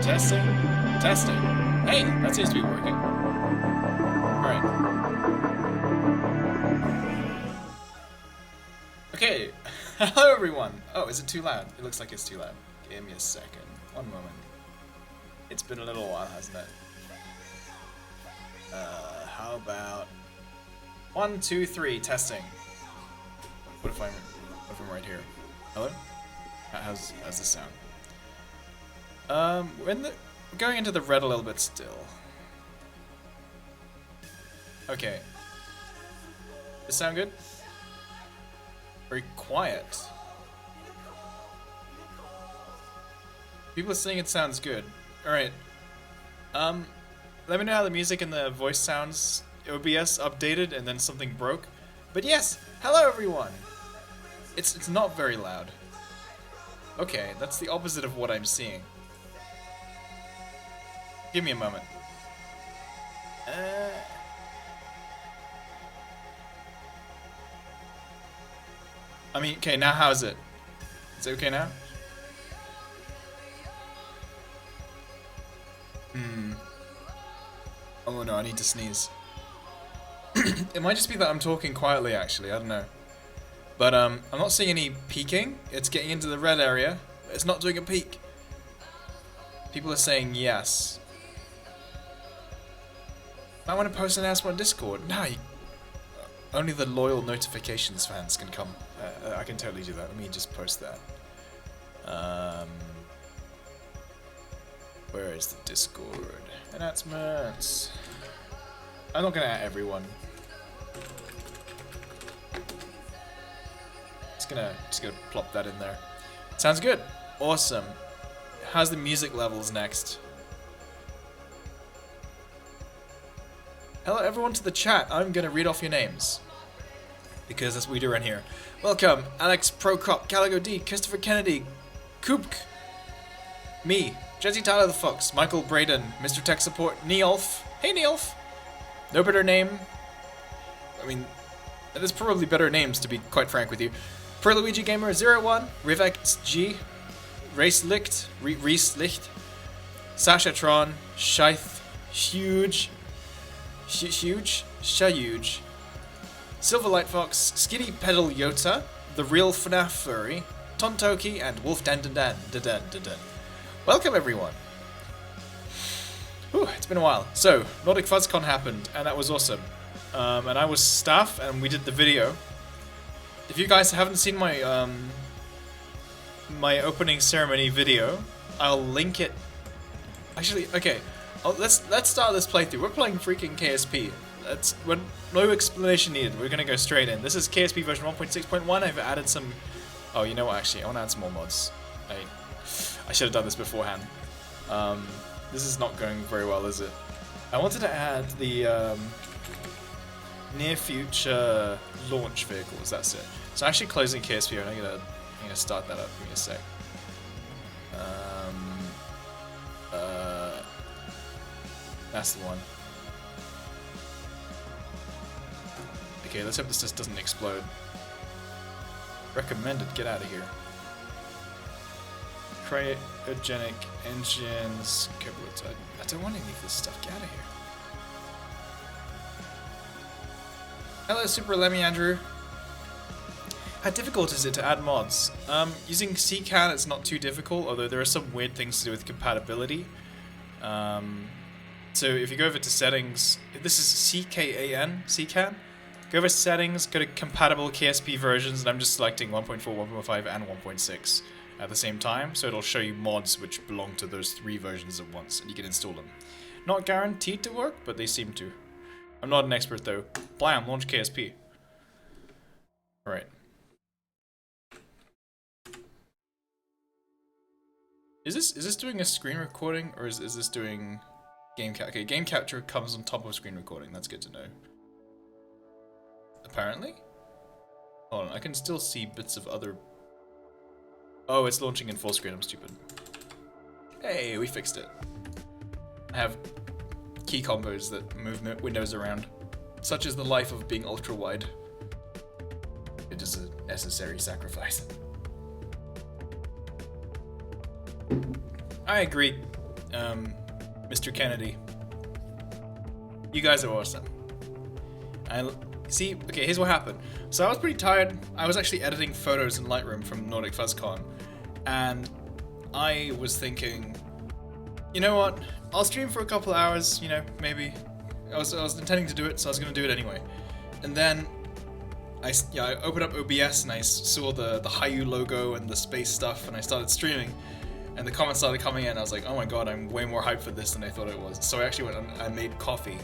Testing. Testing. Hey, that seems to be working. Alright. Okay. Hello, everyone. Oh, is it too loud? It looks like it's too loud. Give me a second. One moment. It's been a little while, hasn't it? How about... 1, 2, 3, testing. What if I'm right here? Hello? How's this sound? We're going into the red a little bit still. Okay. Does this sound good? Very quiet. People are saying it sounds good. Alright. Let me know how the music and the voice sounds. OBS updated and then something broke. But yes! Hello everyone! It's not very loud. Okay, that's the opposite of what I'm seeing. Give me a moment. I mean, okay, now how's it? Is it okay now? Oh no, I need to sneeze. It might just be that I'm talking quietly, actually, I don't know. But, I'm not seeing any peaking. It's getting into the red area. It's not doing a peak. People are saying yes. I want to post an announcement on Discord. No, only the loyal notifications fans can come. I can totally do that. Let me just post that. Where is the Discord? Announcements. I'm not gonna add everyone. Just gonna plop that in there. Sounds good. Awesome. How's the music levels next? Hello everyone to the chat. I'm gonna read off your names, because that's what we do around here. Welcome, Alex Procop, Caligo D, Christopher Kennedy, Koopk, me, Jesse Tyler the Fox, Michael Braden, Mr. Tech Support, Neolf. Hey Neolf! No better name. I mean, there's probably better names, to be quite frank with you. Luigi Gamer 01, Rivex G, Racelicht, Reeslicht, Sasha Tron, Scythe, Huge, Shayuge, Silverlight Fox, Skitty Pedal Yota, The Real FNAF Furry, Tontoki, and Wolf Dan. Welcome everyone! Whew, it's been a while. So, Nordic FuzzCon happened, and that was awesome. And I was staff, and we did the video. If you guys haven't seen my my opening ceremony video, I'll link it. Actually, okay. Let's start this playthrough. We're playing freaking KSP. No explanation needed. We're gonna go straight in. This is KSP version 1.6.1. I've added some. Oh, you know what? Actually, I want to add some more mods. I should have done this beforehand. This is not going very well, is it? I wanted to add the near future launch vehicles. That's it. So I'm actually closing KSP, and I'm gonna start that up. Give me a sec. That's the one. Okay, let's hope this just doesn't explode. Recommended, get out of here. Cryogenic engines, Kerbal. I don't want any of this stuff, get out of here. Hello, Super Lemmy Andrew. How difficult is it to add mods? Using CCAN, it's not too difficult, although there are some weird things to do with compatibility. So if you go over to settings, this is CCAN, go over settings, go to compatible KSP versions, and I'm just selecting 1.4, 1.5, and 1.6 at the same time, so it'll show you mods which belong to those 3 versions at once, and you can install them. Not guaranteed to work, but they seem to. I'm not an expert though. Blam, launch KSP. Alright. Is this doing a screen recording, or is this doing game capture? Okay, game capture comes on top of screen recording. That's good to know. apparently. Hold on, I can still see bits of other... Oh, it's launching in full screen, I'm stupid. Hey, we fixed it. I have key combos that move windows around, such as the life of being ultra-wide. It is a necessary sacrifice. I agree, Mr. Kennedy. You guys are awesome. See, okay, here's what happened. So I was pretty tired. I was actually editing photos in Lightroom from Nordic FuzzCon, and I was thinking, you know what? I'll stream for a couple hours, you know, maybe. I was intending to do it, so I was going to do it anyway. And then I opened up OBS and I saw the Hayu logo and the space stuff, and I started streaming. And the comments started coming in. I was like, oh my god, I'm way more hyped for this than I thought it was. So I actually went and I made coffee.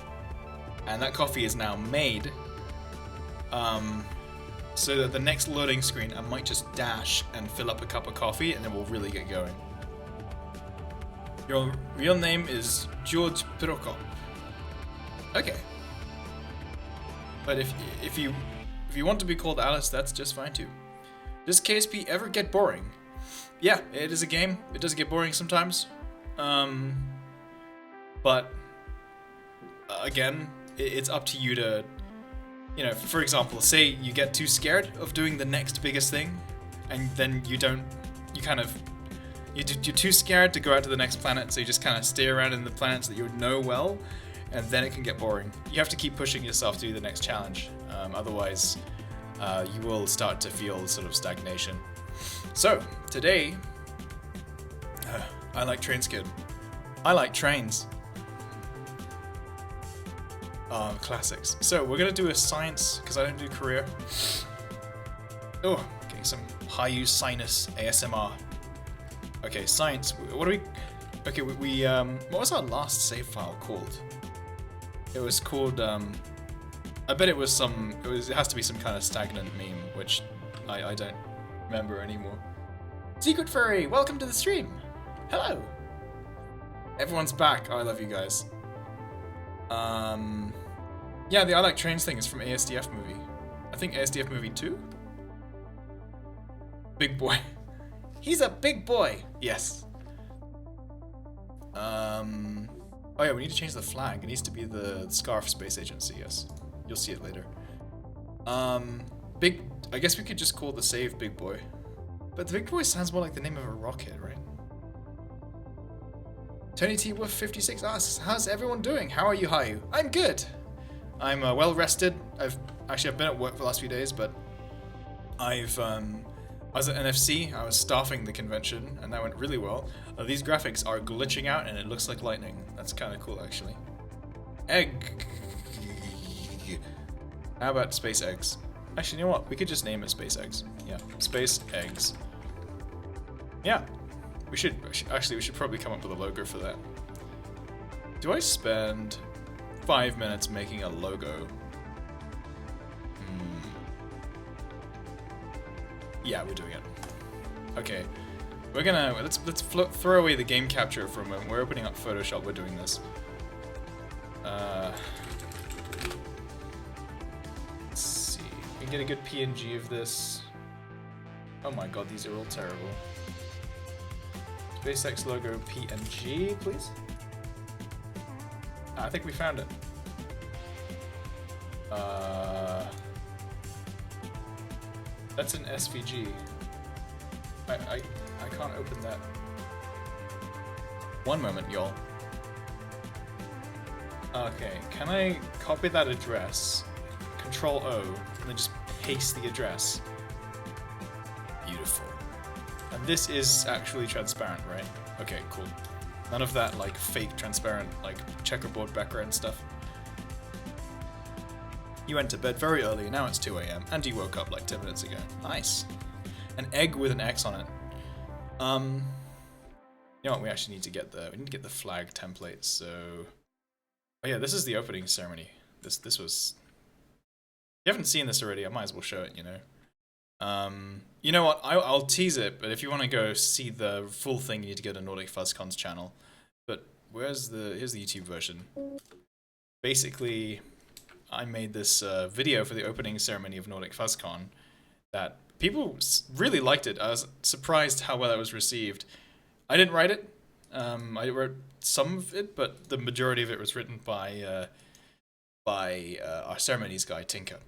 And that coffee is now made. So that the next loading screen, I might just dash and fill up a cup of coffee, and then we'll really get going. Your real name is George Prokop. Okay. But if you want to be called Alice, that's just fine too. Does KSP ever get boring? Yeah, it is a game. It does get boring sometimes. But again, it's up to you to, you know, for example, say you get too scared of doing the next biggest thing, and then you're too scared to go out to the next planet, so you just kind of stay around in the planets that you know well, and then it can get boring. You have to keep pushing yourself to do the next challenge. Otherwise, you will start to feel sort of stagnation. So, today, I like Train Skid. I like trains. Classics. So, we're gonna do a science, because I don't do career. Oh, getting some high-use sinus ASMR. Okay, science. What do we... Okay, what was our last save file called? It was called, I bet it was some... It has to be some kind of stagnant meme, which I don't remember anymore. Secret Furry, welcome to the stream. Hello. Everyone's back. Oh, I love you guys. Yeah, the I Like Trains thing is from ASDF movie. I think ASDF movie 2? Big boy. He's a big boy. Yes. Oh yeah, we need to change the flag. It needs to be the Scarf Space Agency, yes. You'll see it later. I guess we could just call the save Big Boy. But the Big Boy sounds more like the name of a rocket, right? Tony T Wolf 56 asks, how's everyone doing? How are you, Hayu? I'm good. I'm well rested. I've been at work for the last few days, but I was at NFC. I was staffing the convention, and that went really well. These graphics are glitching out, and it looks like lightning. That's kind of cool, actually. Egg. How about Space Eggs? Actually, you know what? We could just name it Space Eggs. Yeah, Space Eggs. Yeah, we should probably come up with a logo for that. Do I spend 5 minutes making a logo? Yeah, we're doing it. Okay, we're gonna let's throw away the game capture for a moment. We're opening up Photoshop. We're doing this. Let's see. We can get a good PNG of this. Oh my god, these are all terrible. SpaceX logo PNG, please. I think we found it. That's an SVG. I can't open that. One moment, y'all. Okay, can I copy that address, Control O, and then just paste the address? Beautiful. And this is actually transparent, right? Okay, cool. None of that, like, fake transparent, like, checkerboard background stuff. You went to bed very early, now it's 2 AM, and you woke up like 10 minutes ago. Nice. An egg with an X on it. You know what, we actually need to get the flag template, so... Oh yeah, this is the opening ceremony. This was... If you haven't seen this already, I might as well show it, you know. You know what, I'll tease it, but if you want to go see the full thing, you need to go to Nordic FuzzCon's channel. But here's the YouTube version. Basically, I made this video for the opening ceremony of Nordic FuzzCon that people really liked it. I was surprised how well it was received. I didn't write it. I wrote some of it, but the majority of it was written by our ceremonies guy, Tinker.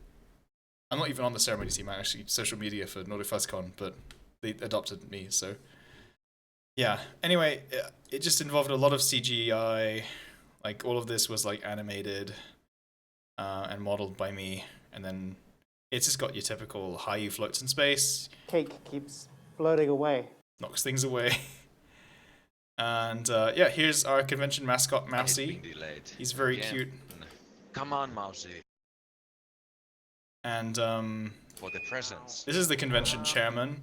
I'm not even on the ceremonies team. I'm actually social media for Nordic FuzzCon, but they adopted me, so yeah. Anyway, it just involved a lot of CGI. Like, all of this was like animated and modeled by me, and then it's just got your typical High-U floats in space. Cake keeps floating away. Knocks things away. And yeah, here's our convention mascot, Mousy. He's very cute. Come on, Mousy. And for the presents. This is the convention chairman.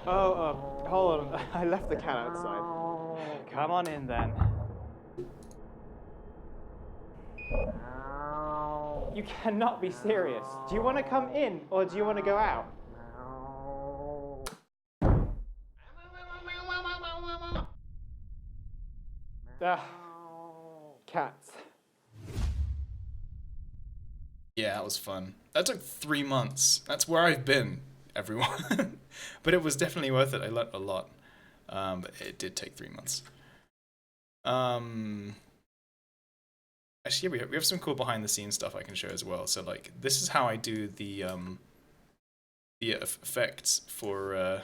Oh, hold on. I left the cat outside. Come on in then. You cannot be serious. Do you want to come in or do you want to go out? Cats. Yeah, that was fun. That took 3 months. That's where I've been, everyone. But it was definitely worth it. I learned a lot. But it did take 3 months. Actually, yeah, we have some cool behind the scenes stuff I can show as well. So like, this is how I do the effects for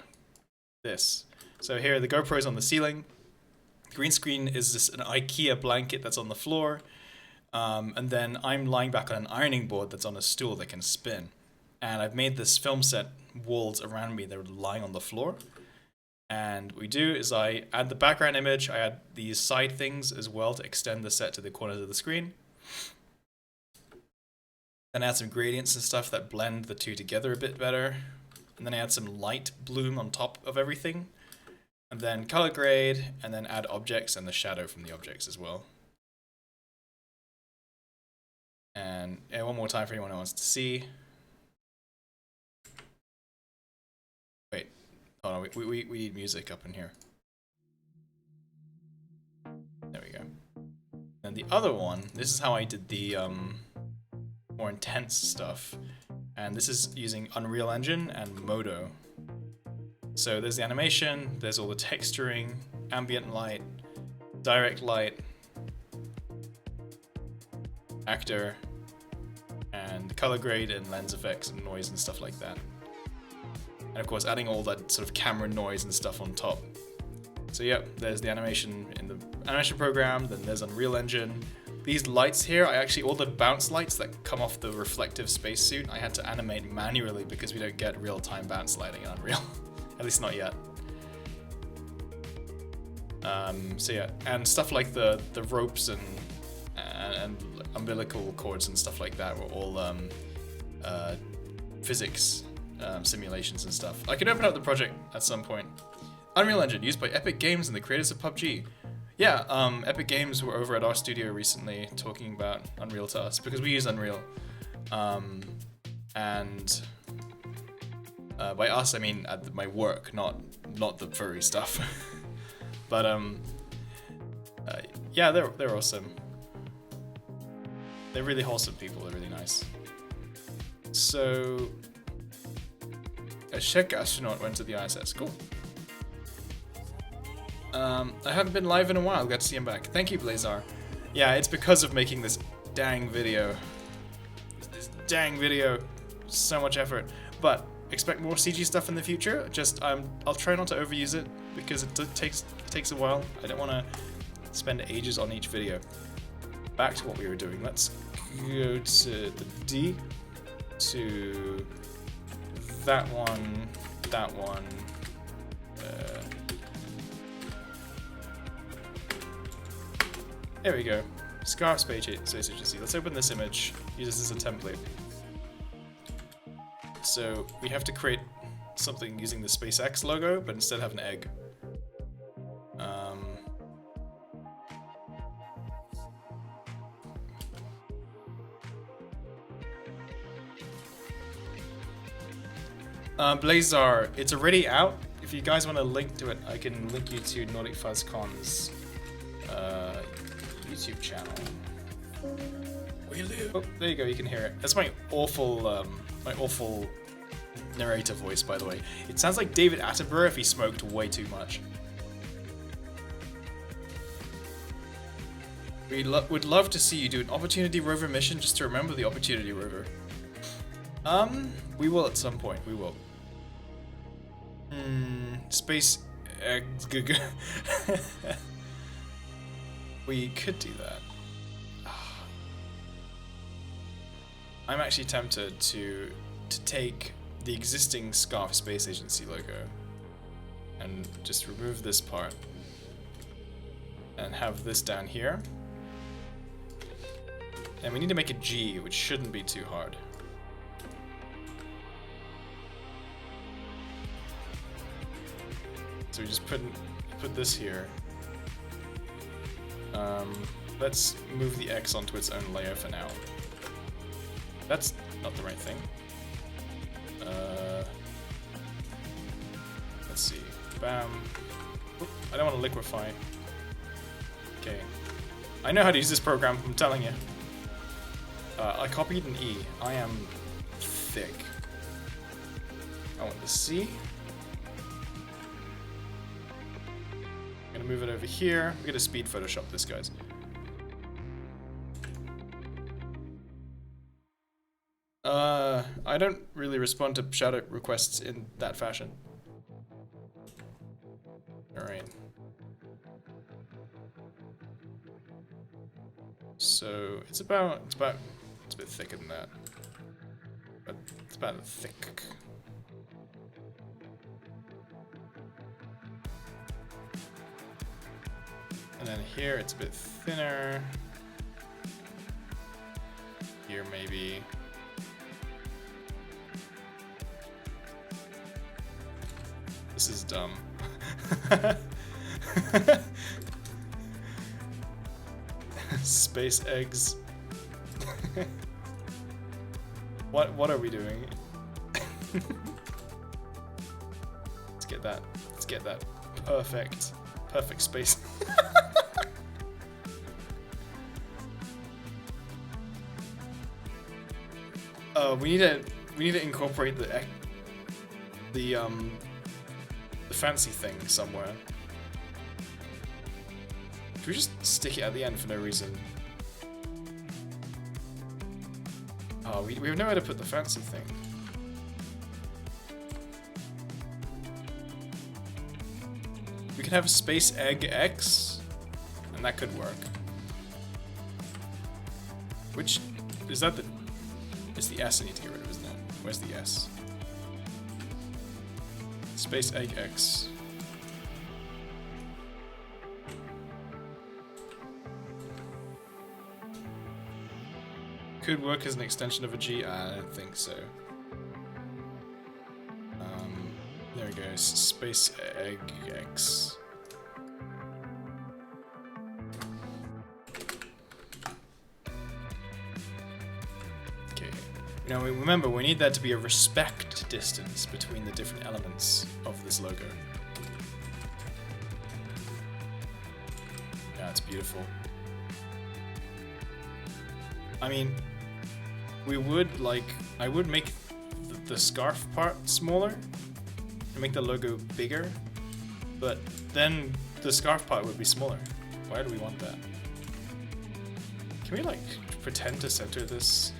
this. So here, the GoPro's on the ceiling. The green screen is just an IKEA blanket that's on the floor. And then I'm lying back on an ironing board that's on a stool that can spin. And I've made this film set walls around me that are lying on the floor. And what we do is I add the background image, I add these side things as well to extend the set to the corners of the screen. Then add some gradients and stuff that blend the two together a bit better. And then I add some light bloom on top of everything. And then color grade, and then add objects and the shadow from the objects as well. And yeah, one more time for anyone who wants to see. Wait, hold on, we need music up in here. There we go. And the other one, this is how I did the more intense stuff. And this is using Unreal Engine and Modo. So there's the animation, there's all the texturing, ambient light, direct light, actor, and color grade and lens effects and noise and stuff like that. And of course adding all that sort of camera noise and stuff on top. So yeah, there's the animation in the animation program, then there's Unreal Engine. These lights here, all the bounce lights that come off the reflective spacesuit, I had to animate manually because we don't get real-time bounce lighting in Unreal. At least not yet. So yeah, and stuff like the ropes and umbilical cords and stuff like that were all physics simulations and stuff. I could open up the project at some point. Unreal Engine, used by Epic Games and the creators of PUBG. Yeah, Epic Games were over at our studio recently talking about Unreal to us, because we use Unreal. And by us, I mean at my work, not the furry stuff. But yeah, they're awesome. They're really wholesome people. They're really nice. So a Czech astronaut went to the ISS. Cool. I haven't been live in a while. Glad to see him back. Thank you, Blazar. Yeah, it's because of making this dang video. This dang video. So much effort. But expect more CG stuff in the future. Just I'll try not to overuse it because it takes a while. I don't want to spend ages on each video. Back to what we were doing. Let's go to the D, to that one. There we go. Scarf Space Agency. Let's open this image. Use this as a template. So we have to create something using the SpaceX logo, but instead have an egg. Blazar, it's already out. If you guys want to link to it, I can link you to Nordic FuzzCon's YouTube channel. We live. Oh, there you go. You can hear it. That's my awful narrator voice, by the way. It sounds like David Attenborough if he smoked way too much. We would love to see you do an Opportunity Rover mission just to remember the Opportunity Rover. We will at some point. We will. Space. We could do that. I'm actually tempted to take the existing Scarf Space Agency logo and just remove this part and have this down here. And we need to make a G, which shouldn't be too hard. So we just put this here. Let's move the X onto its own layer for now. That's not the right thing. Let's see. Bam. Oop, I don't want to liquefy. Okay. I know how to use this program, I'm telling you. I copied an E. I am thick. I want the C. I'm gonna move it over here. We're gonna speed Photoshop this, guys. I don't really respond to shadow requests in that fashion. Alright. So it's a bit thicker than that. But it's about thick. And then here it's a bit thinner. Here maybe. This is dumb. Space eggs. What are we doing? Let's get that. Let's get that perfect space. We need to incorporate the fancy thing somewhere. Should we just stick it at the end for no reason? Oh, we have nowhere to put the fancy thing. We can have a Space Egg X, and that could work. Which is that it's the S I need to get rid of, isn't it? Where's the S? Space Egg X. Could work as an extension of a G. I don't think so. There it goes. Space Egg X. Okay. Now remember, we need that to be a respect distance between the different elements of this logo. Yeah, it's beautiful. I mean, I would make the scarf part smaller and make the logo bigger, but then the scarf part would be smaller. Why do we want that? Can we like pretend to center this?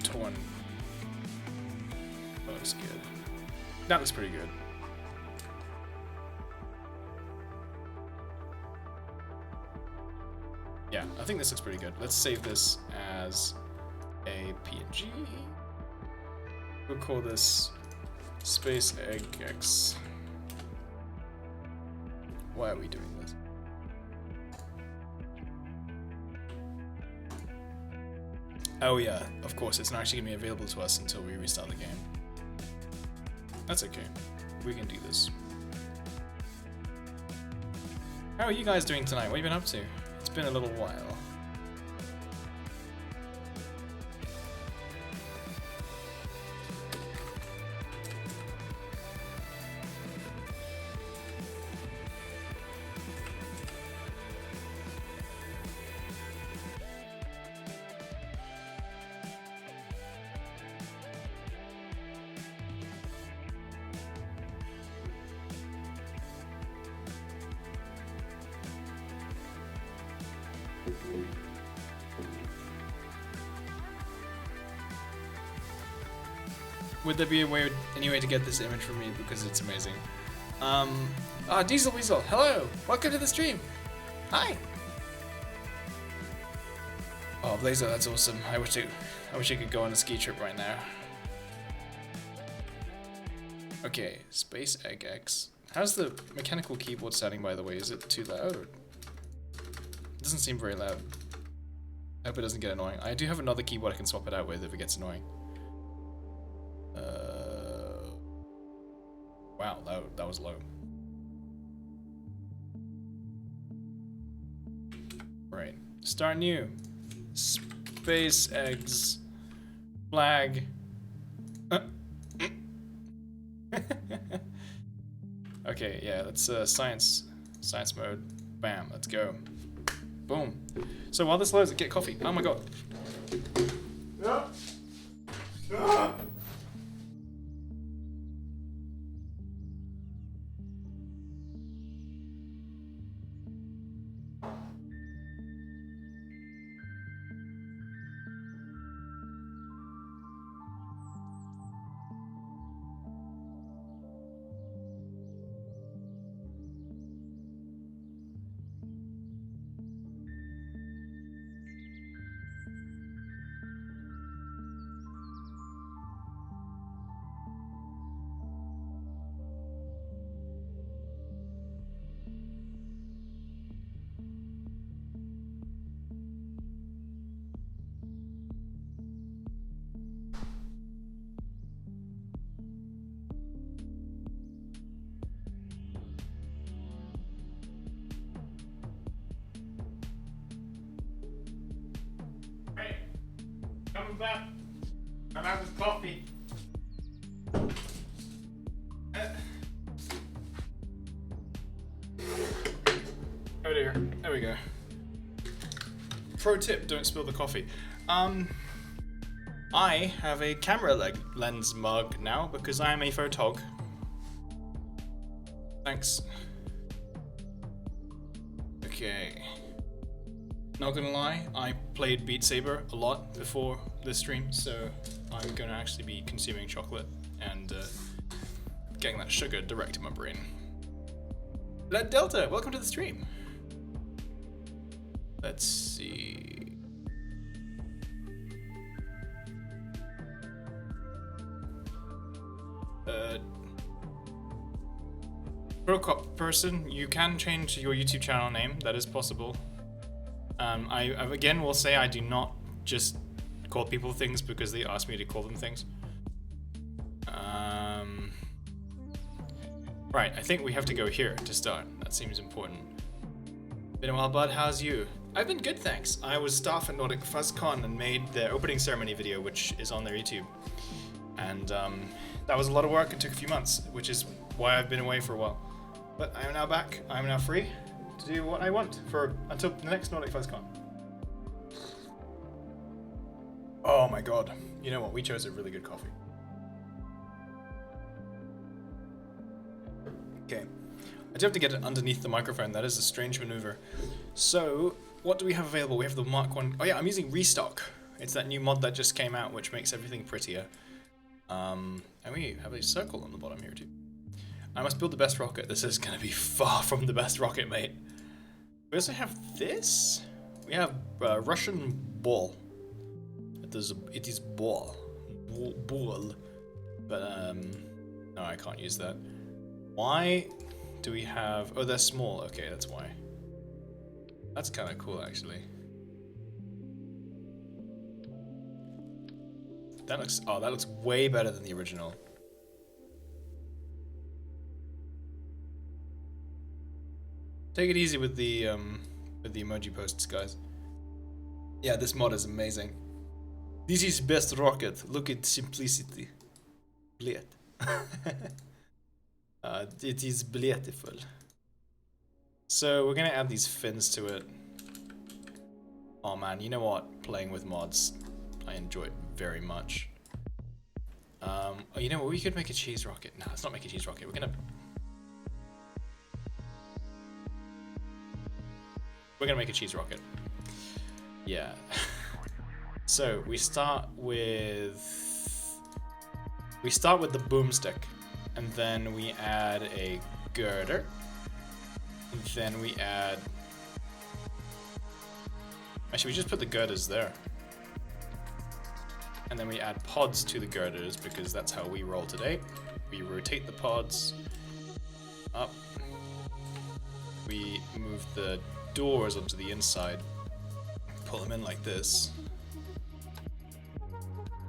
Torn. That looks good. That looks pretty good. Yeah, I think this looks pretty good. Let's save this as a PNG. We'll call this Space Egg X. Why are we doing this? Oh yeah, of course, it's not actually going to be available to us until we restart the game. That's okay. We can do this. How are you guys doing tonight? What have you been up to? It's been a little while. Would there be any way to get this image from me because it's amazing? Diesel Weasel, hello! Welcome to the stream! Hi! Oh, Blazer, that's awesome. I wish I could go on a ski trip right now. Okay, Space Egg X. How's the mechanical keyboard sounding, by the way? Is it too loud? Or... It doesn't seem very loud. I hope it doesn't get annoying. I do have another keyboard I can swap it out with if it gets annoying. Wow, that was low. Right. Start new. Space eggs. Flag. Okay, yeah, that's science mode. Bam, let's go. Boom. So while this loads, get coffee. Oh my god. Coming back. I'm out with coffee. Oh dear. There we go. Pro tip: don't spill the coffee. I have a camera lens mug now because I am a photog. Thanks. Okay. Not gonna lie, I played Beat Saber a lot before this stream, so I'm gonna actually be consuming chocolate and getting that sugar direct to my brain. Led Delta, welcome to the stream. Let's see. Procop person, you can change your YouTube channel name, that is possible. I again will say I do not just call people things because they ask me to call them things. Right, I think we have to go here to start. That seems important. Been a while, bud. How's you? I've been good, thanks. I was staff at Nordic FuzzCon and made the opening ceremony video, which is on their YouTube. And that was a lot of work and took a few months, which is why I've been away for a while. But I am now back. I am now free to do what I want until the next Nordic FuzzCon. Oh my god. You know what? We chose a really good coffee. Okay. I do have to get it underneath the microphone. That is a strange maneuver. So, what do we have available? We have the Mark 1. Oh yeah, I'm using Restock. It's that new mod that just came out, which makes everything prettier. And we have a circle on the bottom here too. I must build the best rocket. This is going to be far from the best rocket, mate. We also have this. We have Russian ball. It is ball. Ball. But, no, I can't use that. Why do we have... Oh, they're small. Okay, that's why. That's kind of cool, actually. That looks... Oh, that looks way better than the original. Take it easy with the emoji posts, guys. Yeah, this mod is amazing. This is best rocket. Look at simplicity. Blet. It is beautiful. So we're gonna add these fins to it. Oh man, you know what? Playing with mods, I enjoy it very much. Oh, you know what? We could make a cheese rocket. No, let's not make a cheese rocket. We're gonna make a cheese rocket. Yeah. So we start with the boomstick, and then we add a girder, and then we add. Actually, we just put the girders there, and then we add pods to the girders because that's how we roll today. We rotate the pods up. We move the doors onto the inside. Pull them in like this.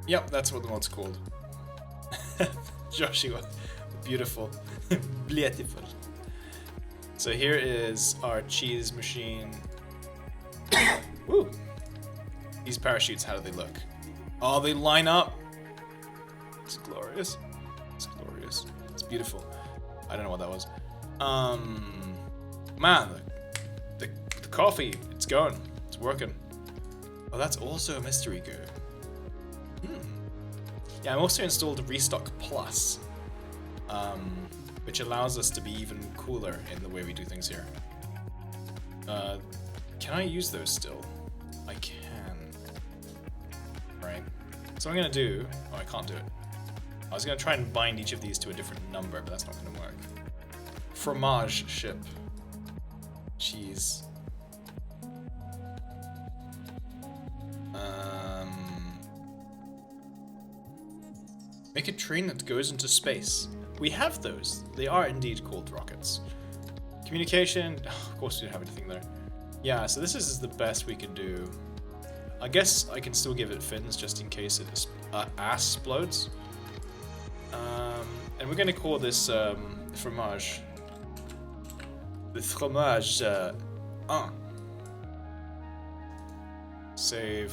Yep, that's what the mod's called. Joshua, beautiful. Beautiful. So here is our cheese machine. Woo! These parachutes, how do they look? Oh, they line up! It's glorious. It's glorious. It's beautiful. I don't know what that was. Man, the coffee, it's going. It's working. Oh, that's also a mystery goo. Yeah, I'm also installed Restock Plus, which allows us to be even cooler in the way we do things here. Can I use those still? I can. Right. So I'm gonna do. Oh, I can't do it. I was gonna try and bind each of these to a different number, but that's not gonna work. Fromage ship. Cheese. Make a train that goes into space. We have those. They are indeed called rockets. Communication. Oh, of course, we don't have anything there. Yeah, so this is the best we can do. I guess I can still give it fins just in case it explodes. And we're gonna call this fromage. The fromage 1. Save.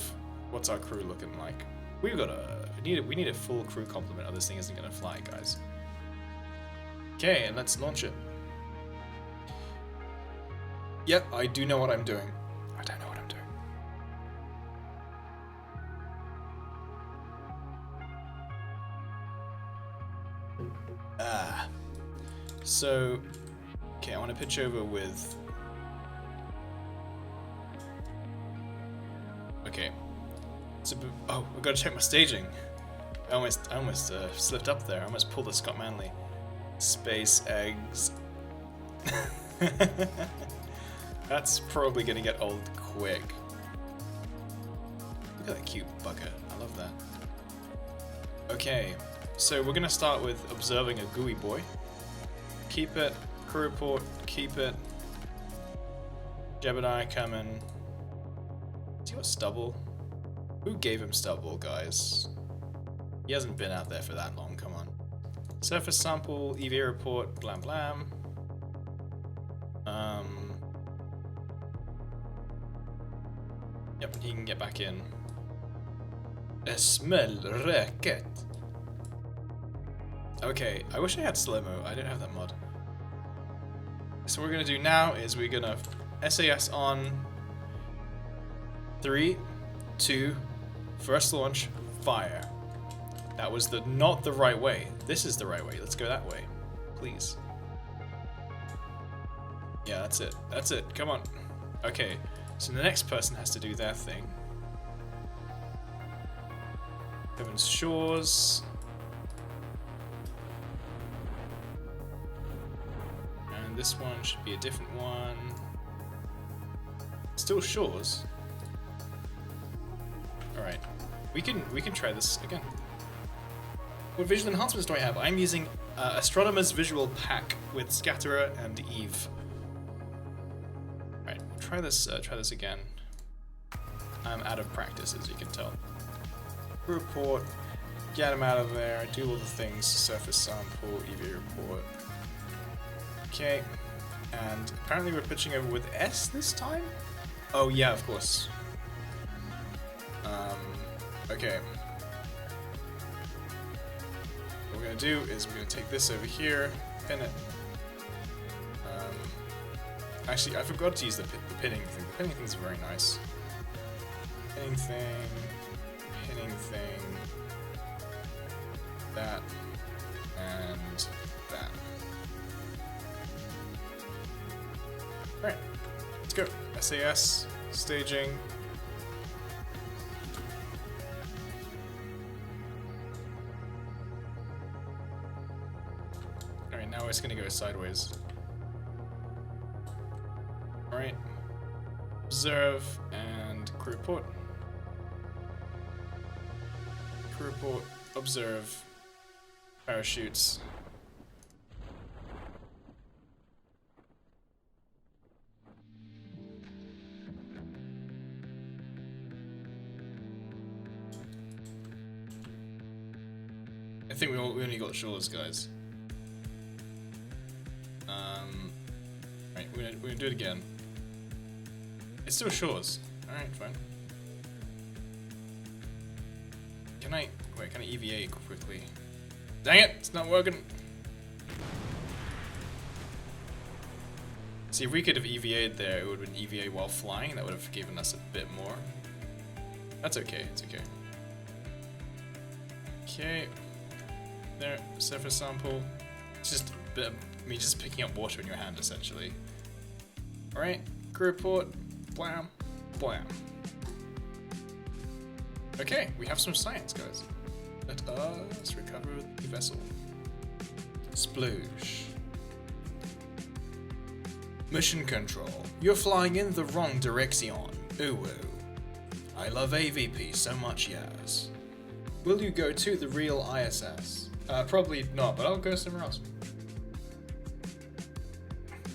What's our crew looking like? We've got we need a full crew complement or this thing isn't gonna fly, guys. Okay, and let's launch it. Yep, I do know what I'm doing. I don't know what I'm doing. So, okay, I want to pitch over with. Okay. So, oh, I've got to check my staging. I almost slipped up there. I almost pulled a Scott Manley. Space eggs. That's probably gonna get old quick. Look at that cute bugger. I love that. Okay, so we're gonna start with observing a gooey boy. Keep it. Crew report. Keep it. Jebediah coming. Has he got stubble? Who gave him stubble, guys? He hasn't been out there for that long, come on. Surface sample, EV report, blam blam. Yep, he can get back in. A smell racket. Okay, I wish I had slow-mo. I don't have that mod. So what we're gonna do now is we're gonna SAS on 3, 2, first launch, fire. That was not the right way. This is the right way. Let's go that way, please. Yeah, that's it. That's it. Come on. Okay, so the next person has to do their thing. Evans Shores. And this one should be a different one. Still Shores. Alright. We can try this again. What visual enhancements do I have? I'm using Astronomer's Visual Pack with Scatterer and Eve. Alright, try this again. I'm out of practice, as you can tell. Report, get him out of there, do all the things, surface sample, EV report. Okay, and apparently we're pitching over with S this time? Oh yeah, of course. Okay. What we're gonna do is we're gonna take this over here, pin it. Actually, I forgot to use the pinning thing. The pinning thing is very nice. Pinning thing, that, and that. Alright, let's go. SAS, staging, it's gonna go sideways. Alright. Observe and crew report. Crew report, observe, parachutes. I think we only got shoulders, guys. Right, we're gonna do it again. It's still shores. Alright, fine. Can I EVA quickly? Dang it, it's not working. See, if we could have EVA'd there, it would have been EVA while flying. That would have given us a bit more. That's okay, it's okay. Okay. There, surface sample. It's just a bit of me just picking up water in your hand, essentially. Alright, crew report. Blam. Blam. Okay, we have some science, guys. Let us recover the vessel. Sploosh. Mission control. You're flying in the wrong direction. Ooh. I love AVP so much, yes. Will you go to the real ISS? Probably not, but I'll go somewhere else.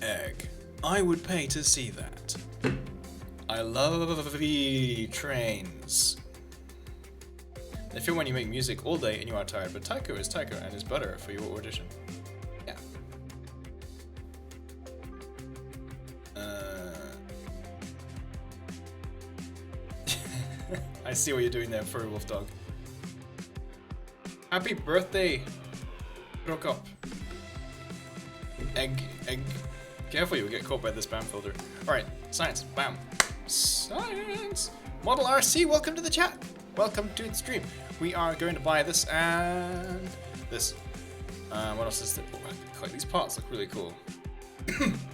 Egg. I would pay to see that. I love trains. They feel when you make music all day and you are tired, but Taiko is Taiko and is better for your audition. Yeah. I see what you're doing there, Furry Wolf Dog. Happy birthday, Rokop. Egg. Careful, you'll get caught by this spam filter. Alright, science, bam. Science! Model RC, welcome to the chat. Welcome to the stream. We are going to buy this and this. What else is there? Oh, collect these parts, look really cool.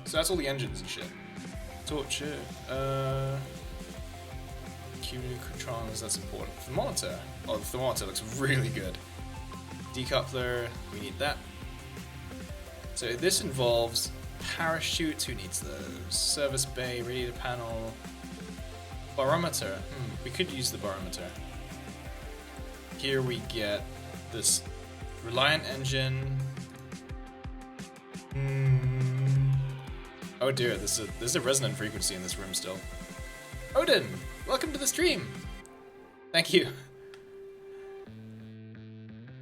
So that's all the engines and shit. Torture. Communicatrons, that's important. Thermometer. Oh, the thermometer looks really good. Decoupler, we need that. So this involves parachutes, who needs those? Service bay, radiator panel, barometer. We could use the barometer. Here we get this Reliant engine. Oh dear, there's a resonant frequency in this room still. Odin, welcome to the stream. Thank you.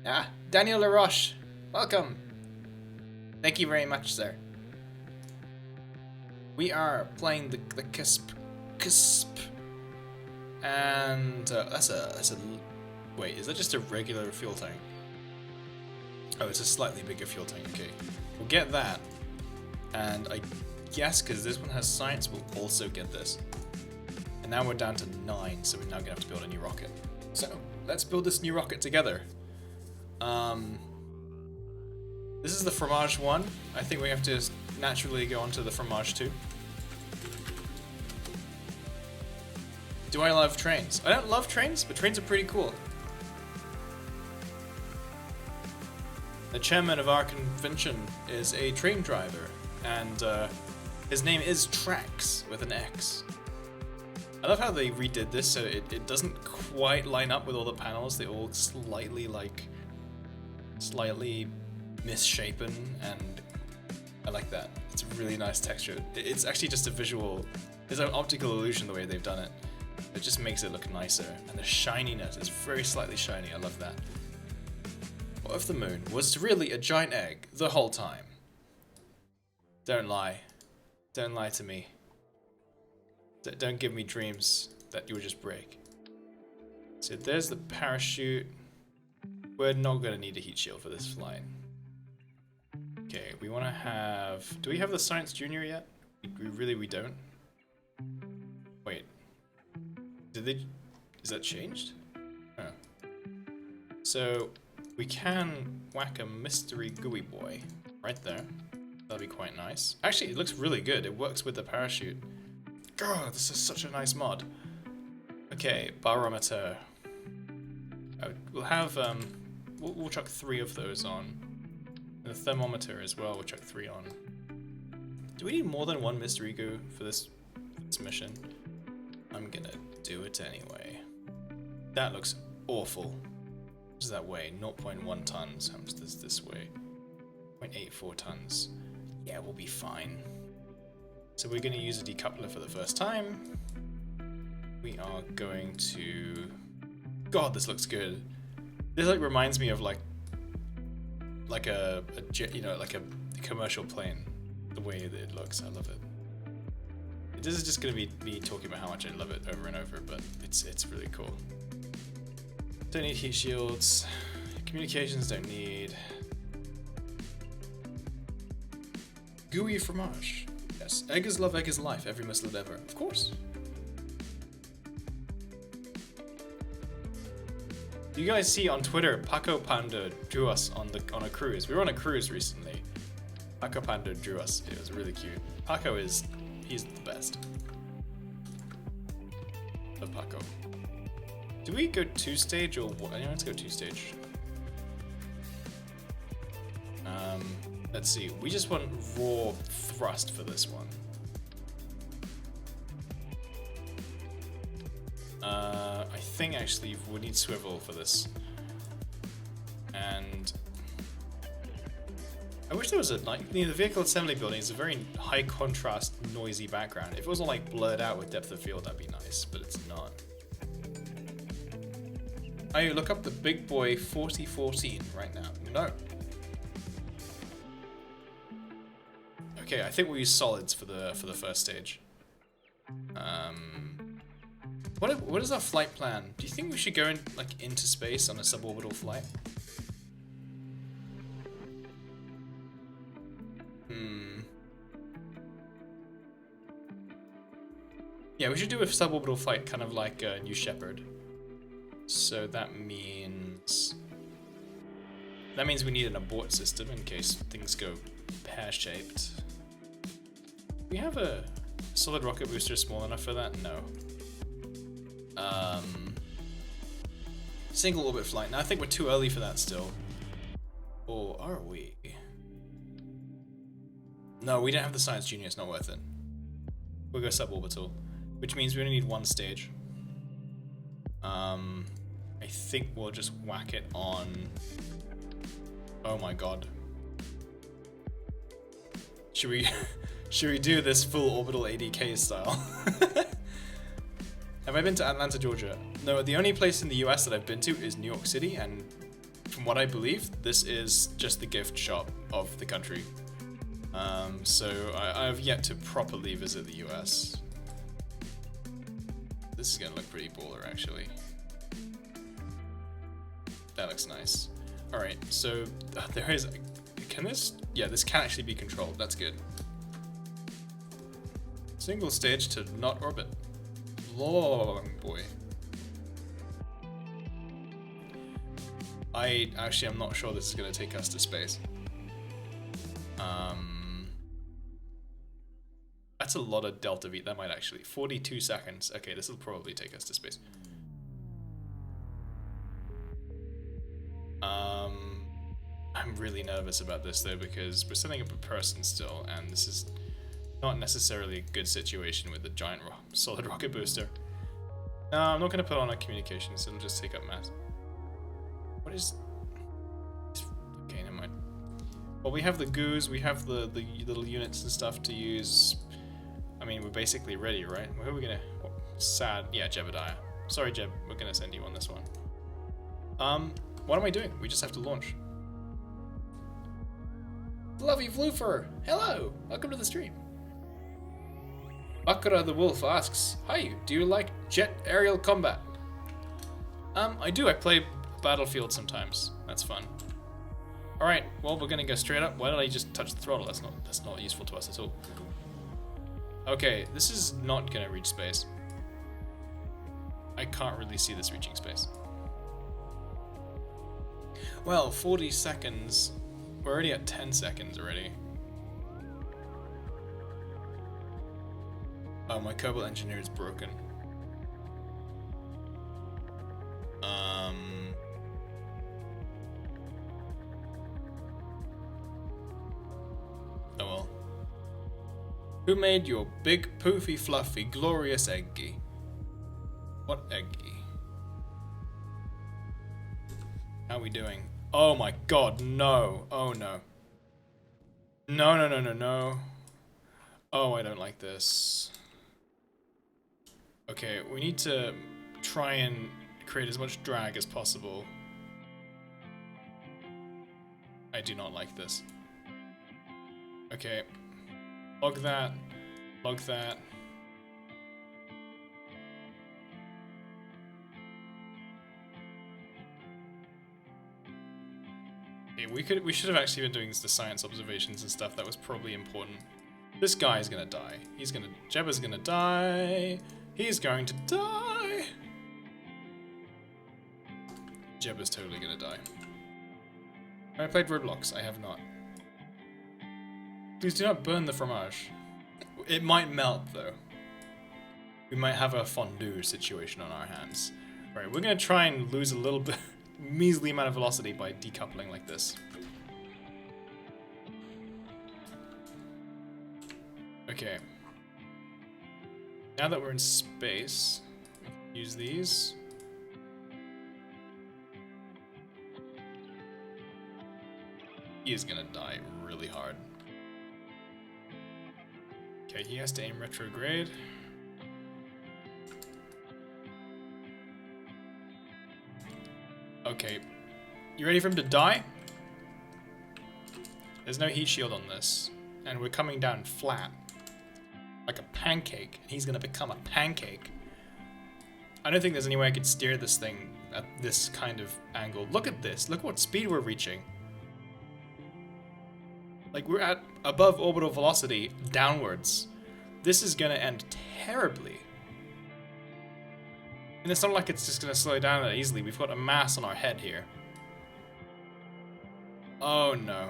Ah, Daniel LaRoche, welcome. Thank you very much, sir. We are playing the Cusp, and that's a. Wait, is that just a regular fuel tank? Oh, it's a slightly bigger fuel tank. Okay, we'll get that, and I guess because this one has science, we'll also get this. And now we're down to 9, so we're now gonna have to build a new rocket. So let's build this new rocket together. This is the Fromage 1. I think we have to naturally go on to the Fromage 2. Do I love trains? I don't love trains, but trains are pretty cool. The chairman of our convention is a train driver, and his name is Trax with an X. I love how they redid this so it doesn't quite line up with all the panels. They're all slightly misshapen, and I like that. It's a really nice texture. It's actually just a visual, it's an optical illusion the way they've done it. It just makes it look nicer, and the shininess is very slightly shiny. I love that. What if the moon was really a giant egg the whole time? Don't lie. Don't lie to me. Don't give me dreams that you would just break. So there's the parachute. We're not going to need a heat shield for this flight. Okay, we want to have... Do we have the Science Junior yet? We don't. Wait. Did they... Is that changed? Oh. So, we can whack a mystery gooey boy right there. That'll be quite nice. Actually, it looks really good. It works with the parachute. God, this is such a nice mod. Okay, barometer. We'll have... We'll chuck 3 of those on. And The thermometer as well, we'll chuck 3 on. Do we need more than 1 mystery goo for this mission? I'm gonna do it anyway. That looks awful. What does that weigh? 0.1 tons. How much does this weigh? 0.84 tons. Yeah, we'll be fine. So we're gonna use a decoupler for the first time. We are going to... God, this looks good. This like reminds me of like a you know, like a commercial plane. The way that it looks, I love it. This is just gonna be me talking about how much I love it over and over, but it's really cool. Don't need heat shields. Communications don't need. Gooey fromage. Yes. Eggers love Eggers life. Every Muslim ever. Of course. You guys see on Twitter, Paco Panda drew us on a cruise. We were on a cruise recently. Paco Panda drew us. It was really cute. Paco he's the best. Love Paco. Do we go 2-stage or what? Yeah, let's go 2-stage. Let's see. We just want raw thrust for this one. I think actually we need swivel for this. And I wish there was a, like, the vehicle assembly building is a very high contrast, noisy background. If it wasn't like blurred out with depth of field, that'd be nice, but it's not. I look up the big boy 4014 right now. No. Okay, I think we'll use solids for the first stage. What is our flight plan? Do you think we should go into space on a suborbital flight? Yeah, we should do a suborbital flight, kind of like New Shepard. So that means we need an abort system in case things go pear-shaped. We have a solid rocket booster small enough for that? No. Single orbit flight. Now I think we're too early for that still. Or are we? No, we don't have the Science Junior. It's not worth it. We'll go suborbital, which means we only need 1 stage. I think we'll just whack it on. Oh my god. Should we do this full orbital ADK style? Have I been to Atlanta, Georgia? No, the only place in the US that I've been to is New York City, and from what I believe, this is just the gift shop of the country. So I've yet to properly visit the US. This is gonna look pretty baller, actually. That looks nice. Alright, so there is... Can this... Yeah, this can actually be controlled. That's good. Single stage to not orbit. Long boy. I'm not sure this is going to take us to space. That's a lot of delta V. That might actually... 42 seconds. Okay, this will probably take us to space. I'm really nervous about this though, because we're setting up a person still, and this is not necessarily a good situation with the giant solid rocket booster. No, I'm not going to put on a communications, it'll just take up mass. What is... Okay, never mind. Well, we have the goos, we have the little units and stuff to use. I mean, we're basically ready, right? Where are we going to... Oh, sad. Yeah, Jebediah. Sorry, Jeb, we're going to send you on this one. What am I doing? We just have to launch. Fluffy Floofer! Hello! Welcome to the stream. Bakara the Wolf asks, hi, do you like jet aerial combat? I do. I play Battlefield sometimes. That's fun. Alright, well, we're gonna go straight up. Why did I just touch the throttle? That's not useful to us at all. Okay, this is not gonna reach space. I can't really see this reaching space. Well, 40 seconds. We're already at 10 seconds already. Oh, my Kerbal engineer is broken. Who made your big, poofy, fluffy, glorious eggy? What eggy? How are we doing? Oh my god, no. Oh no. No, no, no, no, no. Oh, I don't like this. Okay, we need to try and create as much drag as possible. I do not like this. Okay. Log that. Log that. Okay, we should have actually been doing the science observations and stuff. That was probably important. This guy is gonna die. Jebba's gonna die. He's going to die. Jebba's totally gonna die. Have I played Roblox? I have not. Please do not burn the fromage. It might melt though. We might have a fondue situation on our hands. Right, we're gonna try and lose a little bit, measly amount of velocity by decoupling like this. Okay. Now that we're in space, we can use these. He is gonna die really hard. Okay, he has to aim retrograde. Okay, you ready for him to die? There's no heat shield on this, and we're coming down flat. Like a pancake, and he's gonna become a pancake. I don't think there's any way I could steer this thing at this kind of angle. Look at this, look what speed we're reaching. Like, we're at above orbital velocity downwards. This is gonna end terribly. And it's not like it's just gonna slow down that easily. We've got a mass on our head here. Oh no.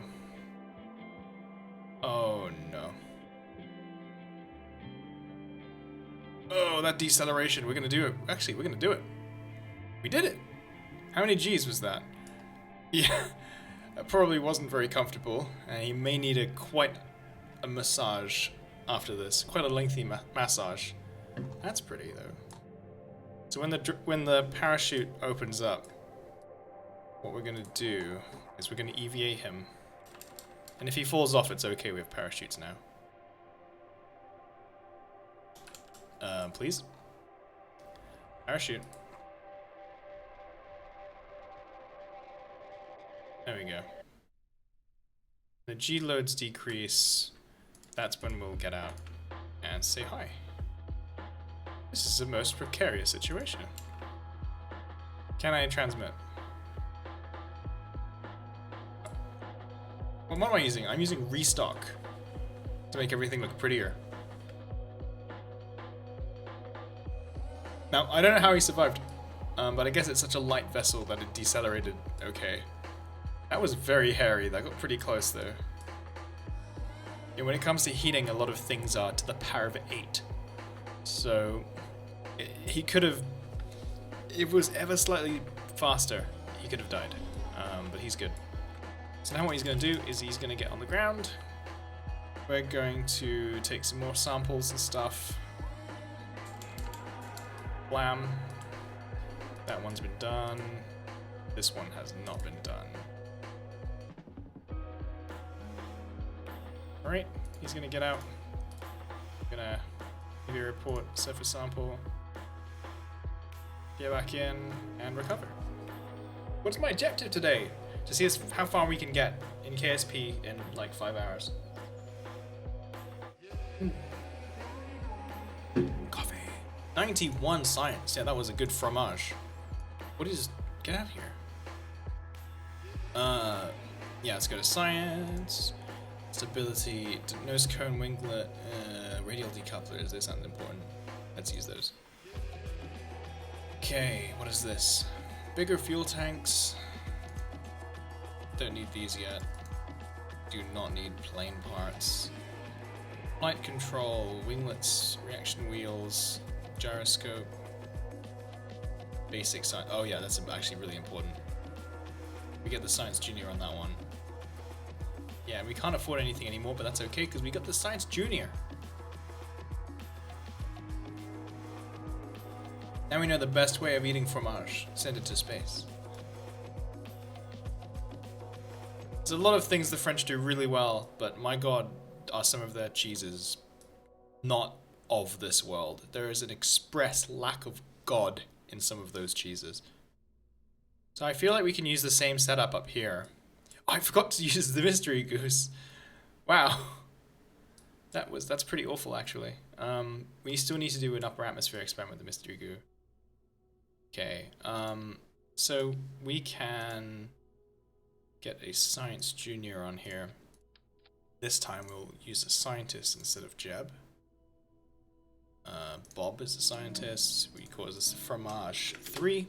Oh no. Oh, that deceleration. We're gonna do it. Actually, we're gonna do it. We did it. How many G's was that? Yeah. That probably wasn't very comfortable, and he may need quite a massage after this. Quite a lengthy massage. That's pretty, though. So when the parachute opens up, what we're gonna do is we're gonna EVA him. And if he falls off, it's okay, we have parachutes now. Please? Parachute. There we go. The G loads decrease. That's when we'll get out and say hi. This is the most precarious situation. Can I transmit? Well, what am I using? I'm using restock to make everything look prettier. Now, I don't know how he survived, but I guess it's such a light vessel that it decelerated okay. That was very hairy. That got pretty close, though. Yeah, when it comes to heating, a lot of things are to the power of 8. So, he could have... If it was ever slightly faster, he could have died. But he's good. So now what he's going to do is he's going to get on the ground. We're going to take some more samples and stuff. Blam. That one's been done. This one has not been done. Alright, he's gonna get out. Gonna give you a report, surface sample. Get back in and recover. What's my objective today? To see how far we can get in KSP in like 5 hours. Coffee. 91 science. Yeah, that was a good fromage. What is... Get out of here. Yeah, let's go to science. Stability, nose cone, winglet, radial decouplers. They sound important. Let's use those. Okay, what is this? Bigger fuel tanks. Don't need these yet. Do not need plane parts. Flight control, winglets, reaction wheels, gyroscope. Basic science. Oh yeah, that's actually really important. We get the Science Junior on that one. Yeah, we can't afford anything anymore, but that's okay because we got the Science Junior. Now we know the best way of eating fromage. Send it to space. There's a lot of things the French do really well, but my god, are some of their cheeses not of this world. There is an express lack of God in some of those cheeses. So I feel like we can use the same setup up here. Oh, I forgot to use the mystery goose. Wow. That's pretty awful, actually. We still need to do an upper atmosphere experiment with the mystery goo. Okay, so we can get a science junior on here. This time we'll use a scientist instead of Jeb. Bob is a scientist. We call this fromage 3.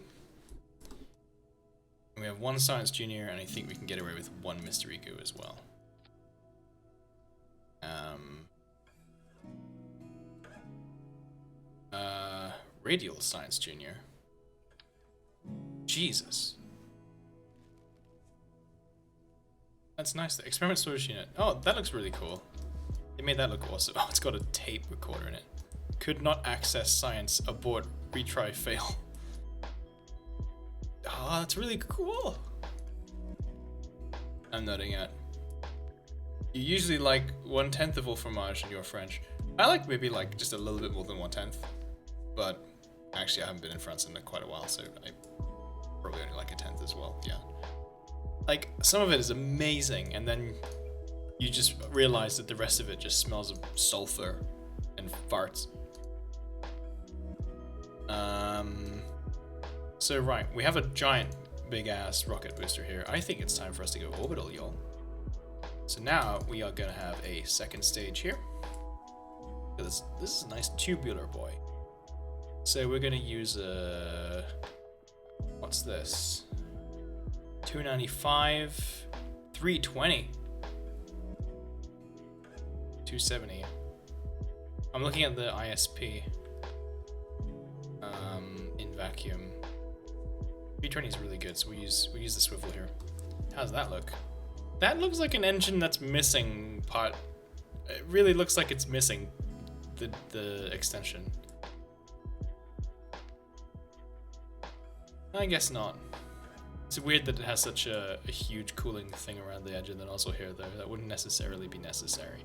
And we have one science junior, and I think we can get away with one mystery goo as well. Radial science junior. Jesus. That's nice. The experiment storage unit. Oh, that looks really cool. They made that look awesome. Oh, it's got a tape recorder in it. Could not access science. Abort. Retry. Fail. Oh, that's really cool. I'm nodding at. You usually like 1/10 of all fromage in your French. I like maybe like just a little bit more than 1/10. But actually I haven't been in France in quite a while, so I probably only like 1/10 as well, yeah. Like, some of it is amazing, and then you just realize that the rest of it just smells of sulfur and farts. So right, we have a giant, big-ass rocket booster here. I think it's time for us to go orbital, y'all. So now we are gonna have a second stage here. This is a nice tubular boy. So we're gonna use a... what's this? 295, 320, 270. I'm looking at the ISP in vacuum. 320 is really good, so we use the swivel here. How's that look? That looks like an engine that's missing part. It really looks like it's missing the extension. I guess not. It's weird that it has such a huge cooling thing around the edge and then also here though. That wouldn't necessarily be necessary.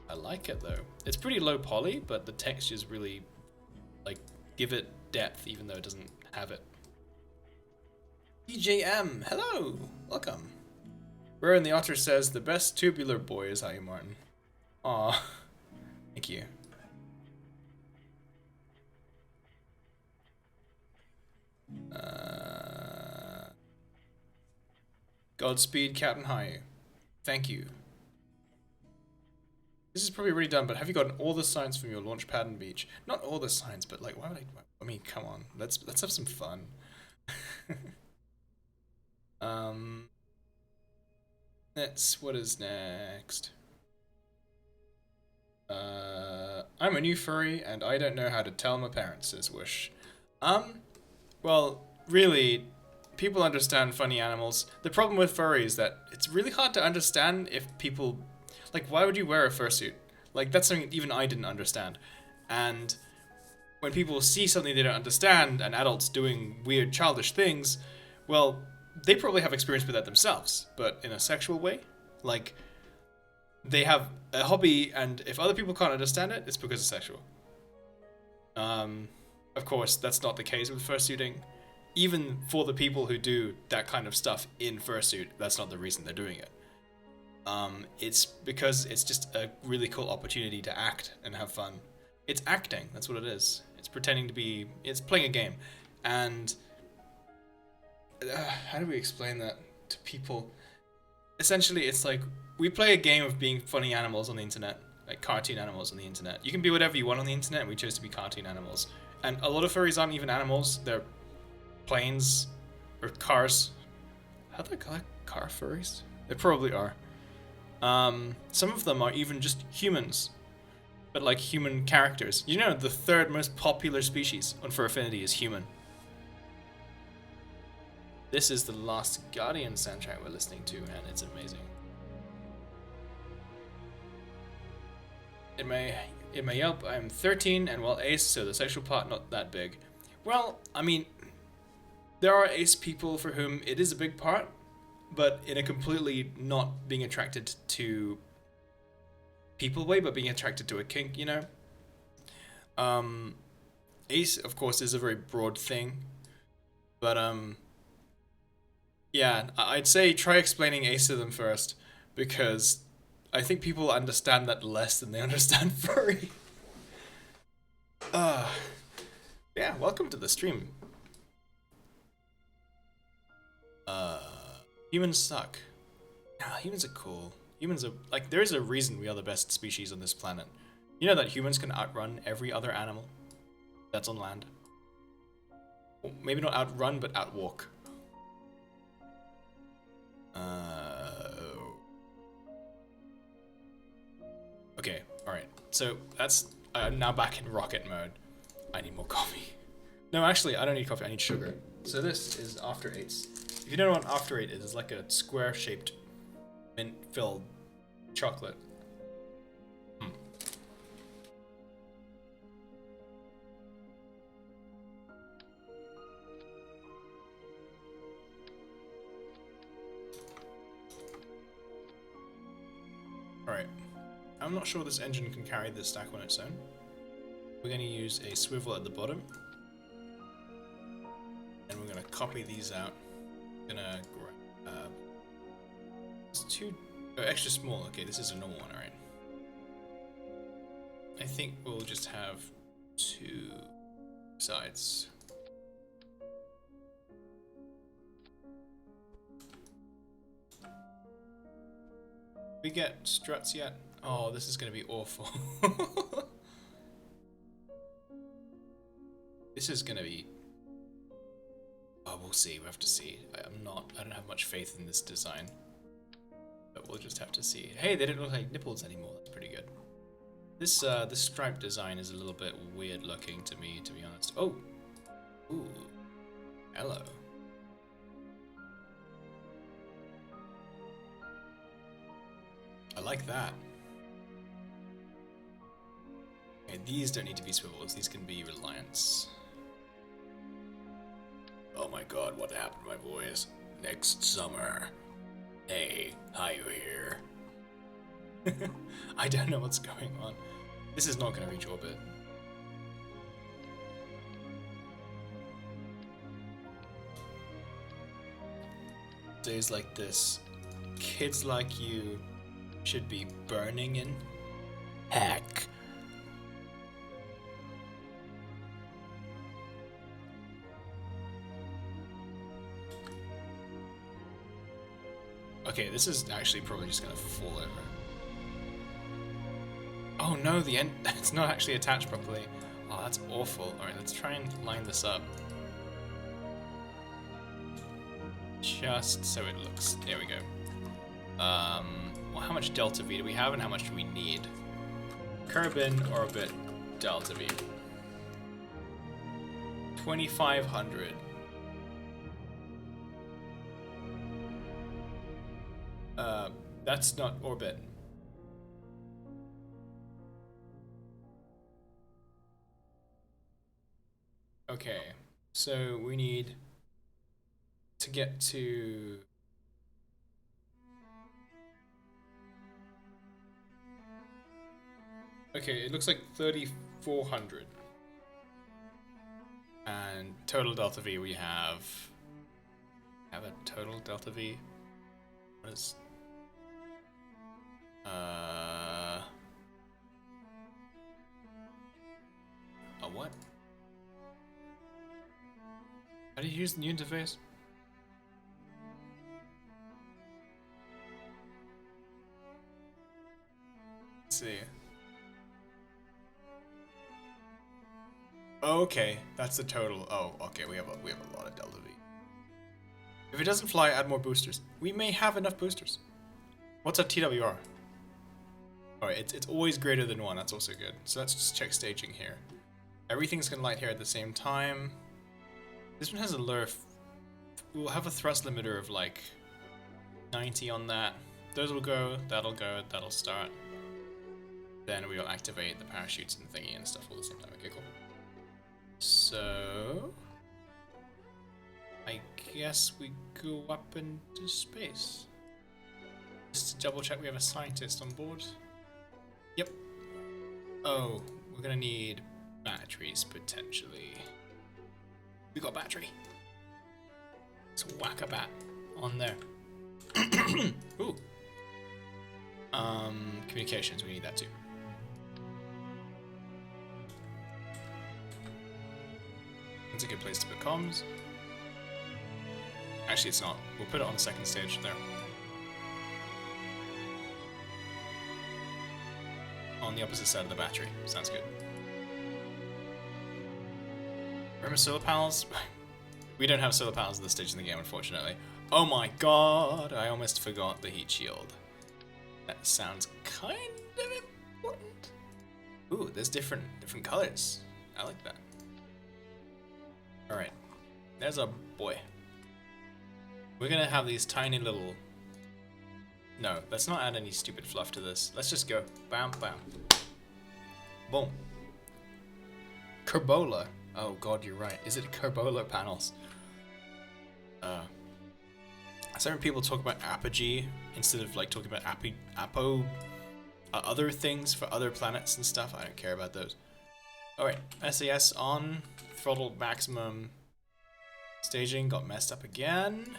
I like it though. It's pretty low poly, but the textures really like give it depth even though it doesn't have it. DJM, hello, welcome. Rare in the Otter says the best tubular boy is how you, Martin. Aw, thank you. Godspeed, Captain Hayu. Thank you. This is probably already done, but have you gotten all the signs from your launch pad and beach? Not all the signs, but like, why would I mean, come on, let's have some fun. What is next? I'm a new furry and I don't know how to tell my parents, says Wish. Well, really, people understand funny animals. The problem with furry is that it's really hard to understand if people, like, why would you wear a fursuit? Like, that's something even I didn't understand. And when people see something they don't understand, and adults doing weird childish things, well, they probably have experience with that themselves, but in a sexual way. Like, they have a hobby, and if other people can't understand it, it's because it's sexual. Of course, that's not the case with fursuiting. Even for the people who do that kind of stuff in fursuit, that's not the reason they're doing it. It's because it's just a really cool opportunity to act and have fun. It's acting, that's what it is. It's pretending to be, it's playing a game. And how do we explain that to people? Essentially, it's like, we play a game of being funny animals on the internet, like cartoon animals on the internet. You can be whatever you want on the internet, and we chose to be cartoon animals. And a lot of furries aren't even animals, they're planes or cars. How do they call it? Car furries? They probably are. Some of them are even just humans, but like human characters. You know, the third most popular species on Fur Affinity is human. This is the Last Guardian soundtrack we're listening to, and it's amazing. In my Yelp, I'm 13 and well ace, so the sexual part not that big. Well, I mean, there are ace people for whom it is a big part, but in a completely not being attracted to people way, but being attracted to a kink, you know? Ace, of course, is a very broad thing, but yeah, I'd say try explaining ace to them first, because I think people understand that less than they understand furry. Yeah, welcome to the stream. Humans suck. Nah, humans are cool. Humans are, like, there is a reason we are the best species on this planet. You know that humans can outrun every other animal that's on land. Well, maybe not outrun, but outwalk. Okay, alright. So, I'm now back in rocket mode. I need more coffee. No, actually, I don't need coffee, I need sugar. So this is After Eights. If you don't know what After Eight is, it's like a square-shaped, mint-filled chocolate. Alright. I'm not sure this engine can carry this stack on its own. We're going to use a swivel at the bottom. And we're going to copy these out. Gonna grab it's too extra small. Okay, this is a normal one, alright. I think we'll just have 2 sides. We get struts yet? Oh, this is gonna be awful. This is gonna be. Oh, we'll see. We have to see. I don't have much faith in this design, but we'll just have to see. Hey, they don't look like nipples anymore. That's pretty good. This this stripe design is a little bit weird looking to me, to be honest. Oh, ooh, hello. I like that. Okay, these don't need to be swivels. These can be reliance. Oh my god, what happened to my voice? Next summer. Hey, hi you here. I don't know what's going on. This is not going to reach orbit. Days like this, kids like you should be burning in heck. Okay, this is actually probably just gonna fall over. Oh no, the end, it's not actually attached properly. Oh, that's awful. Alright, let's try and line this up. Just so it looks, there we go. Well, how much delta V do we have and how much do we need? Kerbal orbit delta V. 2500. That's not orbit. Okay, so we need to get to... Okay, it looks like 3400. And total delta V we have a total delta V. What is... A what? How do you use the new interface? Let's see. Okay, that's the total. Oh, okay, we have a lot of delta V. If it doesn't fly, add more boosters. We may have enough boosters. What's our TWR? Alright, it's always greater than 1, that's also good. So let's just check staging here. Everything's gonna light here at the same time. This one has a lower... We'll have a thrust limiter of like 90 on that. Those will go, that'll start. then we will activate the parachutes and thingy and stuff all the same time. Okay, cool. So I guess we go up into space. Just to double check we have a scientist on board. Yep. Oh, we're gonna need batteries potentially. We got battery. Let's whack a bat on there. Ooh. Communications, we need that too. That's a good place to put comms. Actually, it's not. We'll put it on the second stage there. On the opposite side of the battery. Sounds good. Remember solar panels? We don't have solar panels at this stage in the game, unfortunately. Oh my god, I almost forgot the heat shield. That sounds kind of important. Ooh, there's different colors. I like that. Alright, there's a boy. We're gonna have these tiny little... No, let's not add any stupid fluff to this. Let's just go. Bam, bam. Boom. Kerbola. Oh god, you're right. Is it Kerbola panels? Certain people talk about apogee instead of like talking about other things for other planets and stuff. I don't care about those. Alright, SAS on. Throttle maximum. Staging got messed up again.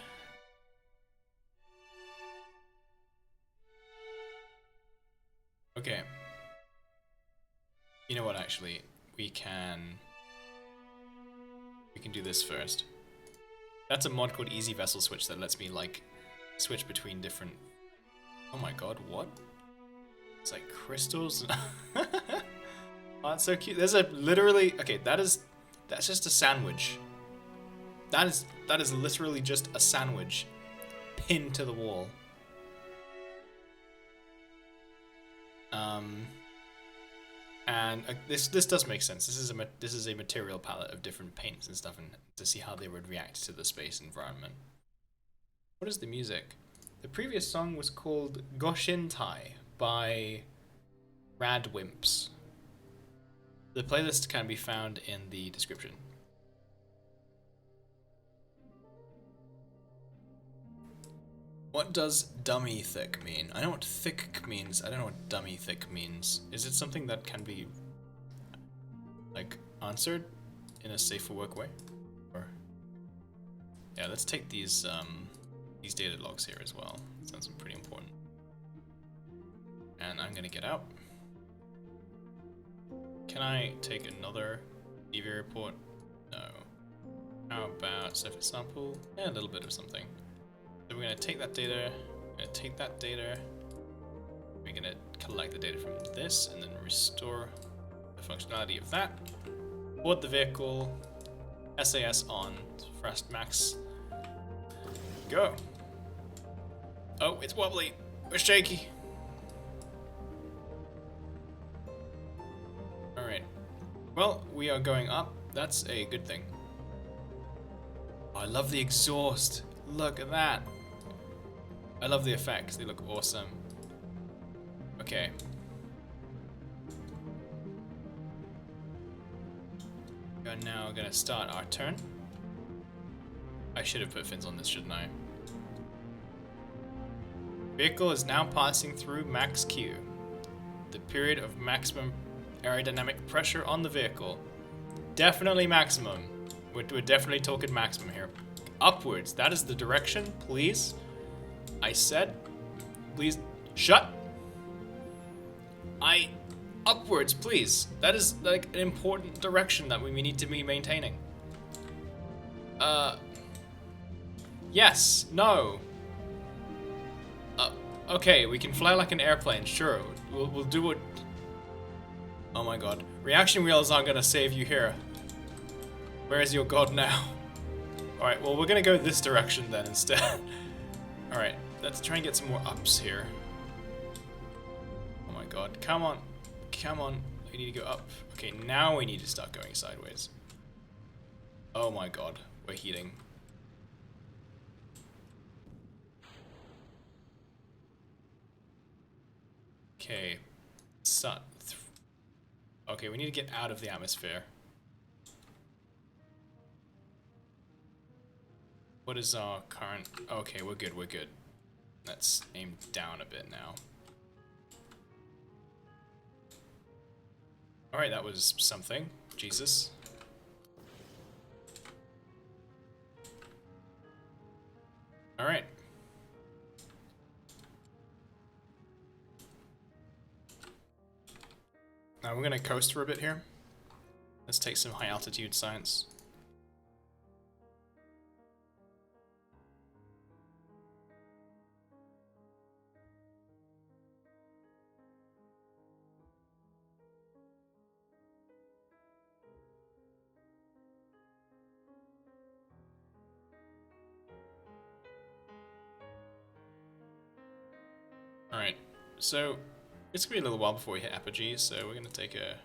Okay. You know what, actually? We can do this first. That's a mod called Easy Vessel Switch that lets me, like, switch between different... Oh my god, what? It's like crystals. Oh, that's so cute. There's a literally... Okay, that's just a sandwich. That is literally just a sandwich pinned to the wall. And this does make sense. This is a material palette of different paints and stuff, and to see how they would react to the space environment. What is the music? The previous song was called Goshintai by Radwimps. The playlist can be found in the description. What does dummy thick mean? I know what thick means. I don't know what dummy thick means. Is it something that can be, like, answered in a safe for work way? Or yeah, let's take these data logs here as well. Sounds pretty important. And I'm gonna get out. Can I take another EV report? No. How about surface sample? Yeah, a little bit of something. So we're going to take that data, we're going to take that data, we're going to collect the data from this, and then restore the functionality of that. Board the vehicle, SAS on, thrust max, go. Oh, it's wobbly, we're shaky. Alright, well, we are going up, that's a good thing. Oh, I love the exhaust, look at that. I love the effects, they look awesome. Okay. We're now gonna start our turn. I should have put fins on this, shouldn't I? Vehicle is now passing through max Q. The period of maximum aerodynamic pressure on the vehicle. Definitely maximum. We're definitely talking maximum here. Upwards, that is the direction, please. I said, please, shut. Upwards, please. That is like an important direction that we need to be maintaining. Yes, no. Okay, we can fly like an airplane, sure. We'll do it. Oh my god. Reaction wheels aren't gonna save you here. Where is your god now? Alright, well we're gonna go this direction then instead. Alright, let's try and get some more ups here. Oh my god, come on. Come on. We need to go up. Okay, now we need to start going sideways. Oh my god, we're heating. Okay, start. Okay, we need to get out of the atmosphere. What is our current? Okay, we're good. We're good. Let's aim down a bit now. All right, that was something. Jesus. All right. Now we're gonna coast for a bit here. Let's take some high altitude science. Alright, so it's gonna be a little while before we hit apogee, so we're gonna take a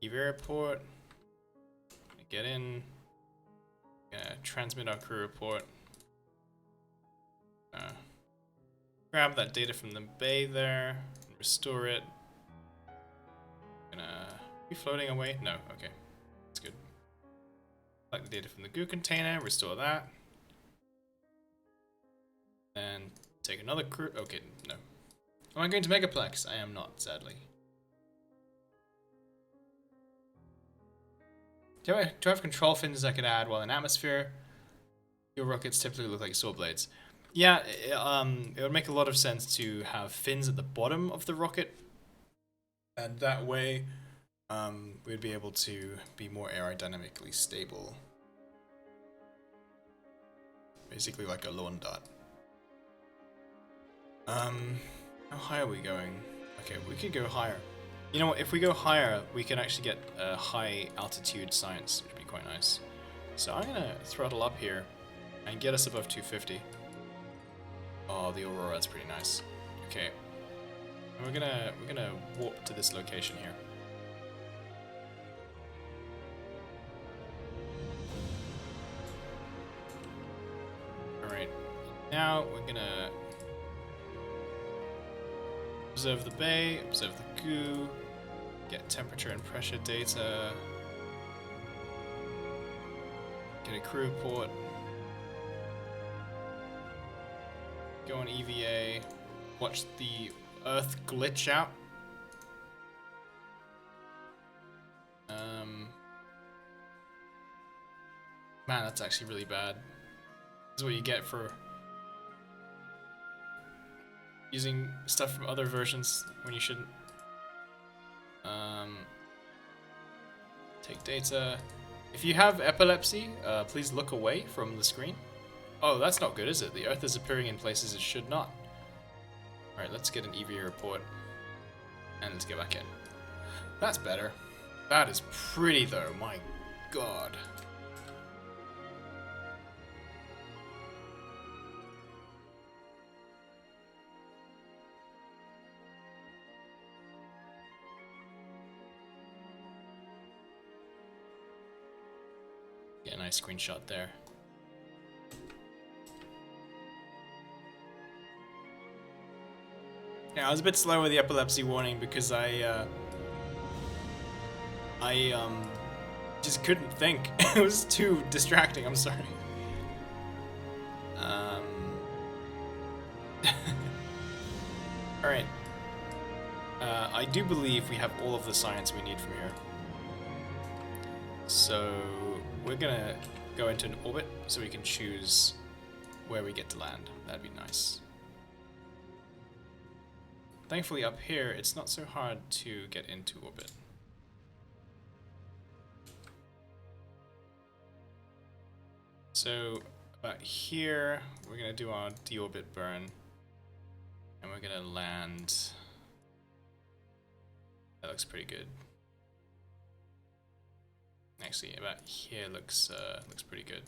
EV report, get in, transmit our crew report, grab that data from the bay there, restore it. Gonna be floating away? No, okay, that's good. Collect the data from the goo container, restore that. And take another crew. Okay, no. Am I going to Megaplex? I am not, sadly. Do I have control fins I could add while in atmosphere? Your rockets typically look like saw blades. Yeah, it would make a lot of sense to have fins at the bottom of the rocket. And that way, we'd be able to be more aerodynamically stable. Basically like a lawn dart. How high are we going? Okay, we could go higher. You know what, if we go higher, we can actually get high altitude science, which would be quite nice. So I'm gonna throttle up here and get us above 250. Oh, the aurora, that's pretty nice. Okay. And we're gonna warp to this location here. Alright. Now we're gonna observe the bay, observe the goo, get temperature and pressure data, get a crew report, go on EVA, watch the Earth glitch out. Man, that's actually really bad. This is what you get for using stuff from other versions when you shouldn't. Take data. If you have epilepsy, please look away from the screen. Oh, that's not good, is it? The Earth is appearing in places it should not. Alright, let's get an EVA report. And let's get back in. That's better. That is pretty though, my god. Get a nice screenshot there. Yeah, I was a bit slow with the epilepsy warning because I just couldn't think. It was too distracting, I'm sorry. Alright. I do believe we have all of the science we need from here. So we're gonna go into an orbit so we can choose where we get to land. That'd be nice. Thankfully up here, it's not so hard to get into orbit. So about here, we're gonna do our deorbit burn, and we're gonna land. That looks pretty good. Actually, about here looks pretty good.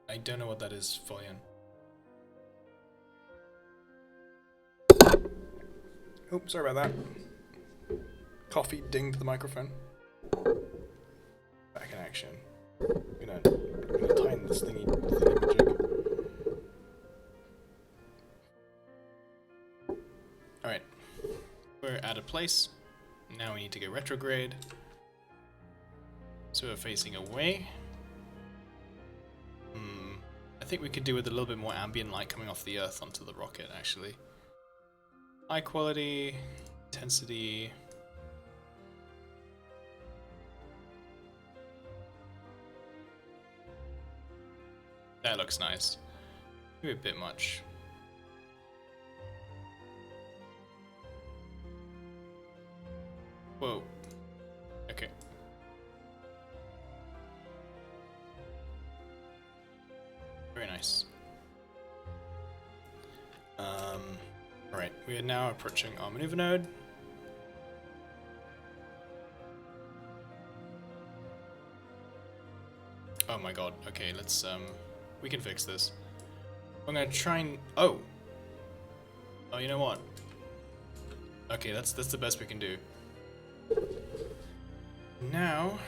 I don't know what that is, Folian. Oh, sorry about that. Coffee dinged the microphone. action. I'm gonna tighten this thingy. Alright. We're at a place. Now we need to go retrograde. So we're facing away. I think we could do with a little bit more ambient light coming off the Earth onto the rocket, actually. High quality, intensity. That looks nice. Maybe a bit much. Whoa. Okay. Very nice. Alright, we are now approaching our maneuver node. Oh my god, okay, let's, we can fix this. I'm gonna try and, oh, you know what? Okay, that's the best we can do. Now,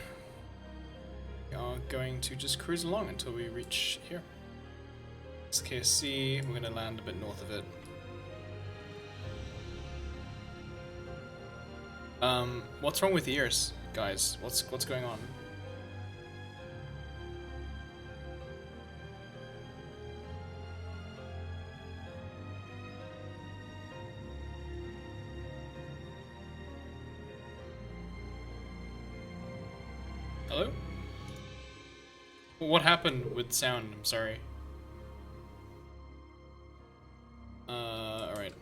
we are going to just cruise along until we reach here. It's KSC, we're gonna land a bit north of it. What's wrong with the ears, guys? What's going on? Hello? What happened with sound? I'm sorry. Alright.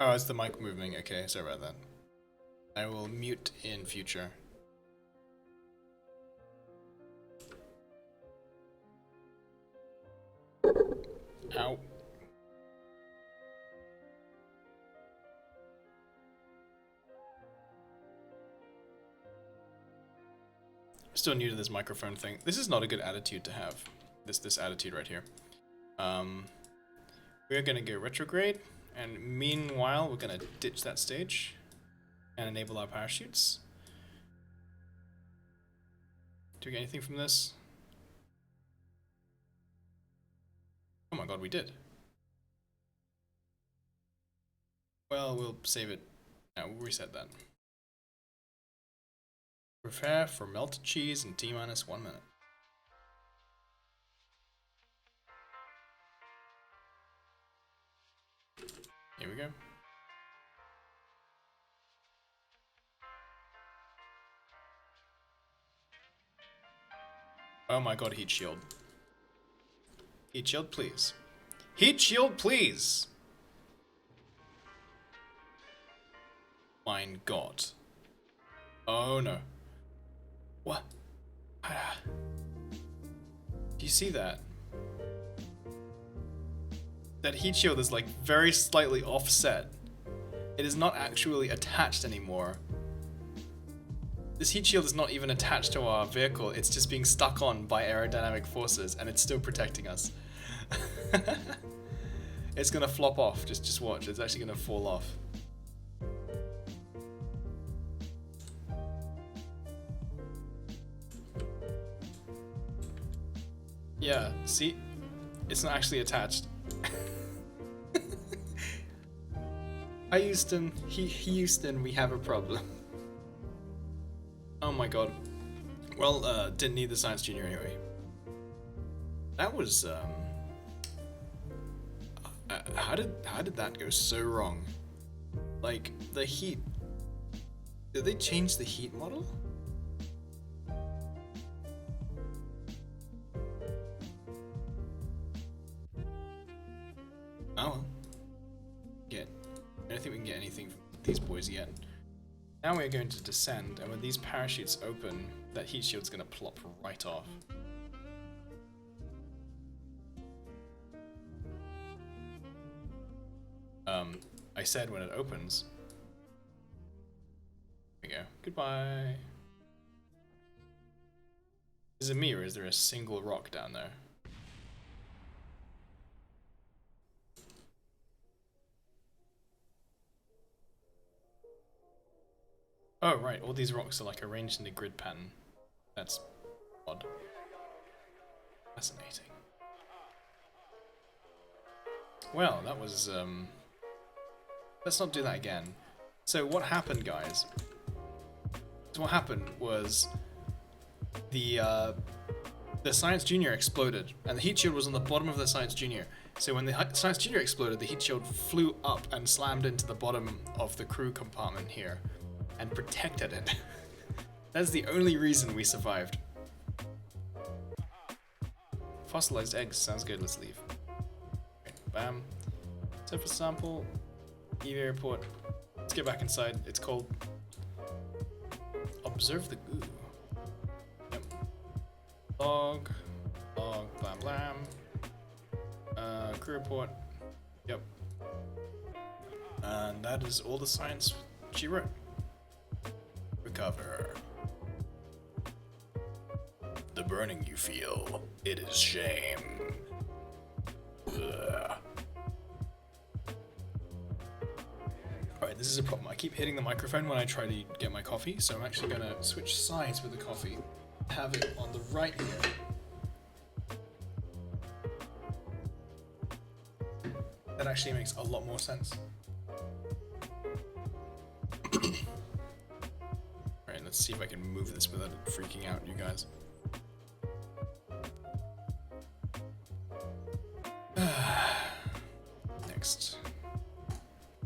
Oh, it's the mic moving. Okay, sorry about that. I will mute in future. Ow. Still new to this microphone thing. This is not a good attitude to have. This attitude right here. We're gonna go retrograde, and meanwhile we're gonna ditch that stage and enable our parachutes. Do we get anything from this? Oh my god, we did. Well, we'll save it. Now we'll reset that. Prepare for melted cheese in T-minus 1 minute. Here we go. Oh my god, heat shield. Heat shield, please. Heat shield, please! Mein Gott. Oh no. What? Do you see that? That heat shield is like very slightly offset. It is not actually attached anymore. This heat shield is not even attached to our vehicle, it's just being stuck on by aerodynamic forces and it's still protecting us. It's gonna flop off, just watch, it's actually gonna fall off. Yeah, see? It's not actually attached. Hi Houston, Houston, we have a problem. Oh my god. Well, didn't need the Science Junior anyway. That was, how did that go so wrong? Like, the heat... Did they change the heat model? Oh well. I don't think we can get anything from these boys yet. Now we're going to descend, and when these parachutes open, that heat shield's gonna plop right off. I said when it opens. There we go. Goodbye. Is it me, or is there a single rock down there? Oh, right, all these rocks are like arranged in a grid pattern. That's odd. Fascinating. Well, that was, let's not do that again. So what happened, guys? So what happened was the Science Junior exploded, and the heat shield was on the bottom of the Science Junior. So when the Science Junior exploded, the heat shield flew up and slammed into the bottom of the crew compartment here, and protected it. That's the only reason we survived. Fossilized eggs, sounds good, let's leave. Okay, bam. Surface sample, EV airport. Let's get back inside, it's cold. Observe the goo. Yep. Log, blam blam. Crew report. Yep. And that is all the science she wrote. Recover. The burning you feel, it is shame. Ugh. Alright, this is a problem. I keep hitting the microphone when I try to get my coffee, so I'm actually gonna switch sides with the coffee. Have it on the right here. That actually makes a lot more sense. Alright, let's see if I can move this without it freaking out you guys. Next.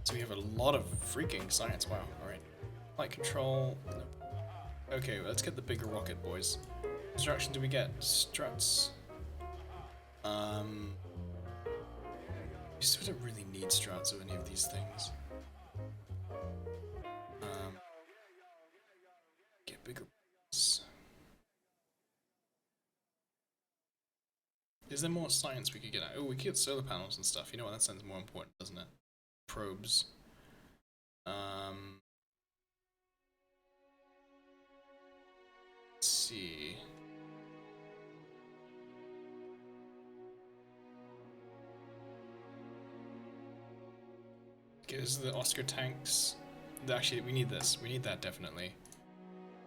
So we have a lot of freaking science, wow, alright. Flight control, no. Okay, well, let's get the bigger rocket, boys. Instruction do we get? Struts. We still don't really need struts of any of these things. Get bigger. Is there more science we could get out? Oh, we could get solar panels and stuff. You know what? That sounds more important, doesn't it? Probes. Let's see. Okay, this is the Oscar tanks. Actually, we need this. We need that definitely.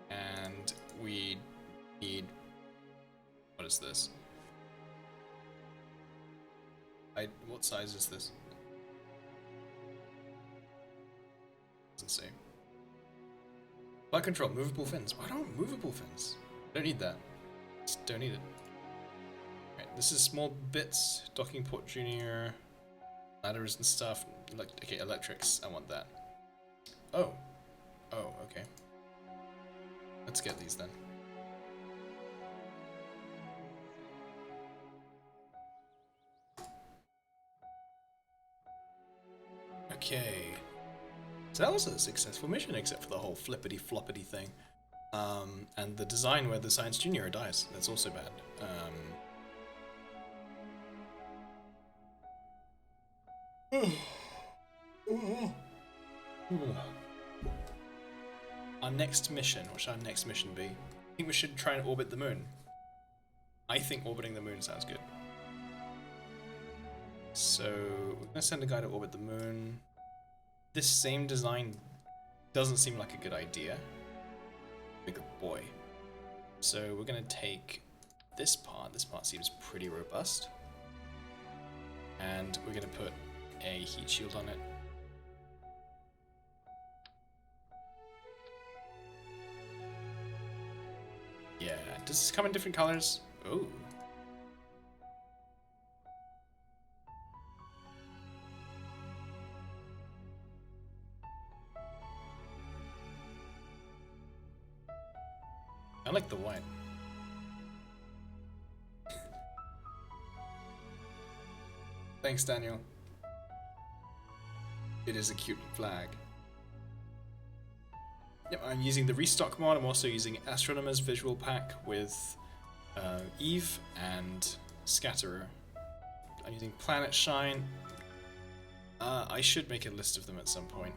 And we need... What is this? What size is this? Doesn't say. Flight control, movable fins. Why don't movable fins? Don't need that. Just don't need it. Right, this is small bits. Docking port junior. Ladders and stuff. Okay, electrics. I want that. Oh. Oh, okay. Let's get these then. Okay. So that was a successful mission, except for the whole flippity-floppity thing. And the design where the Science Junior dies. That's also bad. Our next mission, what should our next mission be? I think we should try and orbit the moon. I think orbiting the moon sounds good. So, we're gonna send a guy to orbit the moon. This same design doesn't seem like a good idea. Bigger boy. So we're gonna take this part seems pretty robust. And we're gonna put a heat shield on it. Yeah, does this come in different colors? Oh. I like the white. Thanks, Daniel. It is a cute flag. Yep, I'm using the restock mod. I'm also using Astronomer's Visual Pack with Eve and Scatterer. I'm using Planet Shine. I should make a list of them at some point.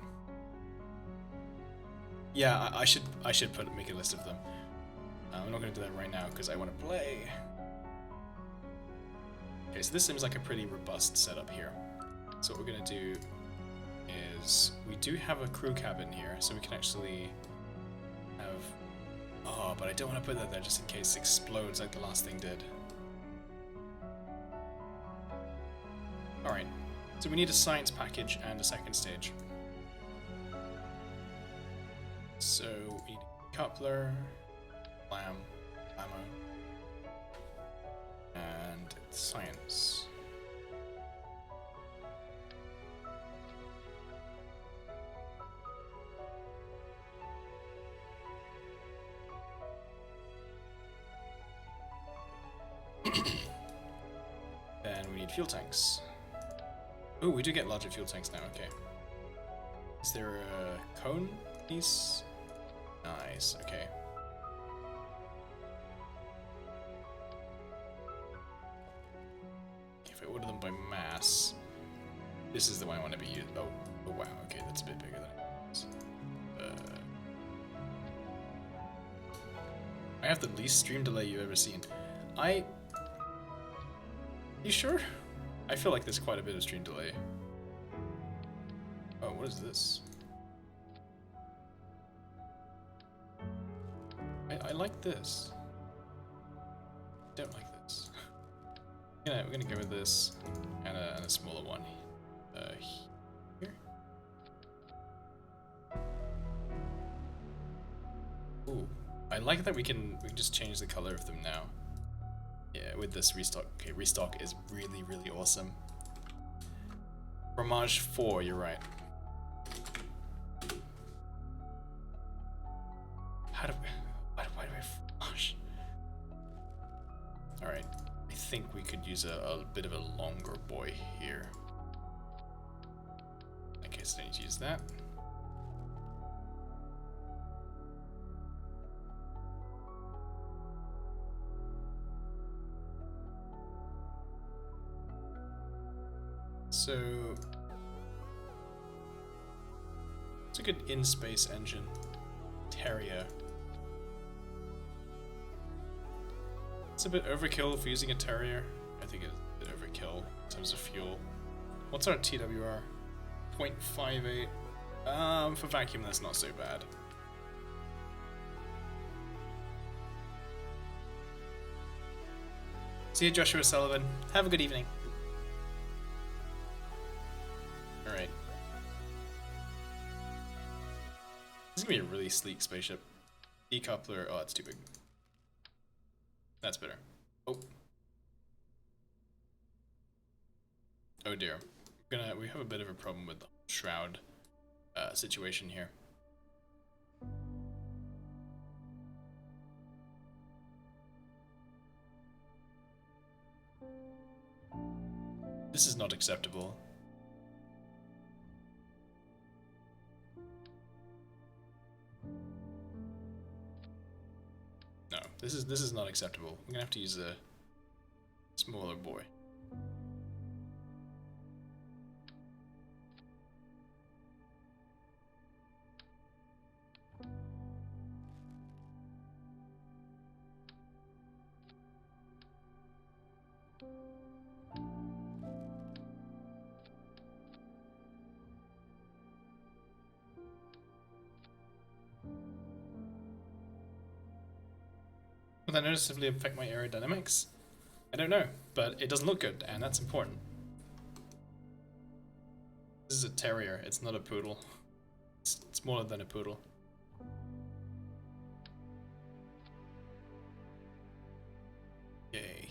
Yeah, I should make a list of them. I'm not going to do that right now because I want to play. Okay, so this seems like a pretty robust setup here. So what we're going to do is we do have a crew cabin here, so we can actually have... Oh, but I don't want to put that there just in case it explodes like the last thing did. Alright, so we need a science package and a second stage. So we need a coupler, lamb, ammo, and science. Then we need fuel tanks. Oh, we do get larger fuel tanks now, okay. Is there a cone piece? Nice, okay. If I order them by mass, this is the one I want to be used. Oh, wow, okay, that's a bit bigger than I was. I have the least stream delay you've ever seen. You sure? I feel like there's quite a bit of stream delay. Oh, what is this? I like this. I don't like this. We're gonna go with this and a smaller one. Here. Ooh, I like that we can just change the color of them now. Yeah, with this restock. Okay, restock is really, really awesome. Fromage 4, you're right. Why do I fromage? Alright, I think we could use a bit of a longer boy here. Okay, so I need to use that. So it's a good in-space engine. Terrier. It's a bit overkill for using a Terrier. I think it's a bit overkill in terms of fuel. What's our TWR? 0.58. For vacuum, that's not so bad. See you, Joshua Sullivan. Have a good evening. Alright. This is gonna be a really sleek spaceship. Decoupler. Oh, that's too big. That's better. Oh. Oh dear. We have a bit of a problem with the shroud situation here. This is not acceptable. No, this is not acceptable. I'm gonna have to use a smaller boy. Will that noticeably affect my aerodynamics? I don't know, but it doesn't look good, and that's important. This is a terrier, it's not a poodle. It's smaller than a poodle. Yay.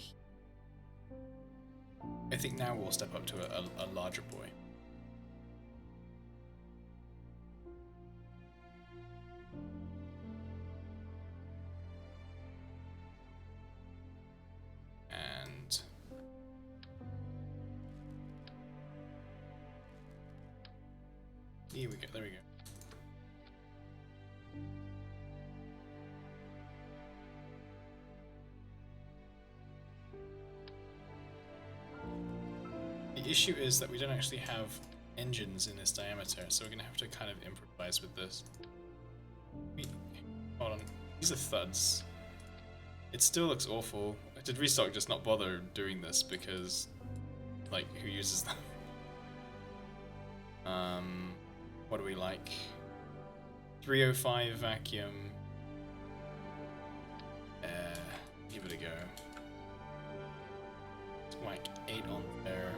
I think now we'll step up to a larger boy. Here we go, there we go. The issue is that we don't actually have engines in this diameter, so we're gonna have to kind of improvise with this. Hold on, these are thuds. It still looks awful. Did Restock just not bother doing this because, like, who uses them? What do we like? 305 vacuum, Let's whack 8 on there.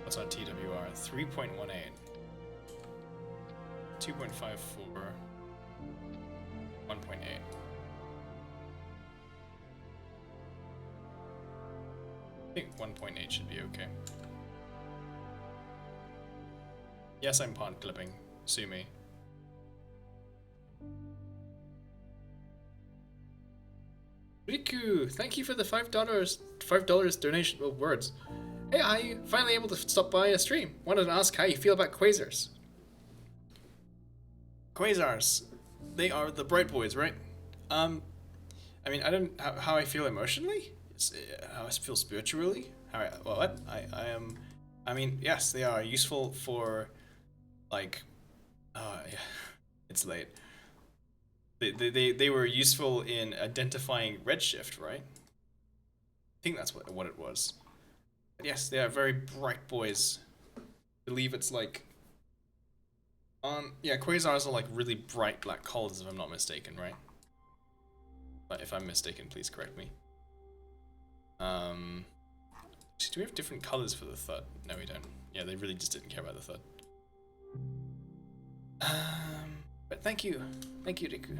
What's our TWR? 3.18. 2.54. 1.8. I think 1.8 should be okay. Yes, I'm pond clipping. Sue me. Riku, thank you for the $5 donation. Well, words. Hey, hi! Finally able to stop by a stream. Wanted to ask how you feel about quasars. Quasars, they are the bright boys, right? I mean, I don't how I feel emotionally. It's, how I feel spiritually. How I am. I mean, yes, they are useful for, like, yeah, it's late. They were useful in identifying redshift, right? I think that's what it was. But yes, they are very bright boys. I believe it's like, yeah, quasars are like really bright black holes, if I'm not mistaken, right? But if I'm mistaken, please correct me. Do we have different colors for the thud? No, we don't. Yeah, they really just didn't care about the thud. But thank you, Riku.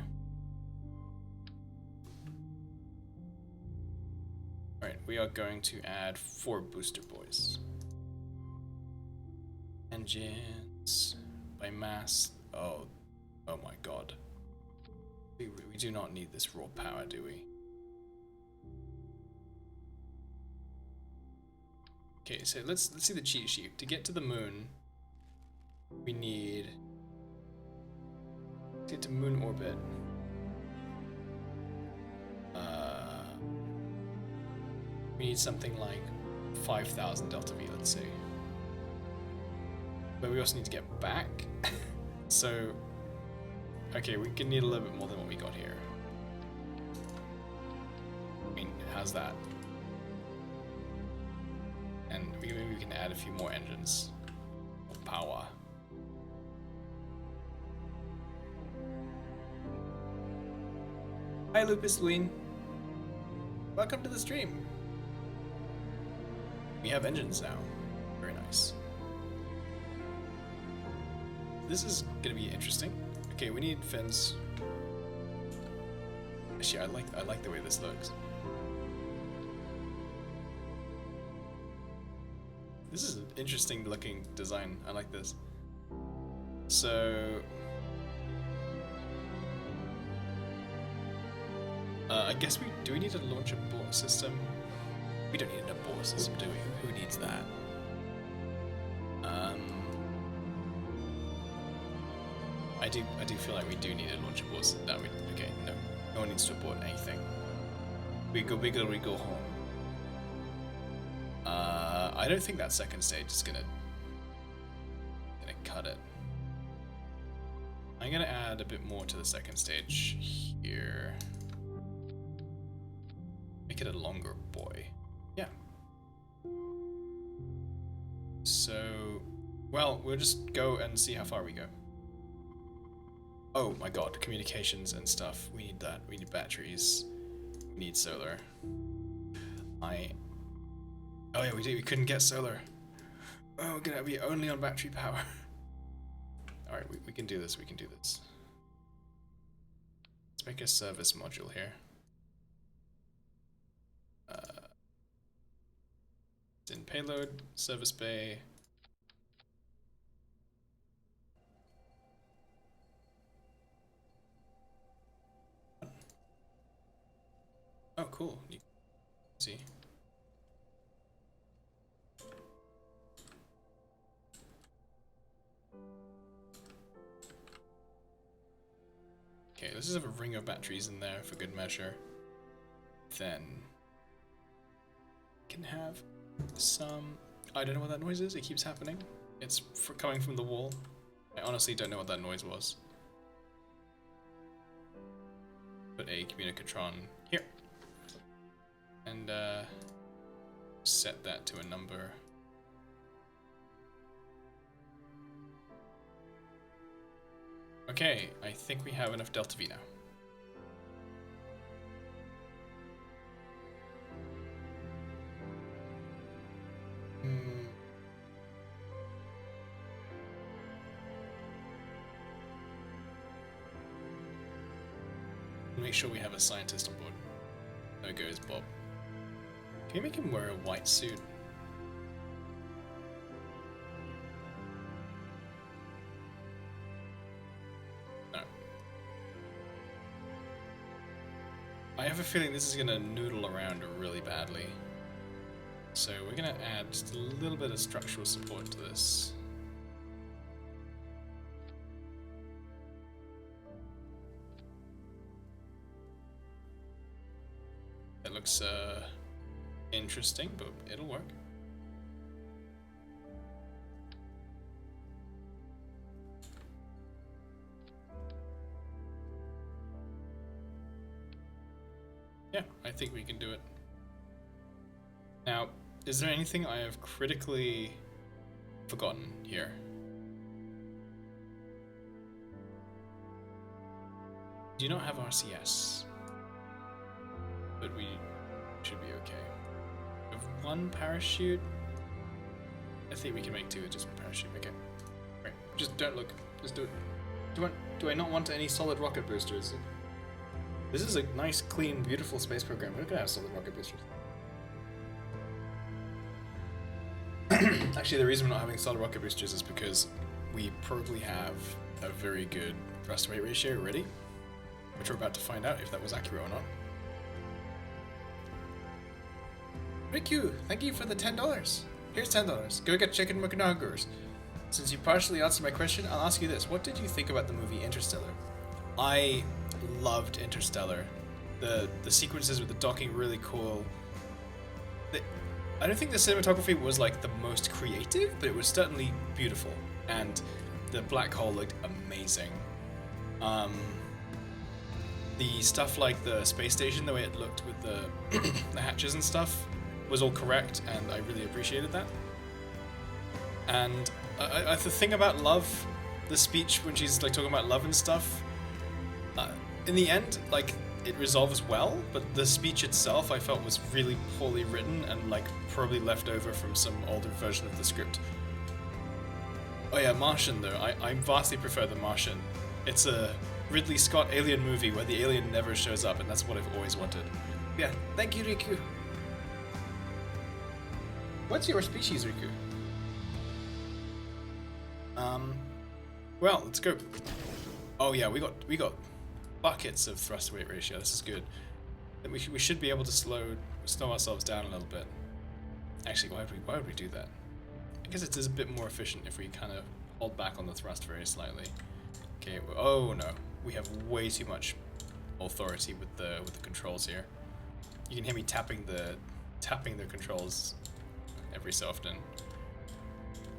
Alright, we are going to add 4 booster boys. Engines by mass. Oh my god. We do not need this raw power, do we? Okay, so let's see the cheat sheet. To get to the moon, we need to get to moon orbit. We need something like 5,000 delta V, let's say. But we also need to get back. So, okay, we can need a little bit more than what we got here. I mean, how's that? And maybe we can add a few more engines. Power. Hi, Lupus Luin. Welcome to the stream. We have engines now. Very nice. This is gonna be interesting. Okay, we need fins. Actually, I like the way this looks. This is an interesting looking design. I like this. So I guess do we need to launch a abort system? We don't need an abort system, do we? Who needs that? I do feel like we do need a launch abort system. No, okay, no one needs to abort anything. We go big or we go home. I don't think that second stage is gonna cut it. I'm gonna add a bit more to the second stage here. Make it a longer boy. Yeah. So, well, we'll just go and see how far we go. Oh my god, communications and stuff. We need that. We need batteries. We need solar. Oh yeah, we couldn't get solar. Oh, we're gonna be only on battery power. Alright, we can do this, we can do this. Let's make a service module here. It's in payload, service bay. Oh, cool. You see. Okay, let's just have a ring of batteries in there for good measure. Then can have some. I don't know what that noise is. It keeps happening. It's coming from the wall. I honestly don't know what that noise was. Put a communicatron here. And set that to a number. Okay, I think we have enough delta V now. Make sure we have a scientist on board. There goes Bob. Can we make him wear a white suit? No. I have a feeling this is gonna noodle around really badly. So we're gonna add just a little bit of structural support to this. That looks interesting, but it'll work. Yeah, I think we can do it. Now, is there anything I have critically forgotten here? Do you not have RCS? But we should be okay. We have one parachute. I think we can make two with just one parachute. Okay. Right. Just don't look. Just do it. Do I not want any solid rocket boosters? This is a nice, clean, beautiful space program. We're not gonna have solid rocket boosters. Actually, the reason we're not having solid rocket boosters is because we probably have a very good thrust to weight ratio already, which we're about to find out if that was accurate or not. Riku, thank you for the $10. Here's $10. Go get chicken McNuggets. Since you partially answered my question, I'll ask you this. What did you think about the movie Interstellar? I loved Interstellar. The sequences with the docking really cool. I don't think the cinematography was like the most creative, but it was certainly beautiful. And the black hole looked amazing. The stuff like the space station, the way it looked with the the hatches and stuff, was all correct, and I really appreciated that. And the thing about love, the speech when she's like talking about love and stuff, in the end, like, it resolves well, but the speech itself I felt was really poorly written and like probably left over from some older version of the script. Oh yeah, Martian though, I vastly prefer The Martian. It's a Ridley Scott alien movie where the alien never shows up, and that's what I've always wanted. Yeah, thank you, Riku. What's your species, Riku? Well, let's go. Oh yeah, we got buckets of thrust to weight ratio. This is good. Then we should be able to slow ourselves down a little bit. Actually, why would we do that? I guess it is a bit more efficient if we kind of hold back on the thrust very slightly. Okay. Oh no, we have way too much authority with the controls here. You can hear me tapping the controls every so often.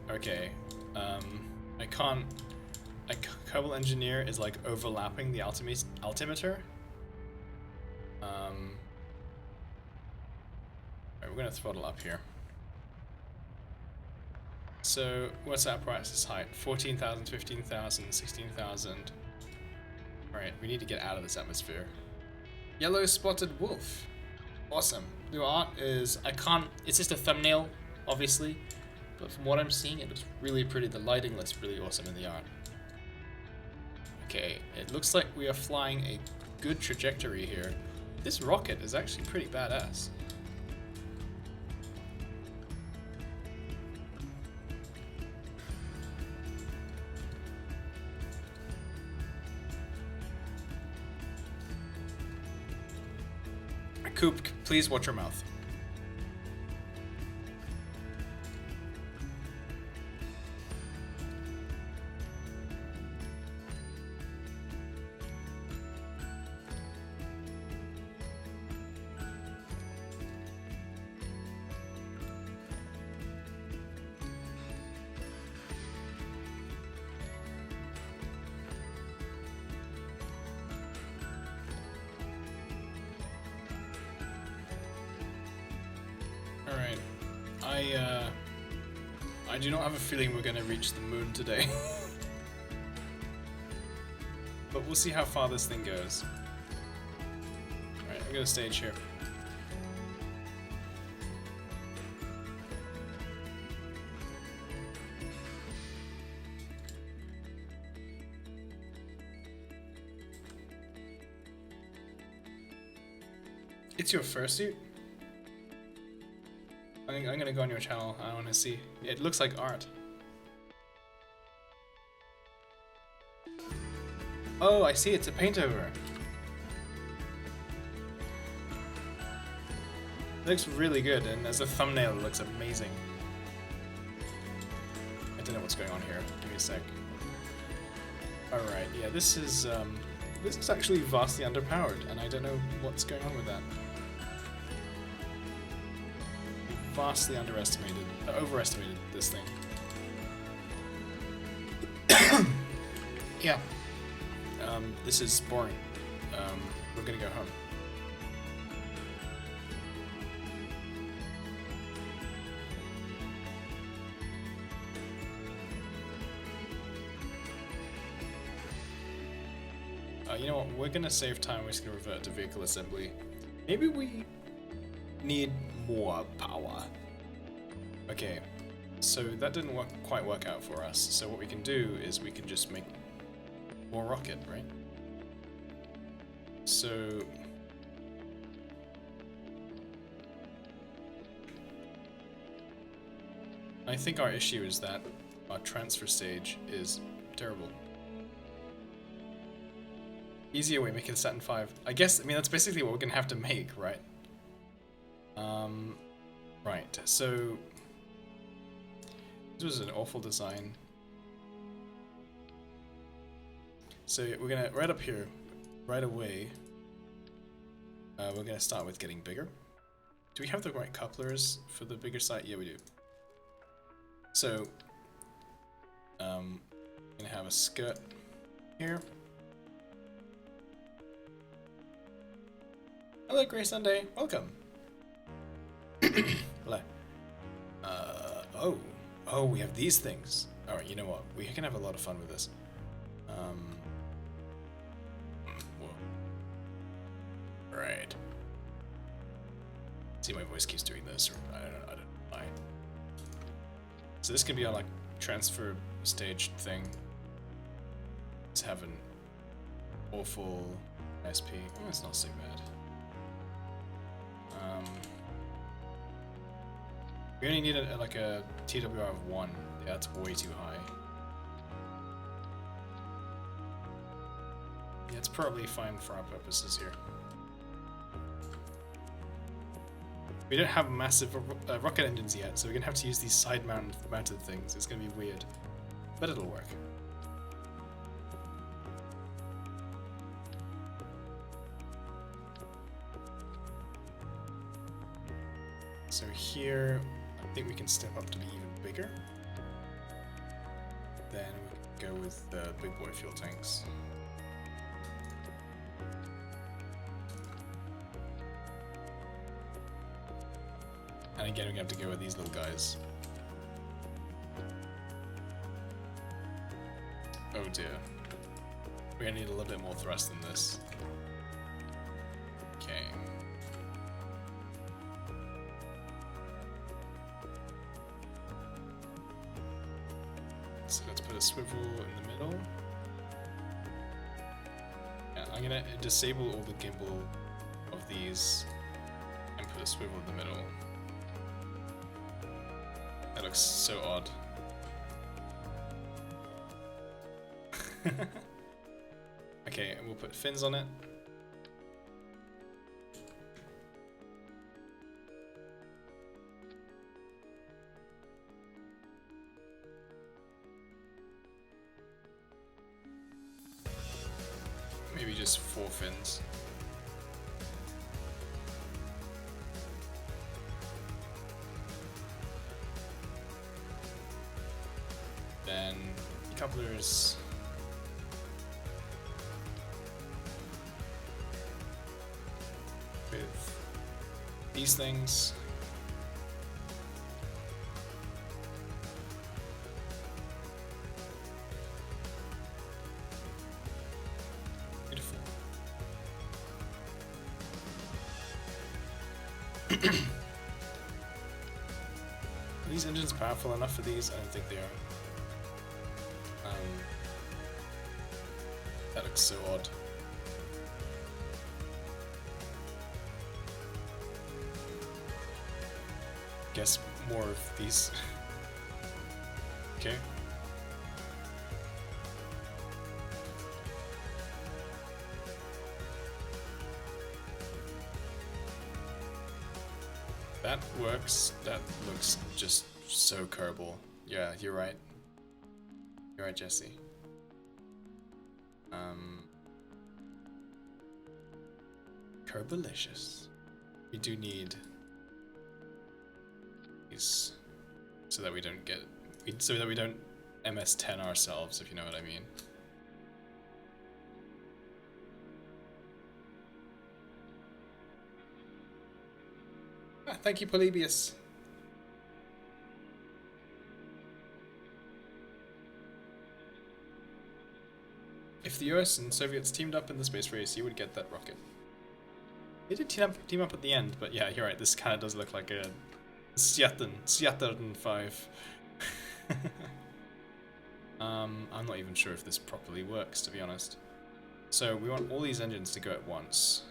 Okay. I can't. Kerbal Engineer is like overlapping the altimeter. Alright, we're gonna throttle up here. So, what's our apparatus height? 14,000, 15,000, 16,000. Alright, we need to get out of this atmosphere. Yellow spotted wolf. Awesome. The art is, it's just a thumbnail, obviously, but from what I'm seeing, it looks really pretty. The lighting looks really awesome in the art. Okay, it looks like we are flying a good trajectory here. This rocket is actually pretty badass. Coop, please watch your mouth. Alright, I do not have a feeling we're gonna reach the moon today. But we'll see how far this thing goes. Alright, I'm gonna stage here. It's your fursuit? I'm gonna go on your channel. I wanna see. It looks like art. Oh, I see. It's a paint over. It looks really good, and as a thumbnail, it looks amazing. I don't know what's going on here. Give me a sec. All right. Yeah, this is actually vastly underpowered, and I don't know what's going on with that. Vastly overestimated this thing. Yeah. This is boring. We're gonna go home. You know what? We're gonna save time. We're just gonna revert to vehicle assembly. Maybe we need more power. Okay, so that didn't quite work out for us. So what we can do is we can just make more rocket, right? So I think our issue is that our transfer stage is terrible. Easier way, make it a Saturn V. I guess, I mean, that's basically what we're gonna have to make, right? Right, so this was an awful design. So we're gonna, right up here, right away, we're gonna start with getting bigger. Do we have the right couplers for the bigger site? Yeah, we do. So, I'm gonna have a skirt here. Hello, Grey Sunday. Welcome. Hello. Oh, we have these things. All right, you know what? We can have a lot of fun with this. Whoa. Right. See, my voice keeps doing this, or I don't know why. So this can be our like transfer stage thing. Let's have an awful SP. Oh, it's not so bad. We only need like a TWR of 1. Yeah, that's way too high. Yeah, it's probably fine for our purposes here. We don't have massive rocket engines yet, so we're gonna have to use these side mounted things. It's gonna be weird, but it'll work. So here, I think we can step up to be even bigger. Then we can go with the big boy fuel tanks. And again, we're gonna have to go with these little guys. Oh dear. We're gonna need a little bit more thrust than this. Okay. So let's put a swivel in the middle. Yeah, I'm gonna disable all the gimbal of these and put a swivel in the middle. That looks so odd. Okay, and we'll put fins on it. Maybe just 4 fins. Then couplers. With these things. Beautiful. Are these engines powerful enough for these? I don't think they are. That looks so odd. guess more of these. Okay. That works. That looks just so Kerbal. Yeah, you're right. You're right, Jesse. Kerbalicious. We do need these so that we don't get, so that we don't MS-10 ourselves, if you know what I mean. Ah, thank you, Polybius. If the US and Soviets teamed up in the space race, you would get that rocket. They did team up at the end, but yeah, you're right, this kind of does look like a Saturn 5. I'm not even sure if this properly works, to be honest. So we want all these engines to go at once.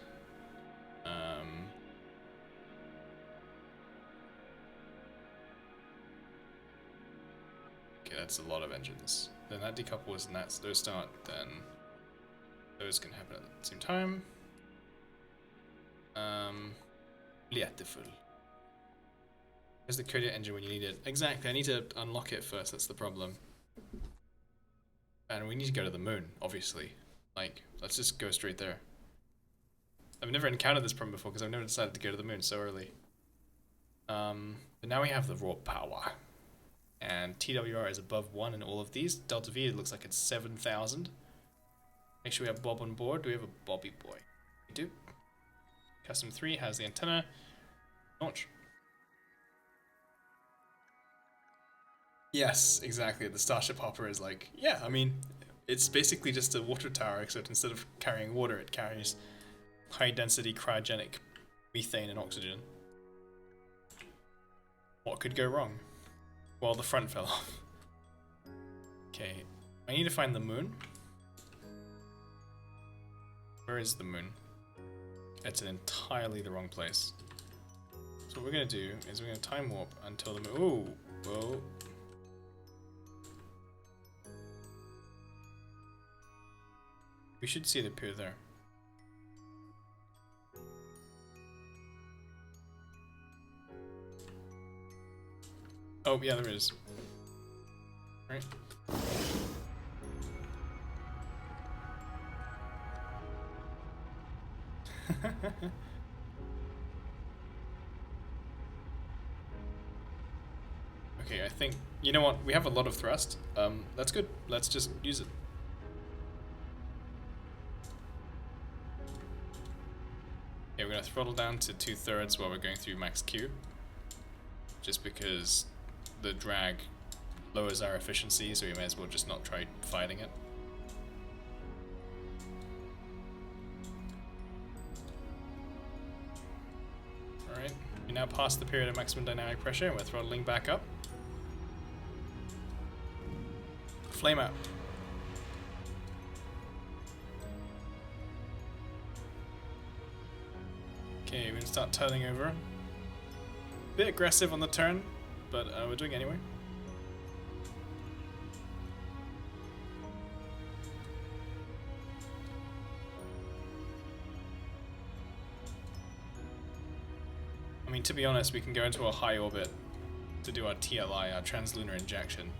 Okay, that's a lot of engines. Then that decouples and those start, then those can happen at the same time. Beautiful. Where's the Kodiak engine when you need it? Exactly, I need to unlock it first, that's the problem. And we need to go to the moon, obviously. Like, let's just go straight there. I've never encountered this problem before because I've never decided to go to the moon so early. But now we have the raw power. And TWR is above 1 in all of these. Delta V, it looks like it's 7,000. Make sure we have Bob on board. Do we have a Bobby boy? We do. Custom 3 has the antenna. Launch. Yes, exactly. The Starship Hopper is like, yeah, I mean, it's basically just a water tower, except instead of carrying water, it carries high-density cryogenic methane and oxygen. What could go wrong? Well, the front fell off. Okay, I need to find the moon. Where is the moon? It's in entirely the wrong place. So what we're gonna do is we're gonna time warp until the moon. Ooh, whoa. We should see it appear there. Oh, yeah, there is. Right. Okay, I think, you know what, we have a lot of thrust. That's good. Let's just use it. Okay, we're gonna throttle down to 2/3 while we're going through max Q. Just because the drag lowers our efficiency, so we may as well just not try fighting it. Alright, we now past the period of maximum dynamic pressure and we're throttling back up. Flame out. Okay, we're gonna start turning over. Bit aggressive on the turn, but we're doing it anyway. I mean, to be honest, we can go into a high orbit to do our TLI, our translunar injection,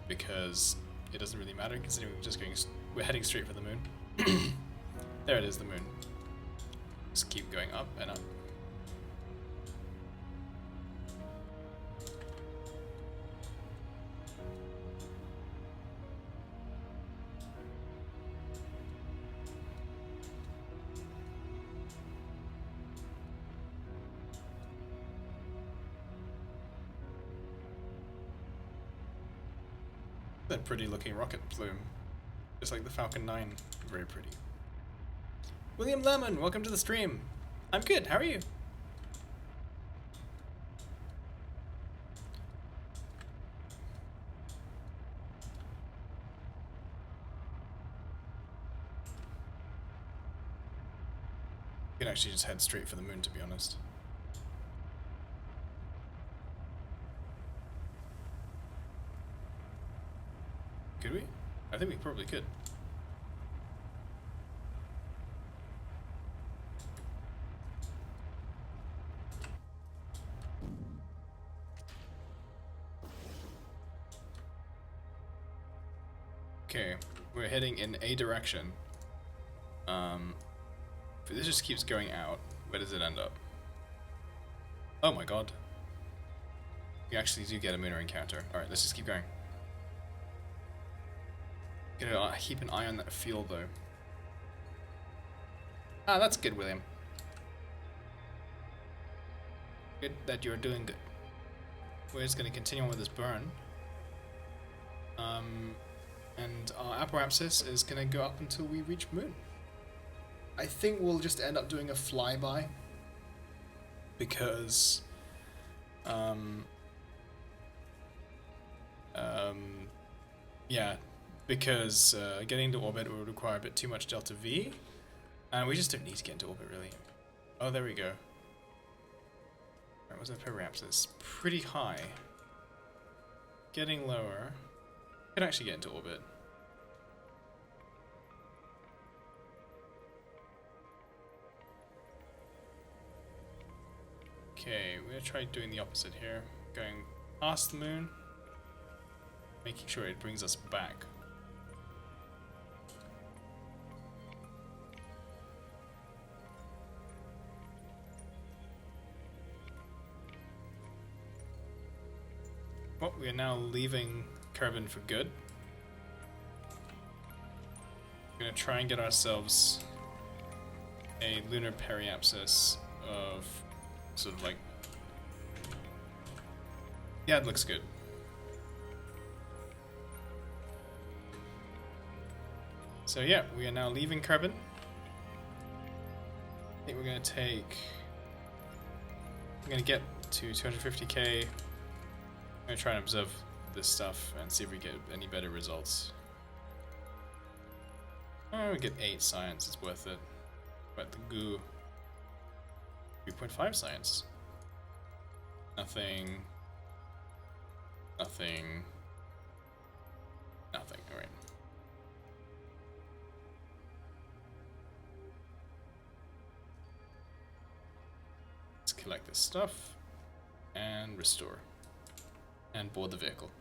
because it doesn't really matter considering we're heading straight for the moon. There it is, the moon. Just keep going up and up. A pretty looking rocket plume. Just like the Falcon 9. Very pretty. William Lemon, welcome to the stream. I'm good, how are you? You can actually just head straight for the moon, to be honest. Could we? I think we probably could. Okay, we're heading in a direction. If this just keeps going out, where does it end up? Oh my god. We actually do get a lunar encounter. Alright, let's just keep going. Gotta keep an eye on that field though. Ah, that's good, William. Good that you're doing good. We're just gonna continue on with this burn. And our apoapsis is gonna go up until we reach moon. I think we'll just end up doing a flyby. Because yeah, because getting into orbit would require a bit too much delta V, and we just don't need to get into orbit really. Oh, there we go. Right, what's our periapsis? Pretty high. Getting lower. Can actually get into orbit. Okay, we're gonna try doing the opposite here. Going past the moon, making sure it brings us back. Well, we are now leaving Kerbal for good. We're gonna try and get ourselves a lunar periapsis of sort of like, yeah, it looks good. So yeah, we are now leaving Kerbal. I think we're gonna get to 250k. I'm gonna try and observe this stuff and see if we get any better results. Oh, we get 8 science, it's worth it. But the goo, 3.5 science. Nothing. Nothing. Nothing. Alright. Let's collect this stuff and restore. And board the vehicle.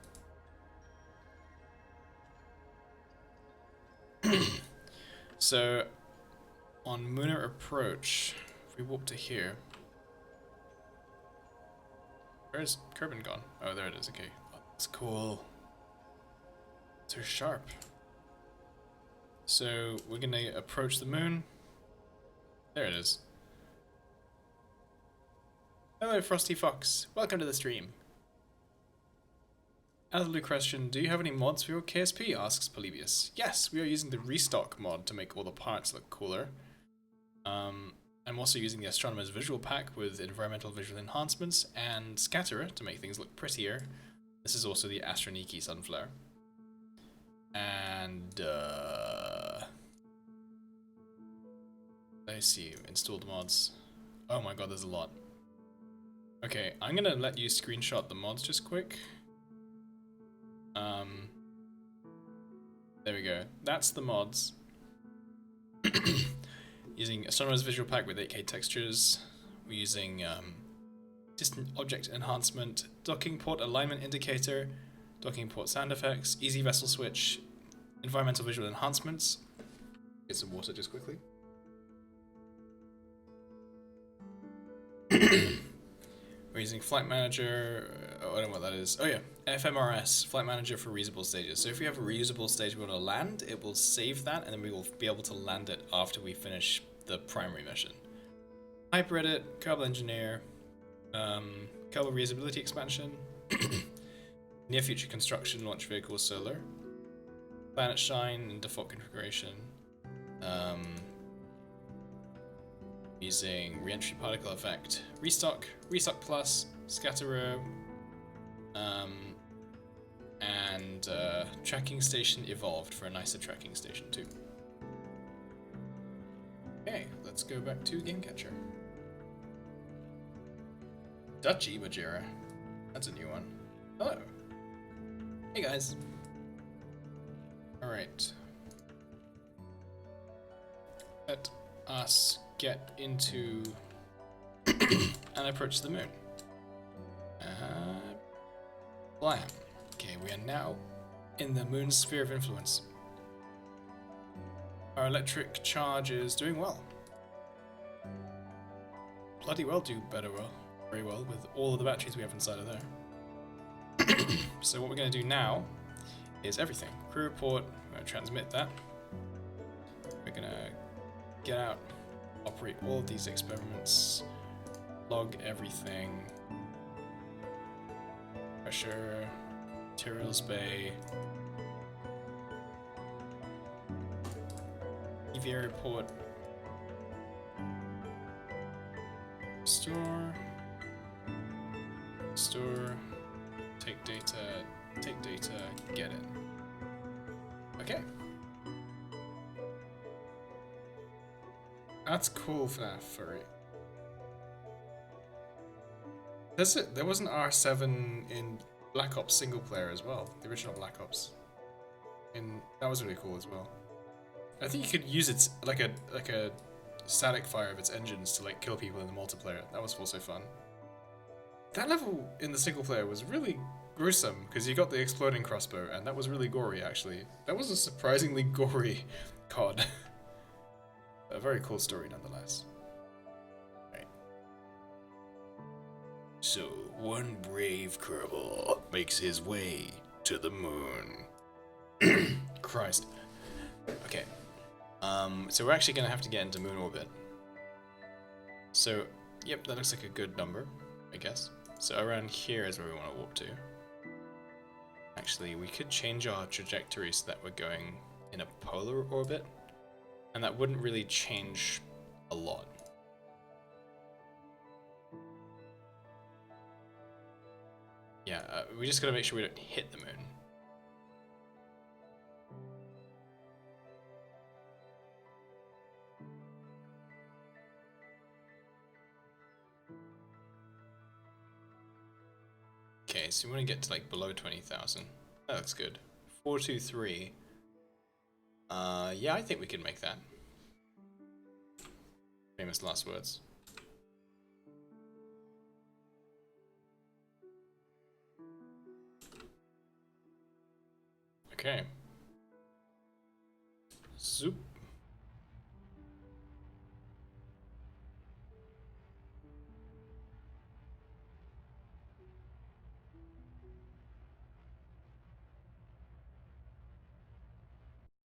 So, on lunar approach, if we walk to here, where's Kerbal gone? Oh, there it is. Okay, oh, that's cool. So sharp. So we're gonna approach the moon. There it is. Hello, Frosty Fox. Welcome to the stream. Other question, do you have any mods for your KSP? Asks Polybius. Yes, we are using the restock mod to make all the parts look cooler. I'm also using the Astronomer's Visual Pack with environmental visual enhancements and Scatterer to make things look prettier. This is also the Astroniki Sunflower. And let's see, installed mods. Oh my god, there's a lot. Okay, I'm gonna let you screenshot the mods just quick. There we go. That's the mods. Using Astronomer's Visual Pack with 8K textures. We're using Distant Object Enhancement, Docking Port Alignment Indicator, Docking Port Sound Effects, Easy Vessel Switch, Environmental Visual Enhancements. Get some water just quickly. We're using Flight Manager, I don't know what that is. Oh yeah, FMRS, Flight Manager for reusable stages. So if we have a reusable stage we want to land, it will save that and then we will be able to land it after we finish the primary mission. HyperEdit, Kerbal Engineer, Kerbal Reusability Expansion, Near Future Construction, Launch Vehicle Solar, Planet Shine in default configuration, using Reentry Particle Effect, Restock, Restock Plus, Scatterer, and Tracking Station Evolved for a nicer tracking station too. Okay, let's go back to Game Catcher. Dutchy Bajira. That's a new one. Hello. Hey guys. Alright. Let us get into and approach the moon. Blam. Okay, we are now in the moon's sphere of influence. Our electric charge is doing well. Bloody well do very well with all of the batteries we have inside of there. So what we're going to do now is everything. Crew report, we're going to transmit that. We're going to get out, operate all of these experiments, log everything. Pressure, materials bay, EVA report, store, take data, get it. Okay. That's cool for that furry. There was an R7 in Black Ops single player as well, the original Black Ops. And that was really cool as well. I think you could use it like a static fire of its engines to like kill people in the multiplayer. That was also fun. That level in the single player was really gruesome because you got the exploding crossbow, and that was really gory actually. That was a surprisingly gory COD. A very cool story nonetheless. Right. So, one brave Kerbal makes his way to the moon. Christ. Okay. So we're actually going to have to get into moon orbit. So, yep, that looks like a good number, I guess. So around here is where we want to warp to. Actually, we could change our trajectory so that we're going in a polar orbit. And that wouldn't really change a lot. Yeah, we just gotta make sure we don't hit the moon. Okay, so we want to get to like below 20,000. That looks good. 423. Yeah, I think we can make that. Famous last words. Okay. Zoop.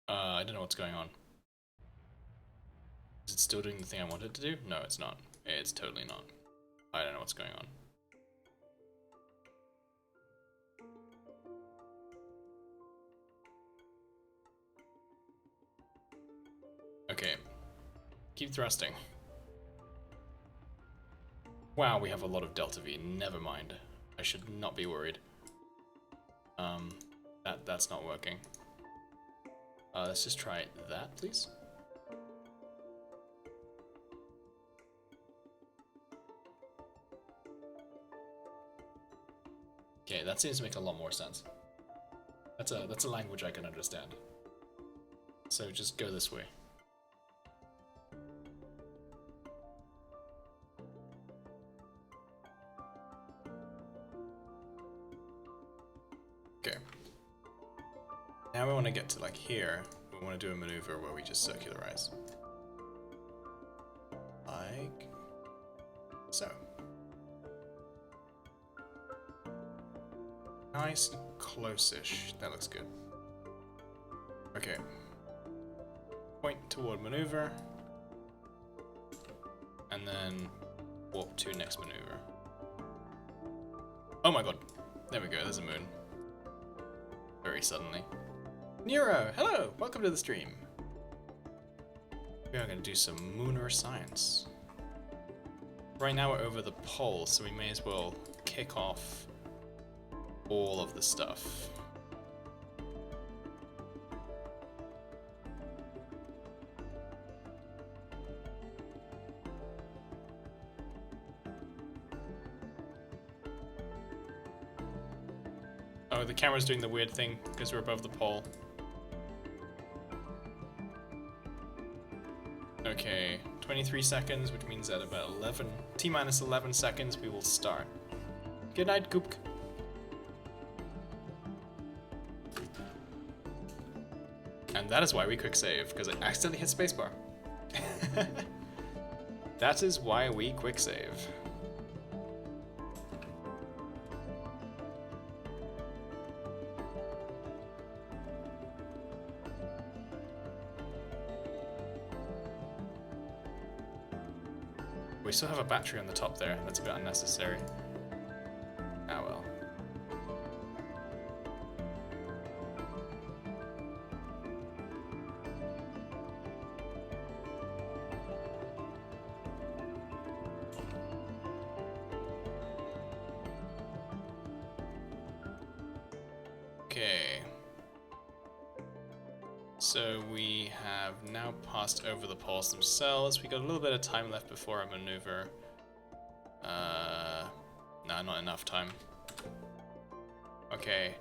I don't know what's going on. Is it still doing the thing I wanted to do? No, it's not. It's totally not. I don't know what's going on. Okay. Keep thrusting. Wow, we have a lot of delta V. Never mind. I should not be worried. That's not working. Let's just try that, please. Okay, that seems to make a lot more sense. That's a language I can understand. So just go this way. Okay. Now we want to get to like here. We want to do a maneuver where we just circularize. Like so. Nice and close-ish. That looks good. Okay. Point toward maneuver. And then warp to next maneuver. Oh my god. There we go, there's a moon. Very suddenly. Nero, hello! Welcome to the stream. We are going to do some lunar science. Right now we're over the pole, so we may as well kick off all of the stuff. Oh, the camera's doing the weird thing because we're above the pole. Okay, 23 seconds, which means at about 11, T-minus 11 seconds, we will start. Good night, Goop. And that is why we quick save, because I accidentally hit spacebar. That is why we quick save. We still have a battery on the top there. That's a bit unnecessary. Ah well. Okay. So we have now passed over the poles themselves. We got a little bit of time left before our maneuver. No, not enough time. Okay.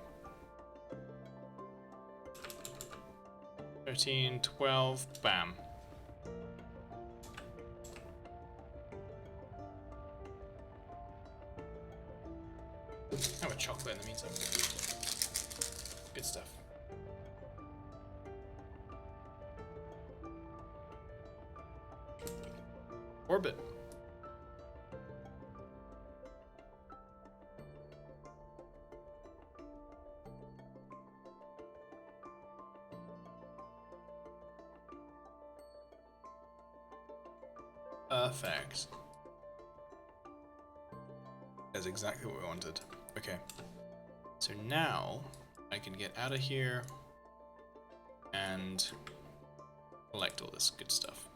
13, 12, bam. Have a chocolate in the meantime. Good stuff. Orbit. Perfect. That's exactly what we wanted. Okay. So now I can get out of here and collect all this good stuff.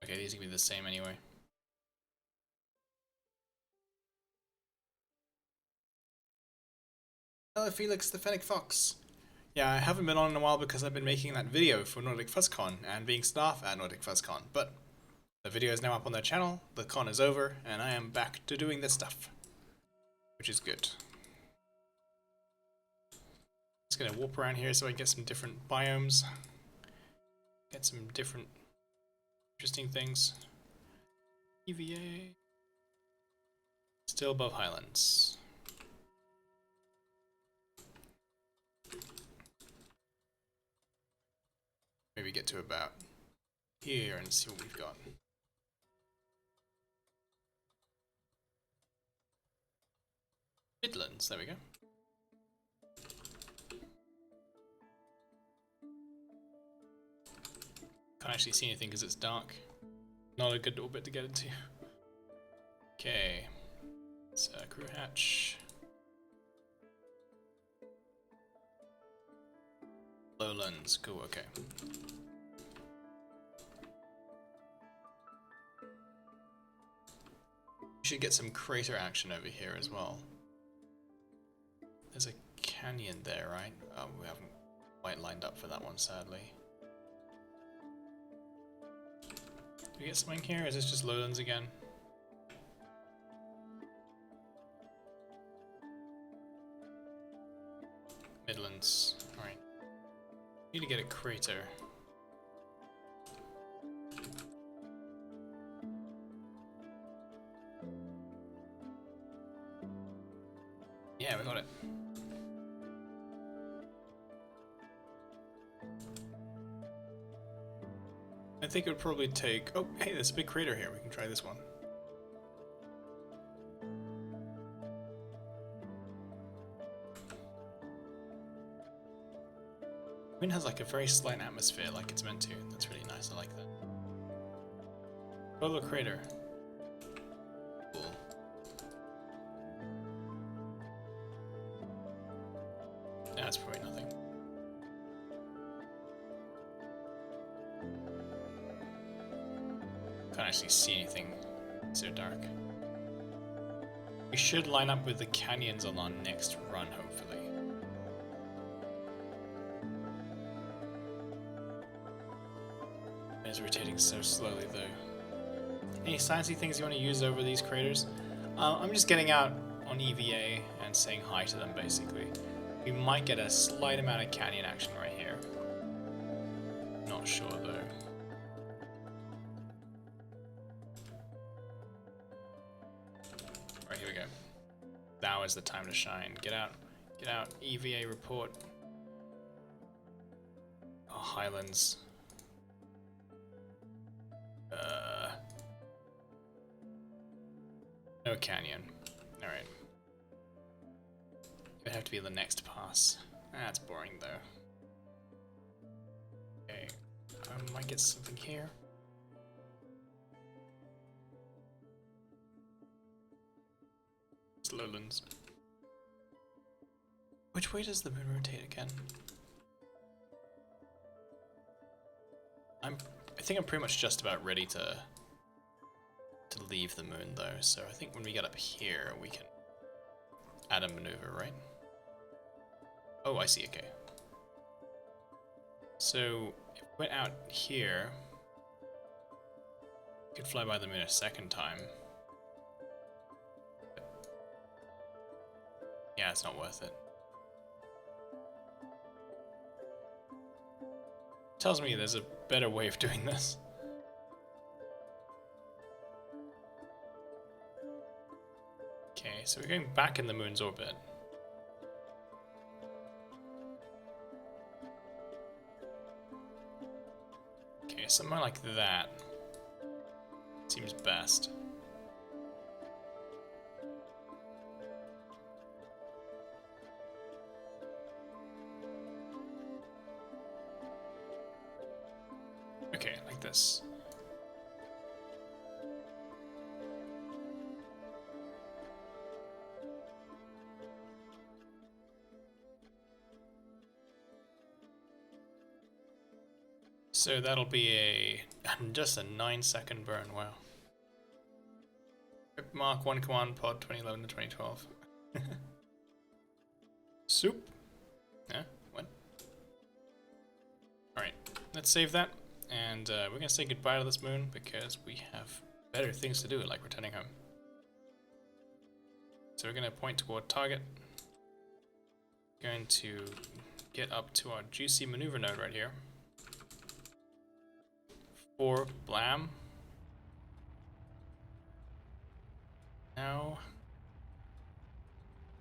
Okay, these are gonna be the same anyway. Hello Felix the Fennec Fox. Yeah, I haven't been on in a while because I've been making that video for Nordic FuzzCon and being staff at Nordic FuzzCon, but the video is now up on their channel, the con is over, and I am back to doing this stuff, which is good. Just gonna warp around here so I get some different biomes, get some different interesting things. EVA, still above Highlands. Maybe get to about here and see what we've got. Midlands, there we go. Can't actually see anything because it's dark. Not a good orbit to get into. Okay, it's a crew hatch. Lowlands, cool, okay. We should get some crater action over here as well. There's a canyon there, right? Oh, we haven't quite lined up for that one, sadly. Do we get something here? Is this just lowlands again? Midlands, alright. Need to get a crater. Yeah, we got it. I think it would probably take... Oh, hey, there's a big crater here. We can try this one. Moon has like a very slight atmosphere, like it's meant to. That's really nice. I like that. Polar crater. Cool. Yeah, that's probably nothing. Can't actually see anything. It's so dark. We should line up with the canyons on our next run, hopefully. is rotating so slowly though. Any sciencey things you want to use over these craters? I'm just getting out on EVA and saying hi to them basically. We might get a slight amount of canyon action right here. Not sure though. Right, here we go. Now is the time to shine. Get out. Get out. EVA report. Oh, Highlands. No canyon. Alright. It would have to be the next pass. That's boring though. Okay. I might get something here. It's lowlands. Which way does the moon rotate again? I think I'm pretty much just about ready to leave the moon though, so I think when we get up here we can add a maneuver, right? Oh, I see, okay. So if we went out here, we could fly by the moon a second time. Yeah, it's not worth it. Tells me there's a better way of doing this. Okay, so we're going back in the moon's orbit. Okay, somewhere like that seems best. Okay, like this. So that'll be just a 9-second burn, wow. Mark 1 command pod 2011 to 2012. Soup? Yeah, what? Alright, let's save that. And we're gonna say goodbye to this moon because we have better things to do, like returning home. So we're gonna point toward target. Going to get up to our juicy maneuver node right here. 4 blam. Now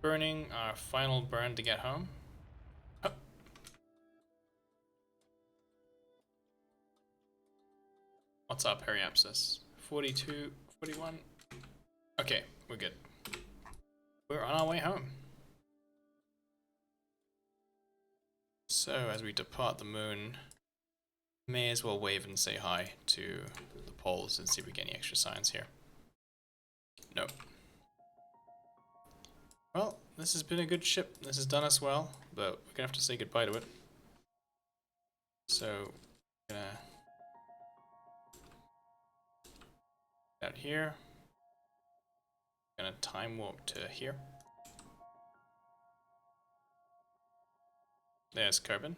burning our final burn to get home. Oh. What's up, Periapsis? 42, 41. Okay, we're good. We're on our way home. So as we depart the moon, may as well wave and say hi to the poles and see if we get any extra science here. Nope. Well, this has been a good ship. This has done us well, but we're gonna have to say goodbye to it. So, gonna out here. Gonna time warp to here. There's Kerbal.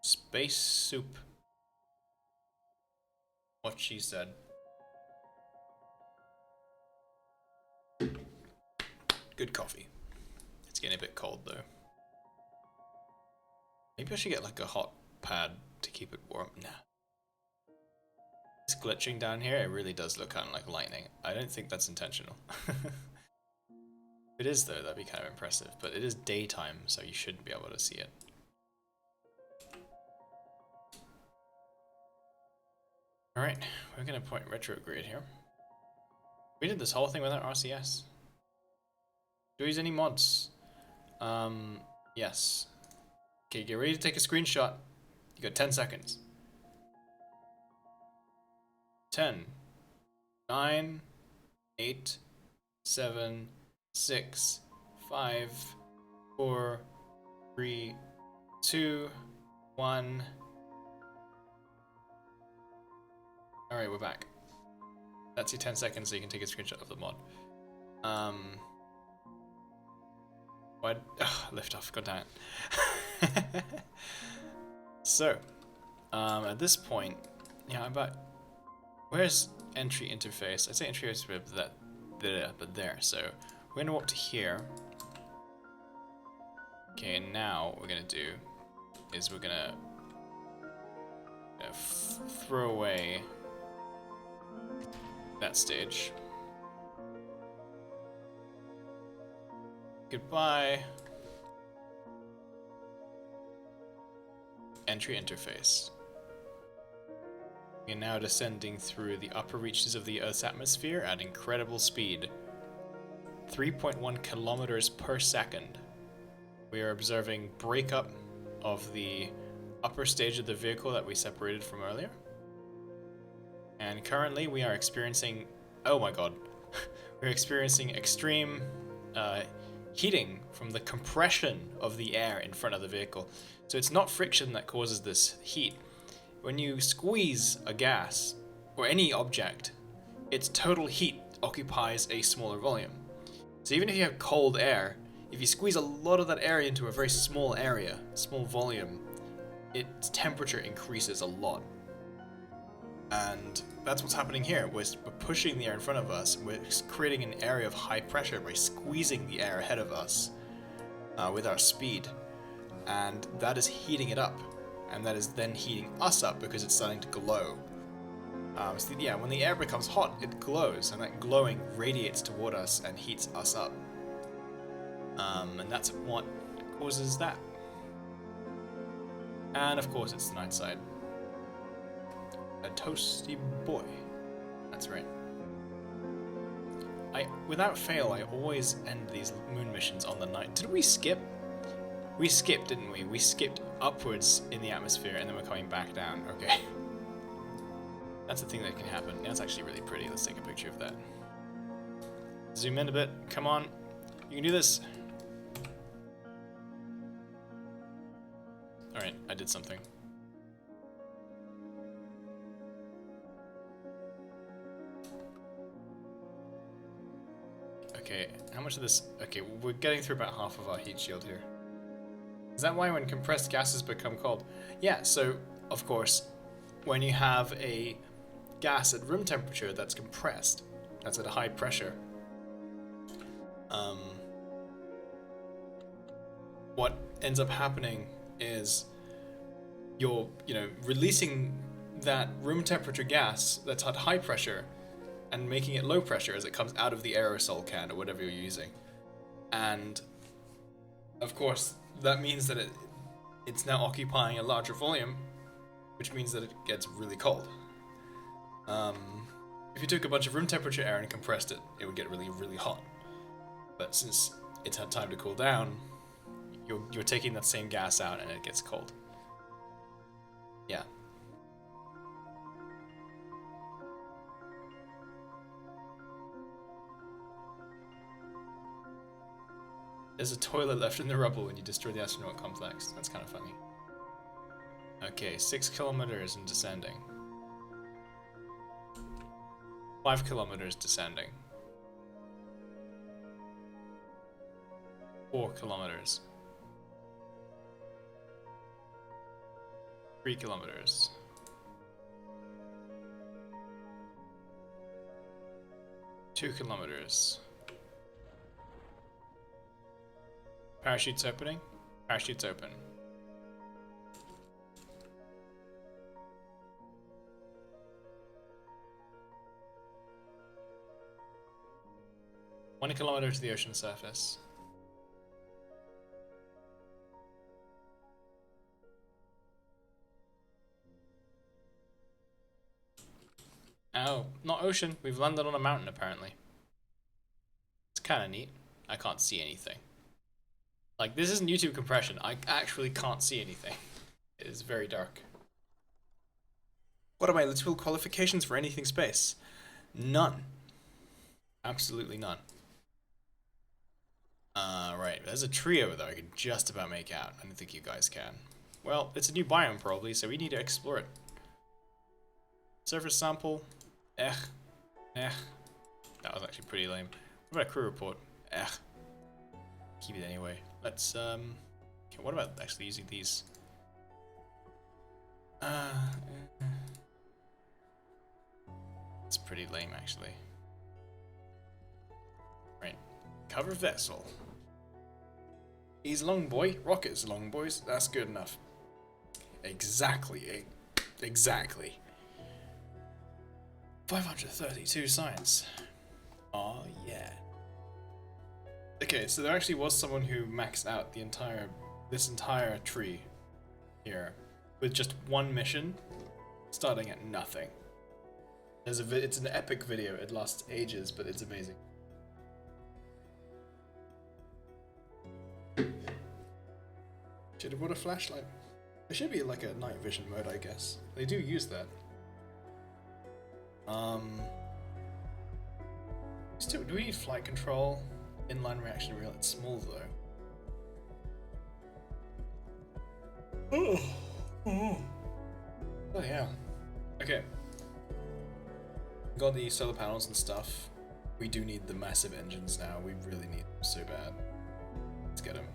Space soup. What she said. Good coffee. It's getting a bit cold though. Maybe I should get like a hot pad to keep it warm. Nah. It's glitching down here. It really does look kind of like lightning. I don't think that's intentional. If it is though, that'd be kind of impressive. But it is daytime, so you shouldn't be able to see it. Alright, we're gonna point retrograde here. We did this whole thing without RCS. Do we use any mods? Yes. Okay, get ready to take a screenshot. You got 10 seconds. 10, 9, 8, 7, 6, 5, 4, 3, 2, 1. Alright, we're back. That's your 10 seconds so you can take a screenshot of the mod. What? Ugh, lift off, god damn it. So, At this point, yeah, where's entry interface? I'd say entry interface, but there. So we're gonna walk to here. Okay, and now what we're gonna do is we're gonna throw away that stage. Goodbye. Entry interface. We are now descending through the upper reaches of the Earth's atmosphere at incredible speed. 3.1 kilometers per second. We are observing breakup of the upper stage of the vehicle that we separated from earlier. And currently we are experiencing, oh my god, we're experiencing extreme heating from the compression of the air in front of the vehicle. So it's not friction that causes this heat. When you squeeze a gas or any object, its total heat occupies a smaller volume. So even if you have cold air, if you squeeze a lot of that air into a very small area, small volume, its temperature increases a lot. And that's what's happening here. We're pushing the air in front of us. We're creating an area of high pressure by squeezing the air ahead of us with our speed. And that is heating it up. And that is then heating us up because it's starting to glow. So yeah, when the air becomes hot, it glows. And that glowing radiates toward us and heats us up. And that's what causes that. And of course, it's the night side. A toasty boy. That's right. Without fail, I always end these moon missions on the night. Did we skip? We skipped, didn't we? We skipped upwards in the atmosphere and then we're coming back down. Okay. That's the thing that can happen. That's actually really pretty. Let's take a picture of that. Zoom in a bit. Come on. You can do this. Alright, I did something. Okay, how much of this... Okay, we're getting through about half of our heat shield here. Is that why when compressed gases become cold? Yeah, so, of course, when you have a gas at room temperature that's compressed, that's at a high pressure, what ends up happening is you're, releasing that room temperature gas that's at high pressure and making it low pressure as it comes out of the aerosol can or whatever you're using. And of course, that means that it's now occupying a larger volume, which means that it gets really cold. If you took a bunch of room temperature air and compressed it, it would get really, really hot. But since it's had time to cool down, you're taking that same gas out and it gets cold. Yeah. There's a toilet left in the rubble when you destroy the astronaut complex. That's kind of funny. Okay, 6 kilometers and descending. 5 kilometers descending. 4 kilometers. 3 kilometers. 2 kilometers. Parachutes opening. Parachutes open. One kilometer to the ocean surface. Oh, not ocean. We've landed on a mountain apparently. It's kind of neat. I can't see anything. Like, this isn't YouTube compression. I actually can't see anything. It is very dark. What are my literal qualifications for anything space? None. Absolutely none. Right. There's a trio that I can just about make out. I don't think you guys can. Well, it's a new biome probably, so we need to explore it. Surface sample. That was actually pretty lame. What about a crew report? Keep it anyway. Let's, okay, what about actually using these? It's pretty lame, actually. Right. Cover vessel. He's long boy. Rocket's long boys. That's good enough. Exactly. Exactly. 532 science. Oh yeah. Okay, so there actually was someone who maxed out this entire tree here with just one mission, starting at nothing. It's an epic video. It lasts ages, but it's amazing. Should have brought a flashlight. There should be like a night vision mode, I guess. They do use that. Still, do we need flight control? Inline reaction wheel. It's small though. Oh yeah. Okay. Got the solar panels and stuff. We do need the massive engines now. We really need them so bad. Let's get them.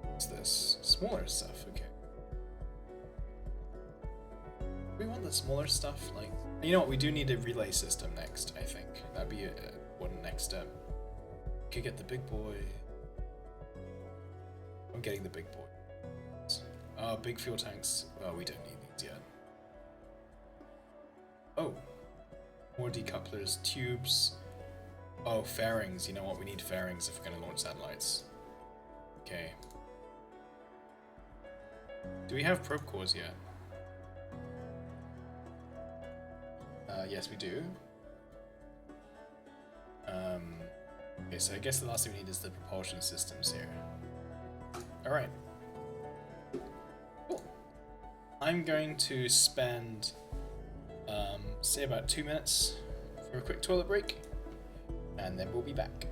What's this? Smaller stuff. Okay. We want the smaller stuff. Like, you know what? We do need a relay system next. I think that'd be one next step. Could get the big boy. I'm getting the big boy. Big fuel tanks. Oh, we don't need these yet. Oh. More decouplers, tubes. Oh, fairings. You know what? We need fairings if we're going to launch satellites. Okay. Do we have probe cores yet? Yes, we do. Okay, so I guess the last thing we need is the propulsion systems here. Alright. Cool. I'm going to spend, say about 2 minutes for a quick toilet break, and then we'll be back.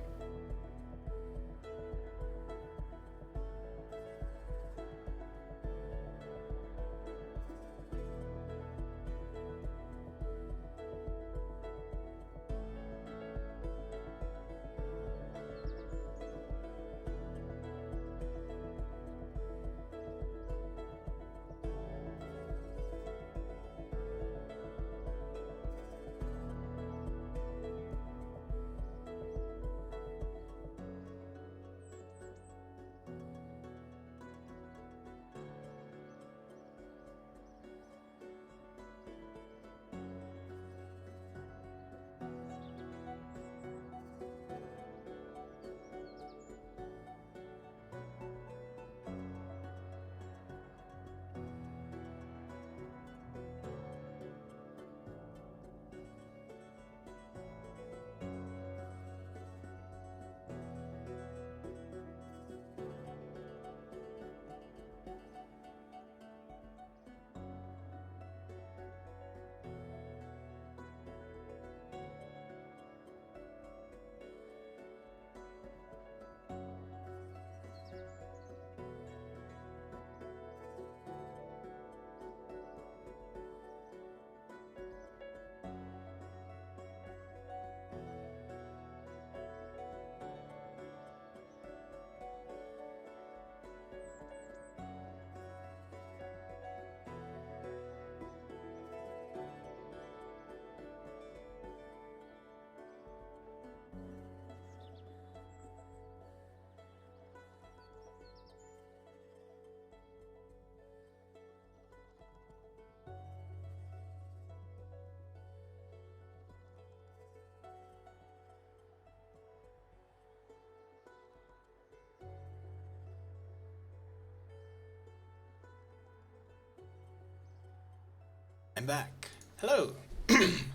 I'm back. Hello.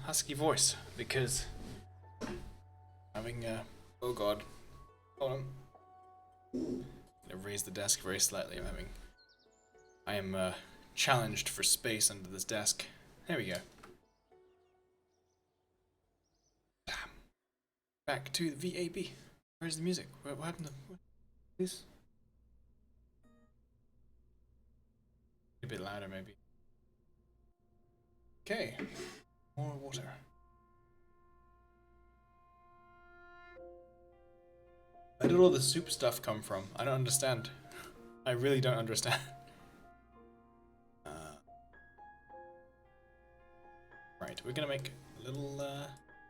Husky voice because having oh god. Hold on. I'm gonna raise the desk very slightly. I am challenged for space under this desk. There we go. Back to the VAB. Where's the music? What happened to this? A bit louder maybe. Okay, more water. Where did all the soup stuff come from? I don't understand. I really don't understand. we're gonna make little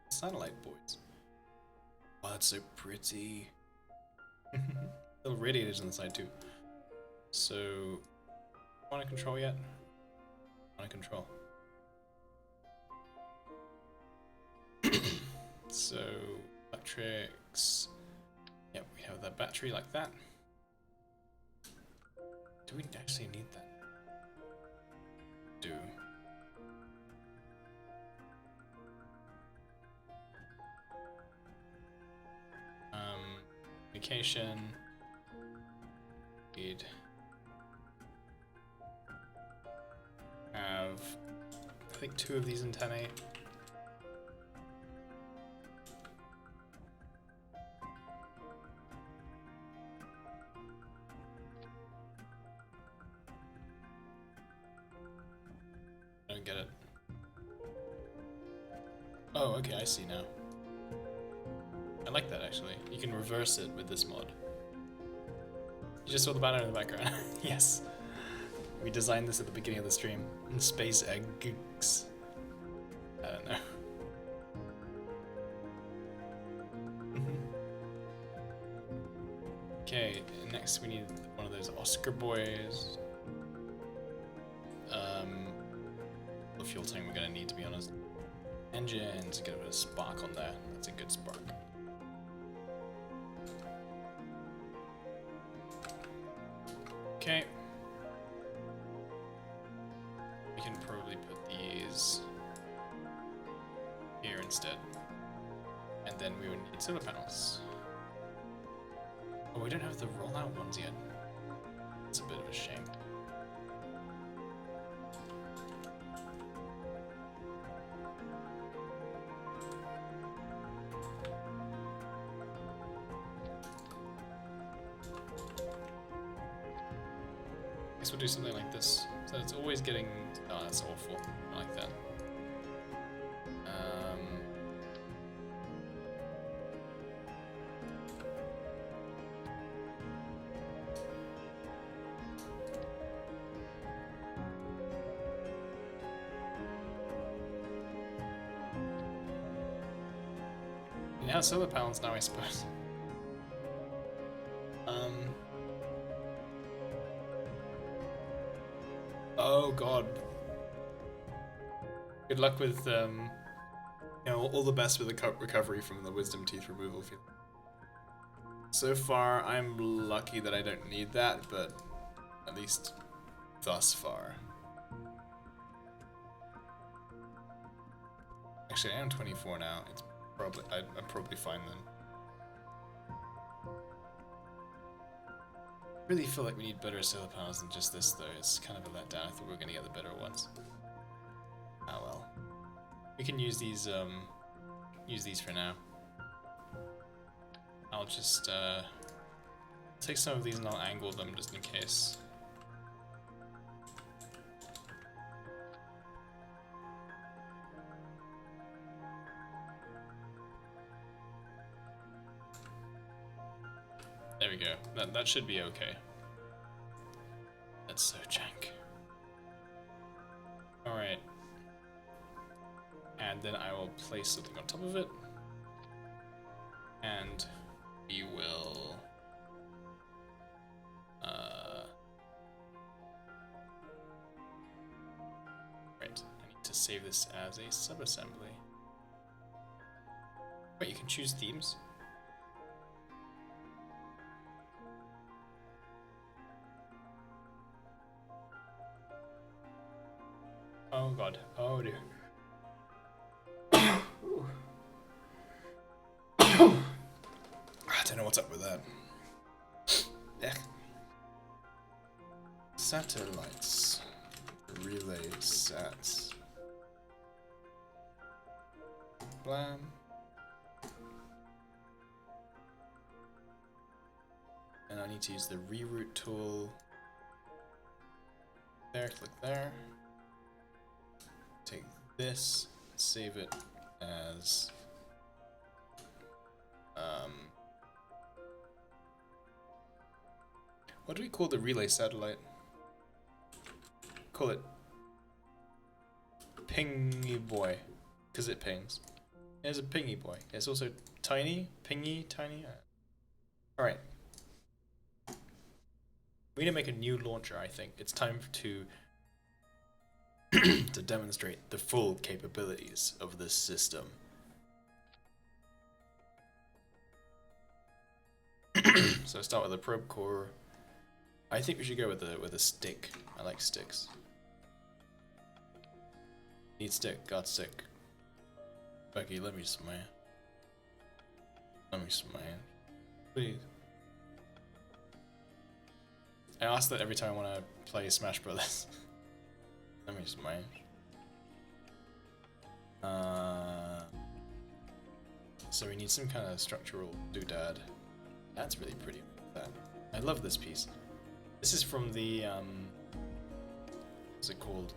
satellite boys. Wow, that's so pretty. Little radiators on the side too. So, want to control yet? Want to control. So, electrics. Yep, we have that battery like that. Do we actually need that? Do. Communication. Need. Have, I think, 2 of these antennae. I don't get it. Oh, okay, I see now. I like that actually. You can reverse it with this mod. You just saw the banner in the background. Yes. We designed this at the beginning of the stream. In Space Eggs. I don't know. Okay, next we need one of those Oscar boys. The fuel tank we're gonna need, to be honest. Engines, get a bit of spark on there. That's a good spark. Okay. We can probably put these here instead. And then we would need solar panels. Oh, we don't have the rollout ones yet. It's a bit of a shame. We'll do something like this. So it's always getting... Oh, that's awful. I like that. You have solar panels now, I suppose. Oh god. Good luck with, you know, all the best with the recovery from the wisdom teeth removal field. So far, I'm lucky that I don't need that, but at least thus far. Actually, I am 24 now. It's probably I'm probably fine then. I really feel like we need better solar panels than just this, though. It's kind of a letdown. I thought we were going to get the better ones. Oh well. We can use these for now. I'll just take some of these and I'll angle them just in case. There we go. That should be okay. That's so jank. Alright. And then I will place something on top of it. And we will... Right, I need to save this as a subassembly. Wait, you can choose themes? Oh god, oh dear. I don't know what's up with that. Yeah. Satellites. Relay sats. Blam. And I need to use the reroute tool. There, click there. Take this, save it as what do we call the relay satellite? Call it Pingy Boy. because it pings. There's a pingy boy. It's also tiny, pingy, tiny. Alright. We need to make a new launcher, I think. It's time to to demonstrate the full capabilities of this system. So start with a probe core. I think we should go with a stick. I like sticks. Need stick, got stick. Becky, let me smash. Let me smash. Please. I ask that every time I want to play Smash Brothers. Let me smash. So we need some kind of structural doodad. That's really pretty. I love this piece. This is from the what's it called?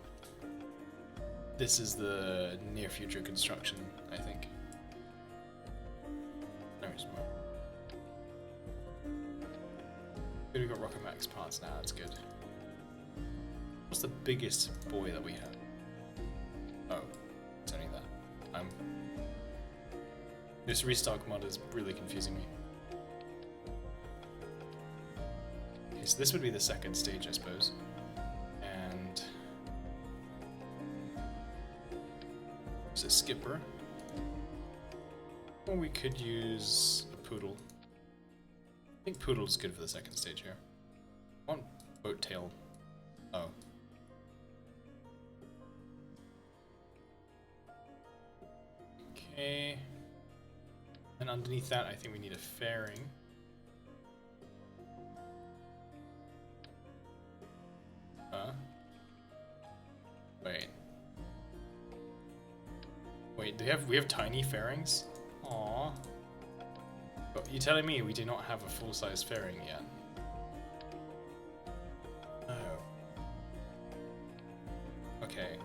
This is the near future construction, I think. Let me smash. Good, we got Rocket Max parts now, that's good. What's the biggest boy that we have? Oh, it's only that. This restock mod is really confusing me. Okay, so this would be the second stage, I suppose. And there's a skipper. Or we could use a poodle. I think poodle's good for the second stage here. I want boat tail. Oh. Okay. And underneath that, I think we need a fairing. Wait. Wait, we have tiny fairings? Aww. But you're telling me we do not have a full-size fairing yet? Oh. Okay.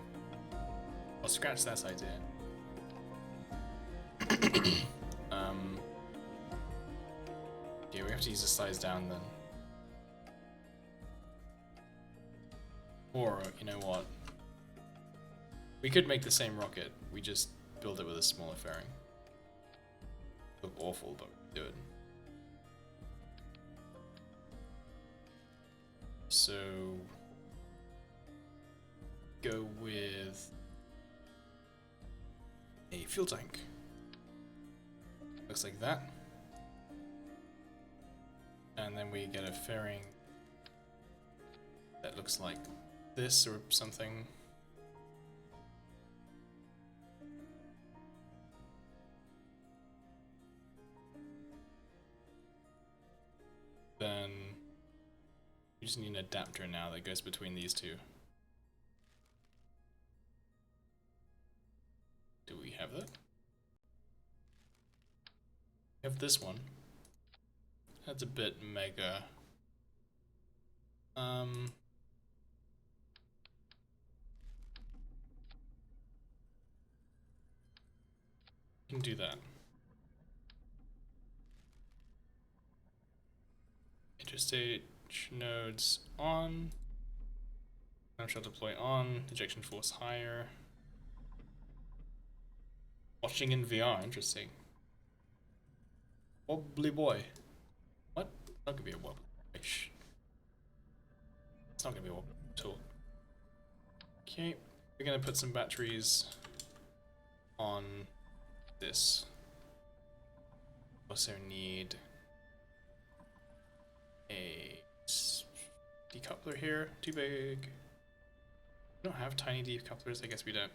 I'll scratch that idea. Yeah, we have to use a size down then. Or, you know what? We could make the same rocket, we just build it with a smaller fairing. Look awful, but we do it. So go with a fuel tank. Looks like that. And then we get a fairing that looks like this or something. Then we just need an adapter now that goes between these two. Do we have that? We have this one. That's a bit mega. Can do that. Interstage nodes on. Shall deploy on. Ejection force higher. Watching in VR, interesting. Wobbly boy. What? It's not gonna be a wobbly boy. It's not gonna be a wobbly at all. Okay, we're gonna put some batteries on this. Also need a decoupler here. Too big. We don't have tiny decouplers. I guess we don't.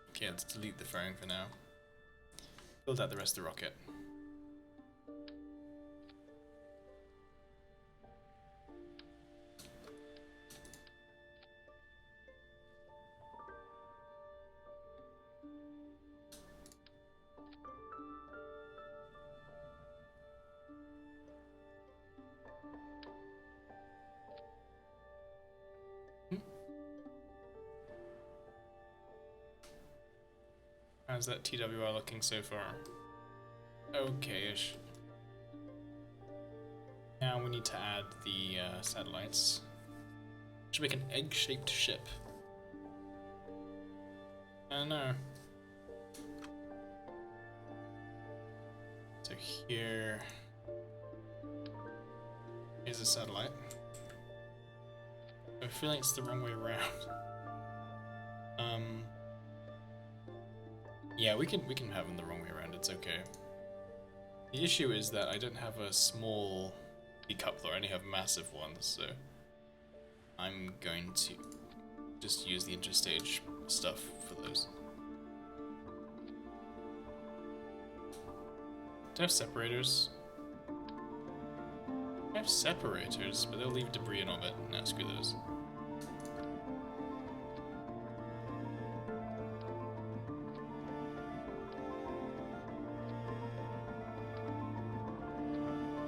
Okay, let's delete the fairing for now. Build out the rest of the rocket. How's that TWR looking so far? Okay-ish. Now we need to add the satellites. Should make an egg-shaped ship. I don't know. So here's a satellite. I feel like it's the wrong way around. Yeah, we can have them the wrong way around. It's okay. The issue is that I don't have a small decoupler. I only have massive ones, so I'm going to just use the interstage stuff for those. Do I have separators? I have separators, but they'll leave debris in orbit. No, screw those.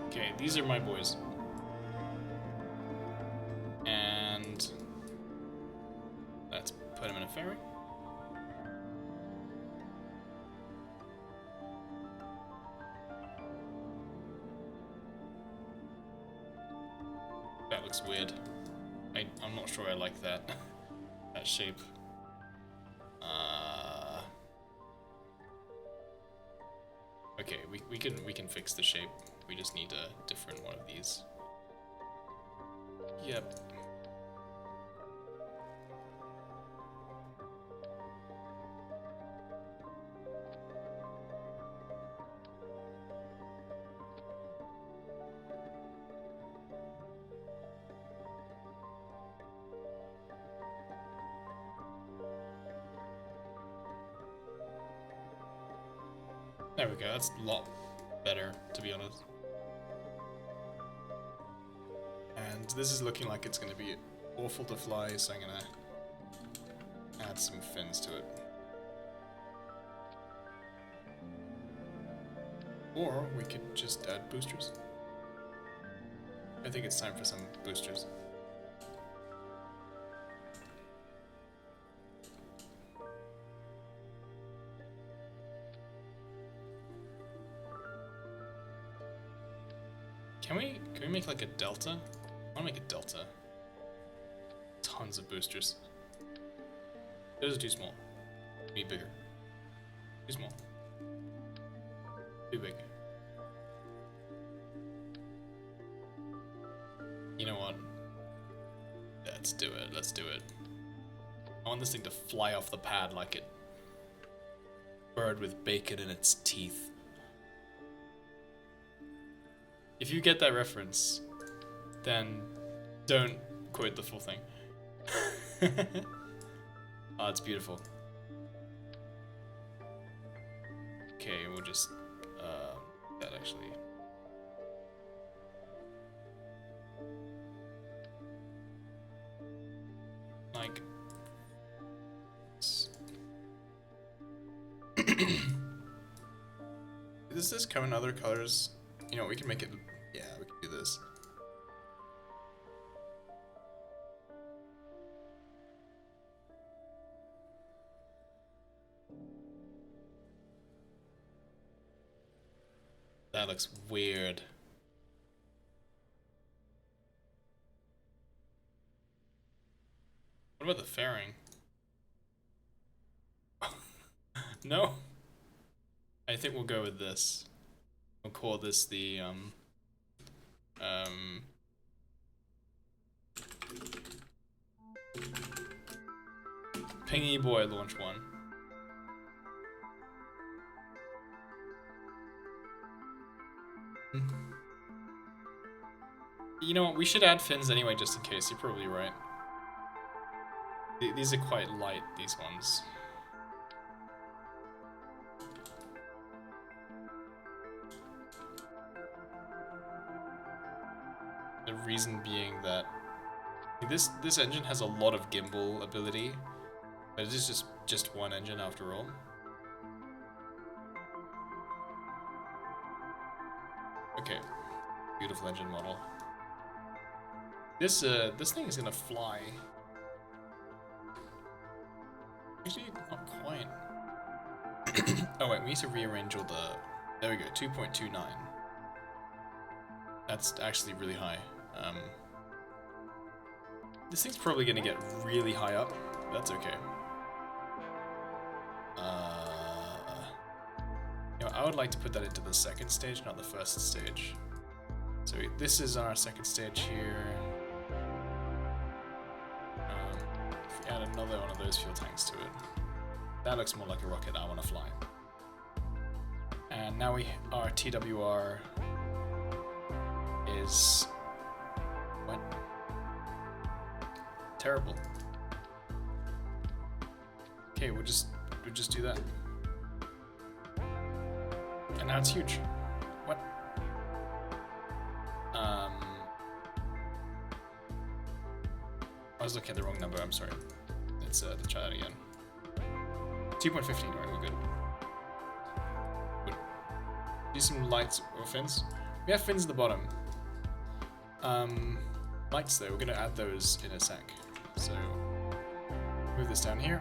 Okay, these are my boys. And let's put them in a ferry. That looks weird. I'm not sure I like that. That shape. Okay, we can fix the shape. We just need a different one of these. Yep. There we go, that's a lot better, to be honest. And this is looking like it's going to be awful to fly, so I'm going to add some fins to it. Or we could just add boosters. I think it's time for some boosters. Can we make like a delta? I want to make a delta. Tons of boosters. Those are too small. We need bigger. Too small. Too big. You know what? Let's do it. Let's do it. I want this thing to fly off the pad like it bird with bacon in its teeth. If you get that reference, then don't quote the full thing. Oh, it's beautiful. Okay, we'll just that actually. Like does this come in other colors? You know, we can make it. Yeah, we can do this. That looks weird. What about the fairing? No. I think we'll go with this. We'll call this the Pingy Boy Launch 1. You know what, we should add fins anyway just in case, you're probably right. These are quite light, these ones. The reason being that this engine has a lot of gimbal ability, but it is just one engine after all. Okay, beautiful engine model. This thing is gonna fly. Actually, not quite. Oh wait, we need to rearrange all the. There we go, 2.29. That's actually really high. This thing's probably gonna get really high up. That's okay. You know, I would like to put that into the second stage, not the first stage. So this is our second stage here. If we add another one of those fuel tanks to it, that looks more like a rocket I want to fly. And now our TWR is what? Terrible. Okay, we'll just do that. And now it's huge. What? I was looking at the wrong number, I'm sorry. Let's try that again. 2.15, alright, we're good. Do some lights or fins. We have fins at the bottom. Lights though, we're gonna add those in a sec. So, move this down here.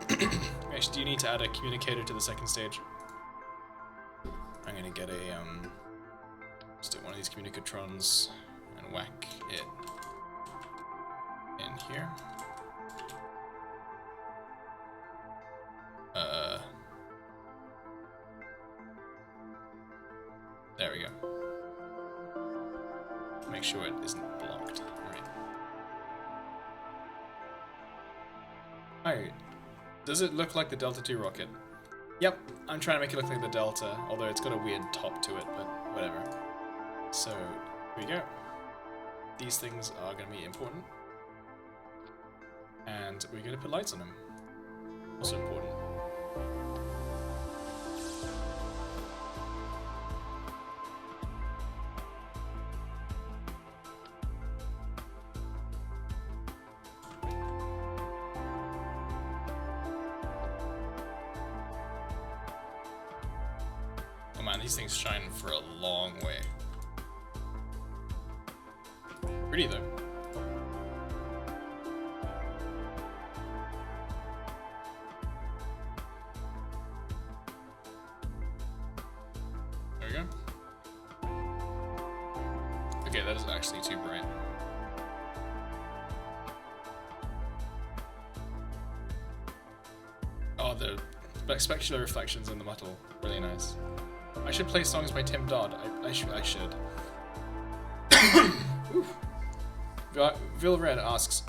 We actually do need to add a communicator to the second stage. I'm gonna get just one of these communicatrons and whack it in here. There we go. Make sure it isn't blocked. Alright. Does it look like the Delta II rocket? Yep, I'm trying to make it look like the Delta, although it's got a weird top to it, but whatever. So, here we go. These things are going to be important. And we're going to put lights on them. Also important. Oh man, these things shine for a long way. Pretty though. There we go. Okay, that is actually too bright. Oh, the specular reflections in the metal, really nice. I should play songs by Tim Dodd. I should. Vil Red asks,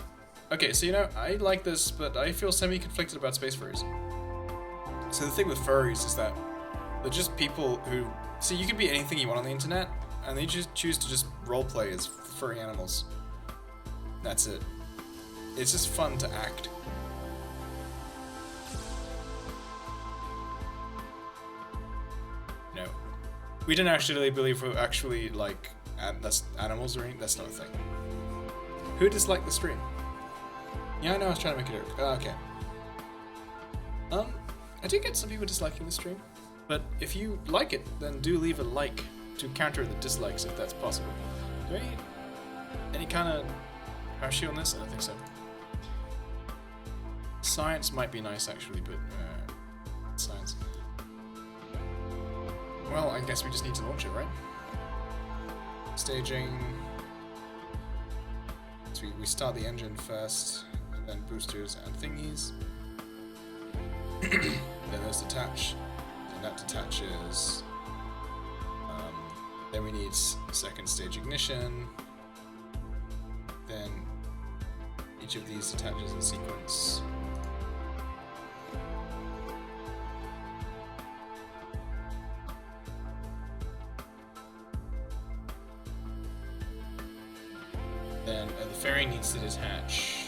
okay, so you know, I like this, but I feel semi-conflicted about space furries. So the thing with furries is that they're just people who... See, you can be anything you want on the internet, and they just choose to just roleplay as furry animals. That's it. It's just fun to act. No. We didn't actually believe we're actually, like, that's animals or anything. That's not a thing. Who disliked the stream? Yeah, I know, I was trying to make it work. Oh, okay. I do get some people disliking the stream, but if you like it, then do leave a like to counter the dislikes if that's possible. Do any kind of parachute on this? I don't think so. Science might be nice actually, but science. Well, I guess we just need to launch it, right? Staging. So we start the engine first, and then boosters and thingies. Then those detach, and that detaches. Then we need second stage ignition. Then each of these detaches in sequence. Then the fairing needs to detach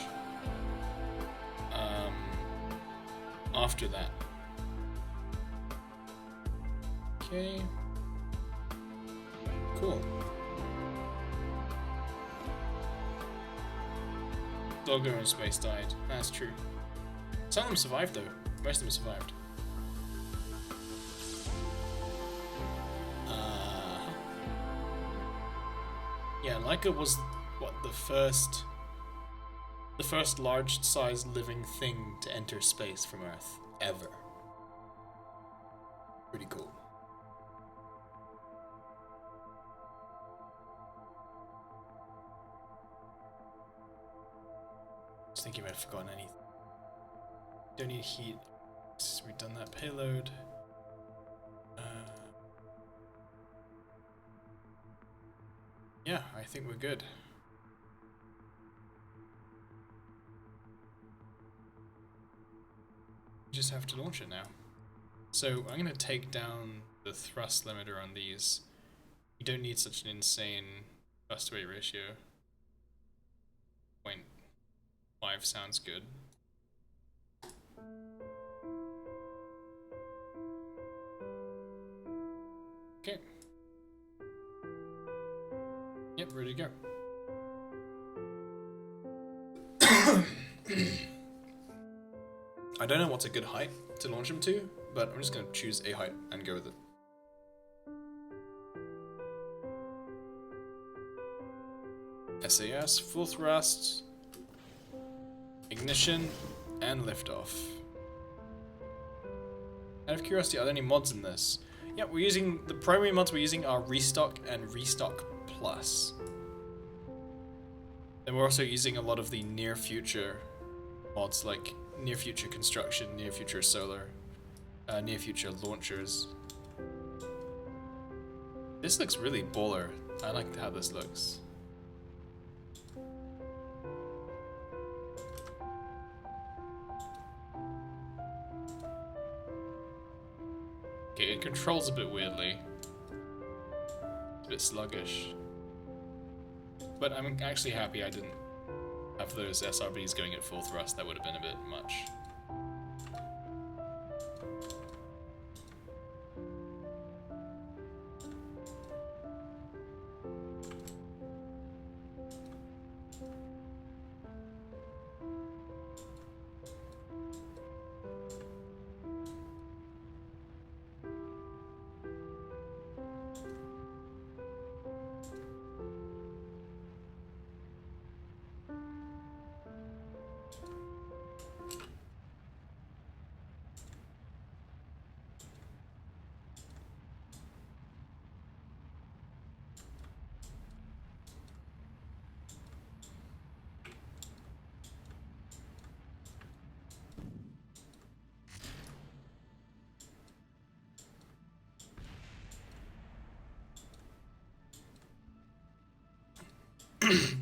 after that. Okay. Cool. Doggo in space died. That's true. Some of them survived though. Most of them survived. Yeah, Laika was what the first large-sized living thing to enter space from Earth ever. Pretty cool. was thinking if I'd forgotten anything. Don't need heat. We've done that payload. Yeah, I think we're good. We just have to launch it now. So I'm going to take down the thrust limiter on these. You don't need such an insane thrust weight ratio. 0.5 sounds good. Okay. Yep, ready to go. I don't know what's a good height to launch them to, but I'm just going to choose a height and go with it. SAS, full thrust, ignition, and liftoff. Out of curiosity, are there any mods in this? Yeah, we're using, the primary mods we're using are Restock and Restock Plus. And we're also using a lot of the near future mods like near future construction, near future solar, near future launchers. This looks really baller. I like how this looks. Okay, it controls a bit weirdly. It's a bit sluggish. But I'm actually happy I didn't have those SRBs going at full thrust. That would have been a bit much.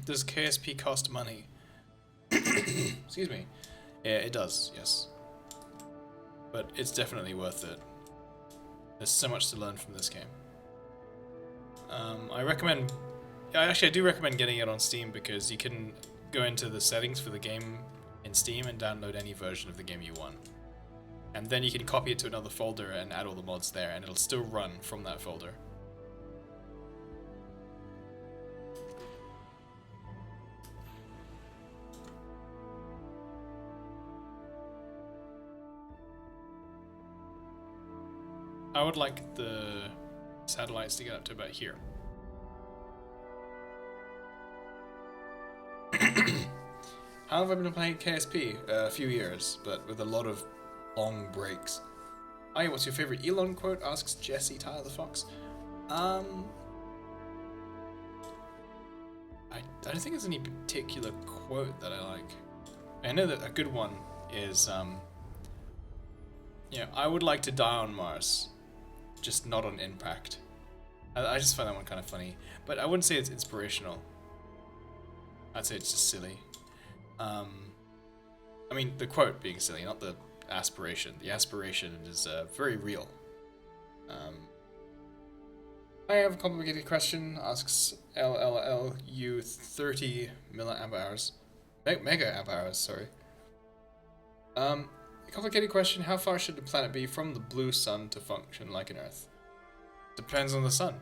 Does KSP cost money? Excuse me. Yeah, it does, yes. But it's definitely worth it. There's so much to learn from this game. I do recommend getting it on Steam because you can go into the settings for the game in Steam and download any version of the game you want. And then you can copy it to another folder and add all the mods there, and it'll still run from that folder. I would like the satellites to get up to about here. How have I been playing KSP? A few years, but with a lot of long breaks. Hi, what's your favorite Elon quote? Asks Jesse Tyler the Fox. I don't think there's any particular quote that I like. I know that a good one is, I would like to die on Mars, just not on impact. I just find that one kind of funny, but I wouldn't say it's inspirational. I'd say it's just silly. I mean, the quote being silly, not the aspiration. The aspiration is very real. I have a complicated question, asks LLLU 30 milliamp hours. Mega amp hours, sorry. Complicated question, how far should the planet be from the blue sun to function like an Earth? Depends on the sun.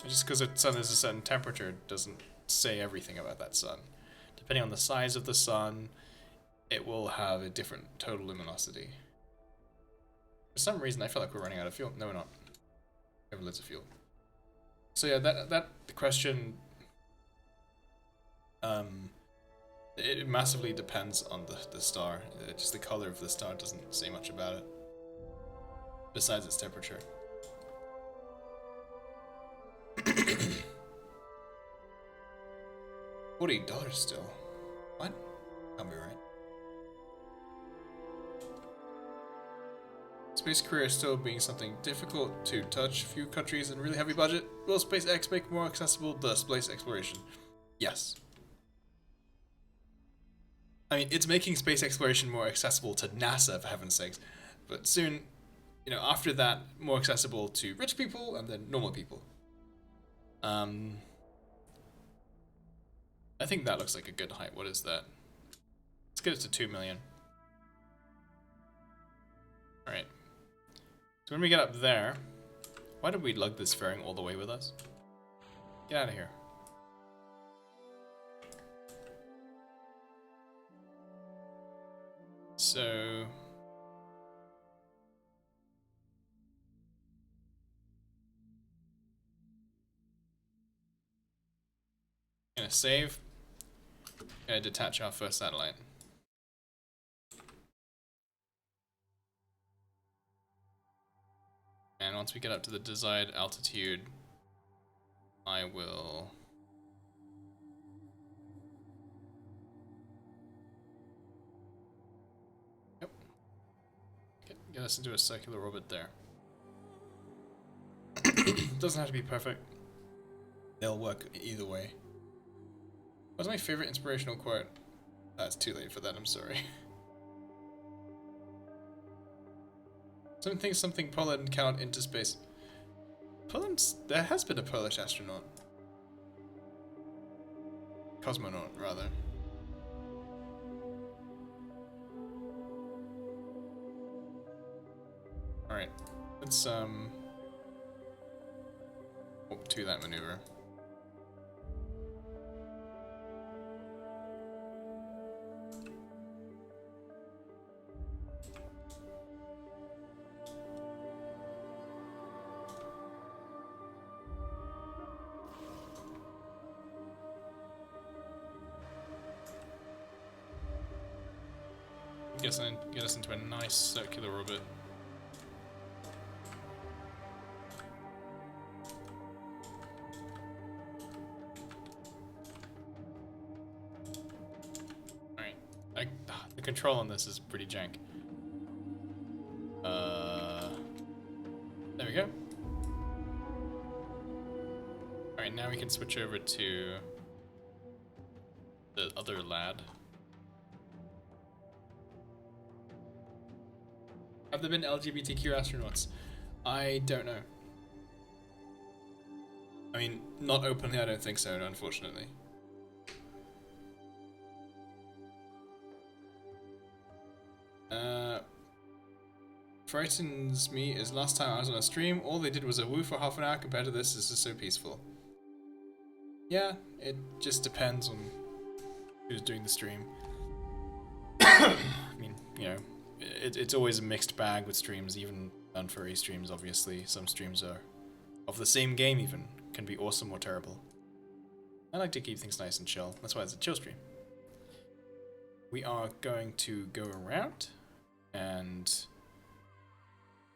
Just because the sun is a certain temperature doesn't say everything about that sun. Depending on the size of the sun, it will have a different total luminosity. For some reason, I feel like we're running out of fuel. No, we're not. We have loads of fuel. So yeah, that question, it massively depends on the star. Just the color of the star doesn't say much about it, besides its temperature. $40 still. What? Can't be right. Space career still being something difficult to touch. Few countries and really heavy budget. Will SpaceX make more accessible the space exploration? Yes. I mean, it's making space exploration more accessible to NASA, for heaven's sakes. But soon, you know, after that, more accessible to rich people and then normal people. I think that looks like a good height. What is that? Let's get it to 2 million. Alright. So when we get up there, why did we lug this fairing all the way with us? Get out of here. So... gonna save. Gonna detach our first satellite. And once we get up to the desired altitude, I will... Yep. Get us into a circular orbit there. Doesn't have to be perfect. They'll work either way. What's my favorite inspirational quote? That's too late for that, I'm sorry. Someone thinks something Poland cannot enter space. There has been a Polish astronaut. Cosmonaut, rather. Alright, let's to that maneuver. Get us into a nice circular orbit. Alright. The control on this is pretty jank. There we go. Alright, now we can switch over to the other lad. Have there been LGBTQ astronauts? I don't know. I mean, not openly, I don't think so, unfortunately. Frightens me is last time I was on a stream, all they did was a woo for half an hour. Compared to this is so peaceful. Yeah, it just depends on who's doing the stream. I mean, you know, it's always a mixed bag with streams, even non-furry streams, obviously. Some streams are of the same game even, can be awesome or terrible. I like to keep things nice and chill, that's why it's a chill stream. We are going to go around and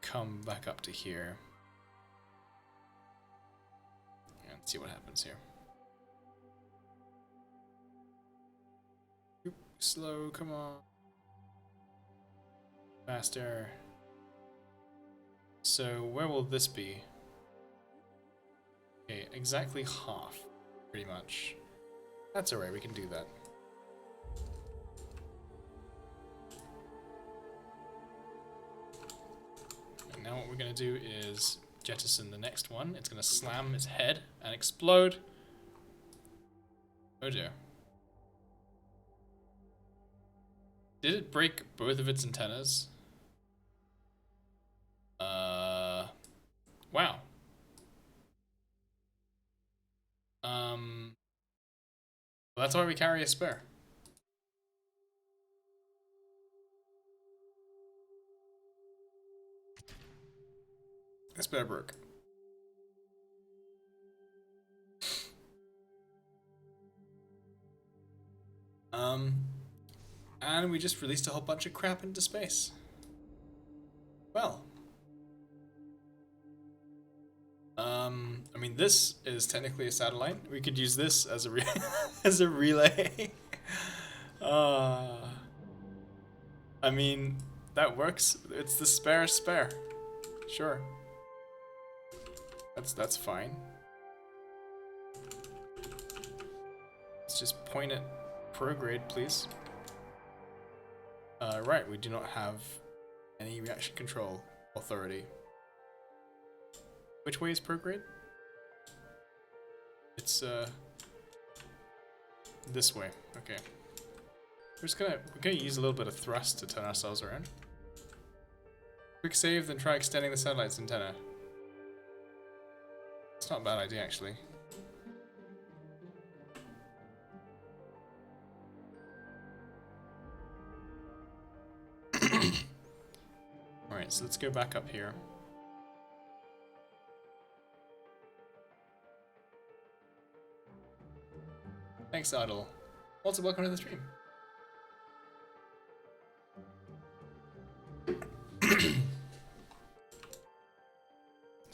come back up to here and see what happens here. Oop, slow, come on. Faster. So where will this be? Okay, exactly half, pretty much. That's alright, we can do that. And now what we're gonna do is jettison the next one. It's gonna slam its head and explode. Oh dear. Did it break both of its antennas? Wow. Well, that's why we carry a spare. The spare broke. And we just released a whole bunch of crap into space. Well. I mean, this is technically a satellite. We could use this as a as a relay. I mean, that works. It's the spare. Sure. That's fine. Let's just point at prograde, please. Right, we do not have any reaction control authority. Which way is prograde? It's this way. Okay. We're gonna use a little bit of thrust to turn ourselves around. Quick save, then try extending the satellite's antenna. It's not a bad idea, actually. Alright, so let's go back up here. Thanks, Idle. Also, welcome to the stream.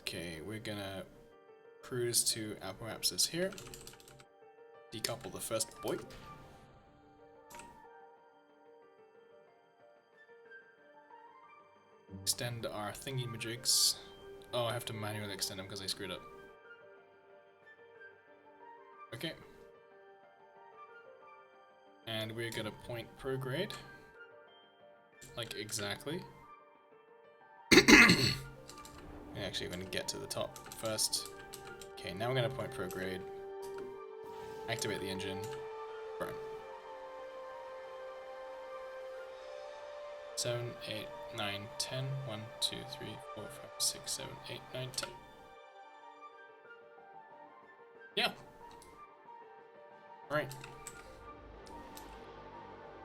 Okay, we're gonna cruise to Apoapsis here. Decouple the first boy. Extend our thingy-majigs. Oh, I have to manually extend them because I screwed up. Okay. And we're gonna point prograde. Like exactly. Actually, we're gonna get to the top first. Okay, now we're gonna point prograde. Activate the engine. Burn. 7, 8, 9, 10. 1, 2, 3, 4, 5, 6, 7, 8, 9, 10. Yeah. Alright.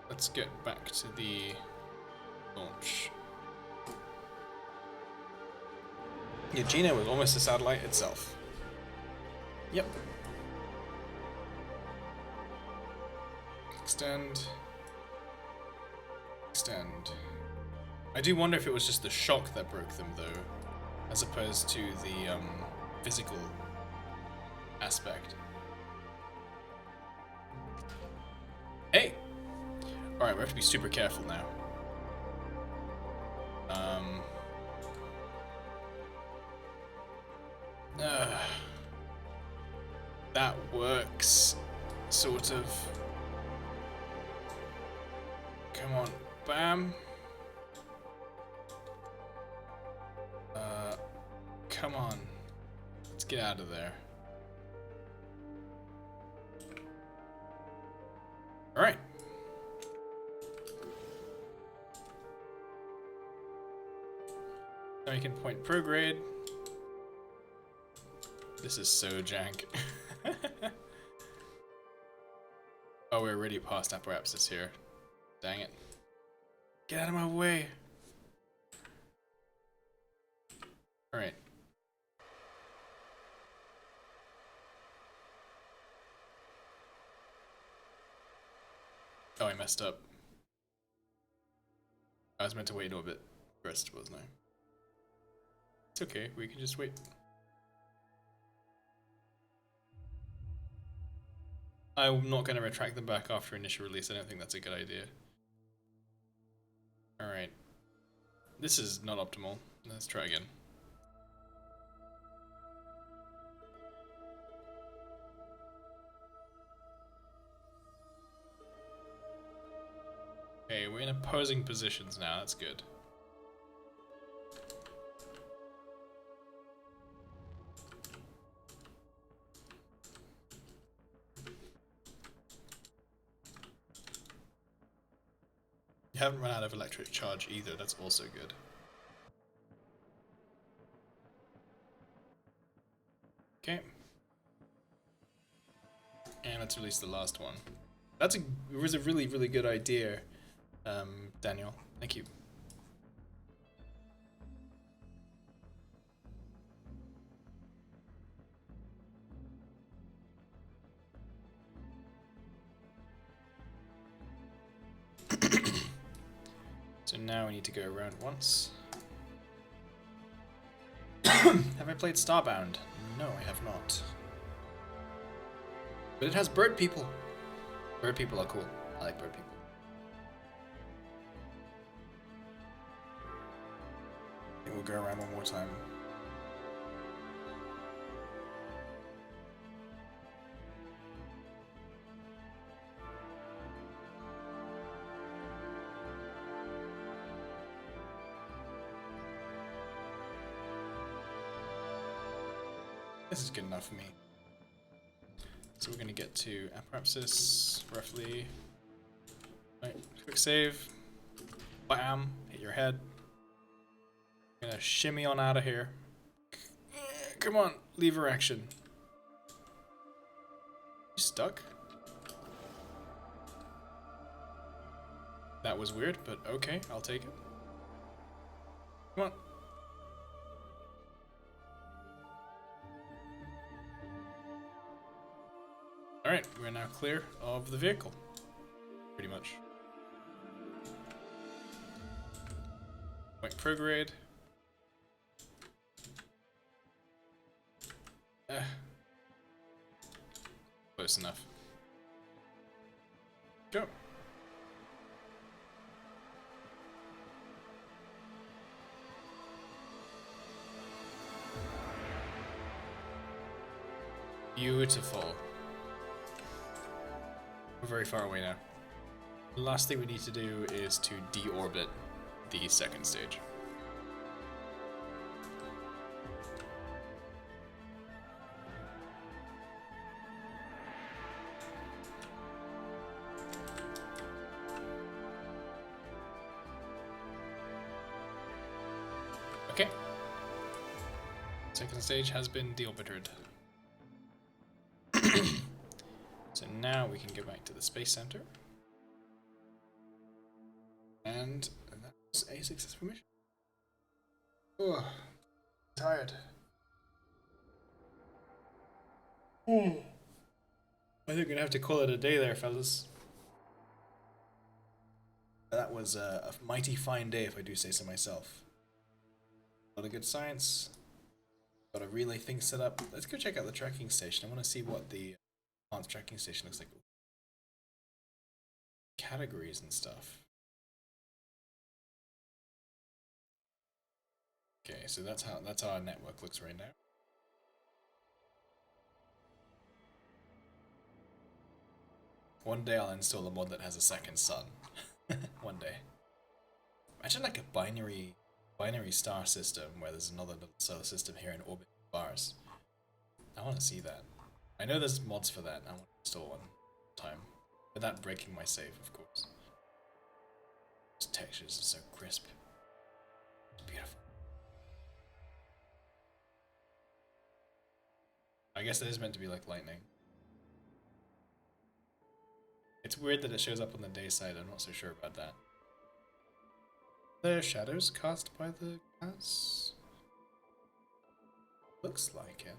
Let's get back to the launch. Yeah, Gina was almost a satellite itself. Yep. Extend. Extend. I do wonder if it was just the shock that broke them, though, as opposed to the physical aspect. Hey! Alright, we have to be super careful now. That works, sort of. Come on, bam. Come on. Let's get out of there. Alright. Now you can point prograde. This is so jank. Oh, we're already past Apoapsis here. Dang it. Get out of my way. Alright. Oh, I messed up. I was meant to wait a little bit first, wasn't I? It's okay, we can just wait. I'm not going to retract them back after initial release. I don't think that's a good idea. Alright. This is not optimal. Let's try again. Okay, we're in opposing positions now. That's good. You haven't run out of electric charge either, that's also good. Okay. And let's release the last one. It was a really, really good idea, Daniel. Thank you. So now we need to go around once. Have I played Starbound? No, I have not. But it has bird people. Bird people are cool. I like bird people. I think we'll go around one more time. This is good enough for me. So we're going to get to Apoapsis, roughly. Right, quick save. Bam, hit your head. Gonna shimmy on out of here. Come on, lever action. You stuck? That was weird, but okay, I'll take it. Come on. Alright, we're now clear of the vehicle. Pretty much. Point prograde. Close enough. Go. Beautiful. We're very far away now. The last thing we need to do is to deorbit the second stage. Okay. Second stage has been deorbited. So now we can go back to the Space Center. And that was a successful mission. Oh, tired. I think we're gonna have to call it a day there, fellas. That was a mighty fine day, if I do say so myself. A lot of good science. Got a relay thing set up. Let's go check out the tracking station. I want to see what the advanced tracking station looks like. Categories and stuff. Okay, so that's how our network looks right now. One day I'll install a mod that has a second sun. One day. Imagine like a binary star system where there's another little solar system here in orbit bars. I want to see that. I know there's mods for that. I want to install one time. Without breaking my save, of course. Those textures are so crisp. It's beautiful. I guess it is meant to be like lightning. It's weird that it shows up on the day side. I'm not so sure about that. The shadows cast by the glass? Looks like it.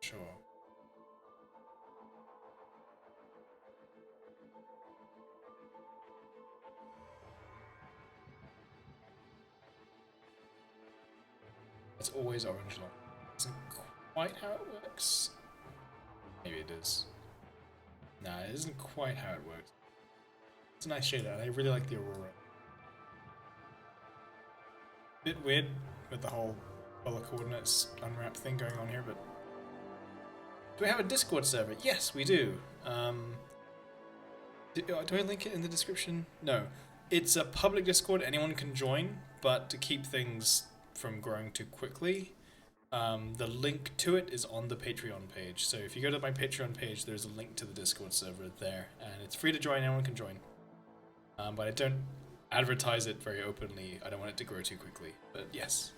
Sure. It's always orange light. Isn't quite how it works. Maybe it is. Nah, it isn't quite how it works. It's a nice shade, and I really like the aurora. Bit weird with the whole color coordinates unwrap thing going on here, but do we have a Discord server? Yes, we do. Do I link it in the description? No. It's a public Discord, anyone can join, but to keep things from growing too quickly, the link to it is on the Patreon page. So if you go to my Patreon page, there's a link to the Discord server there, and it's free to join, anyone can join. But I don't advertise it very openly. I don't want it to grow too quickly, but yes.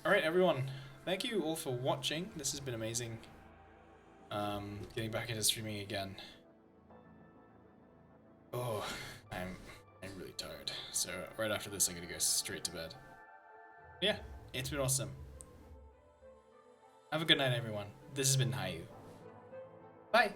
Alright everyone, thank you all for watching. This has been amazing. Getting back into streaming again. Oh, I'm really tired. So right after this I'm gonna go straight to bed. Yeah, it's been awesome. Have a good night everyone. This has been Hayu. Bye!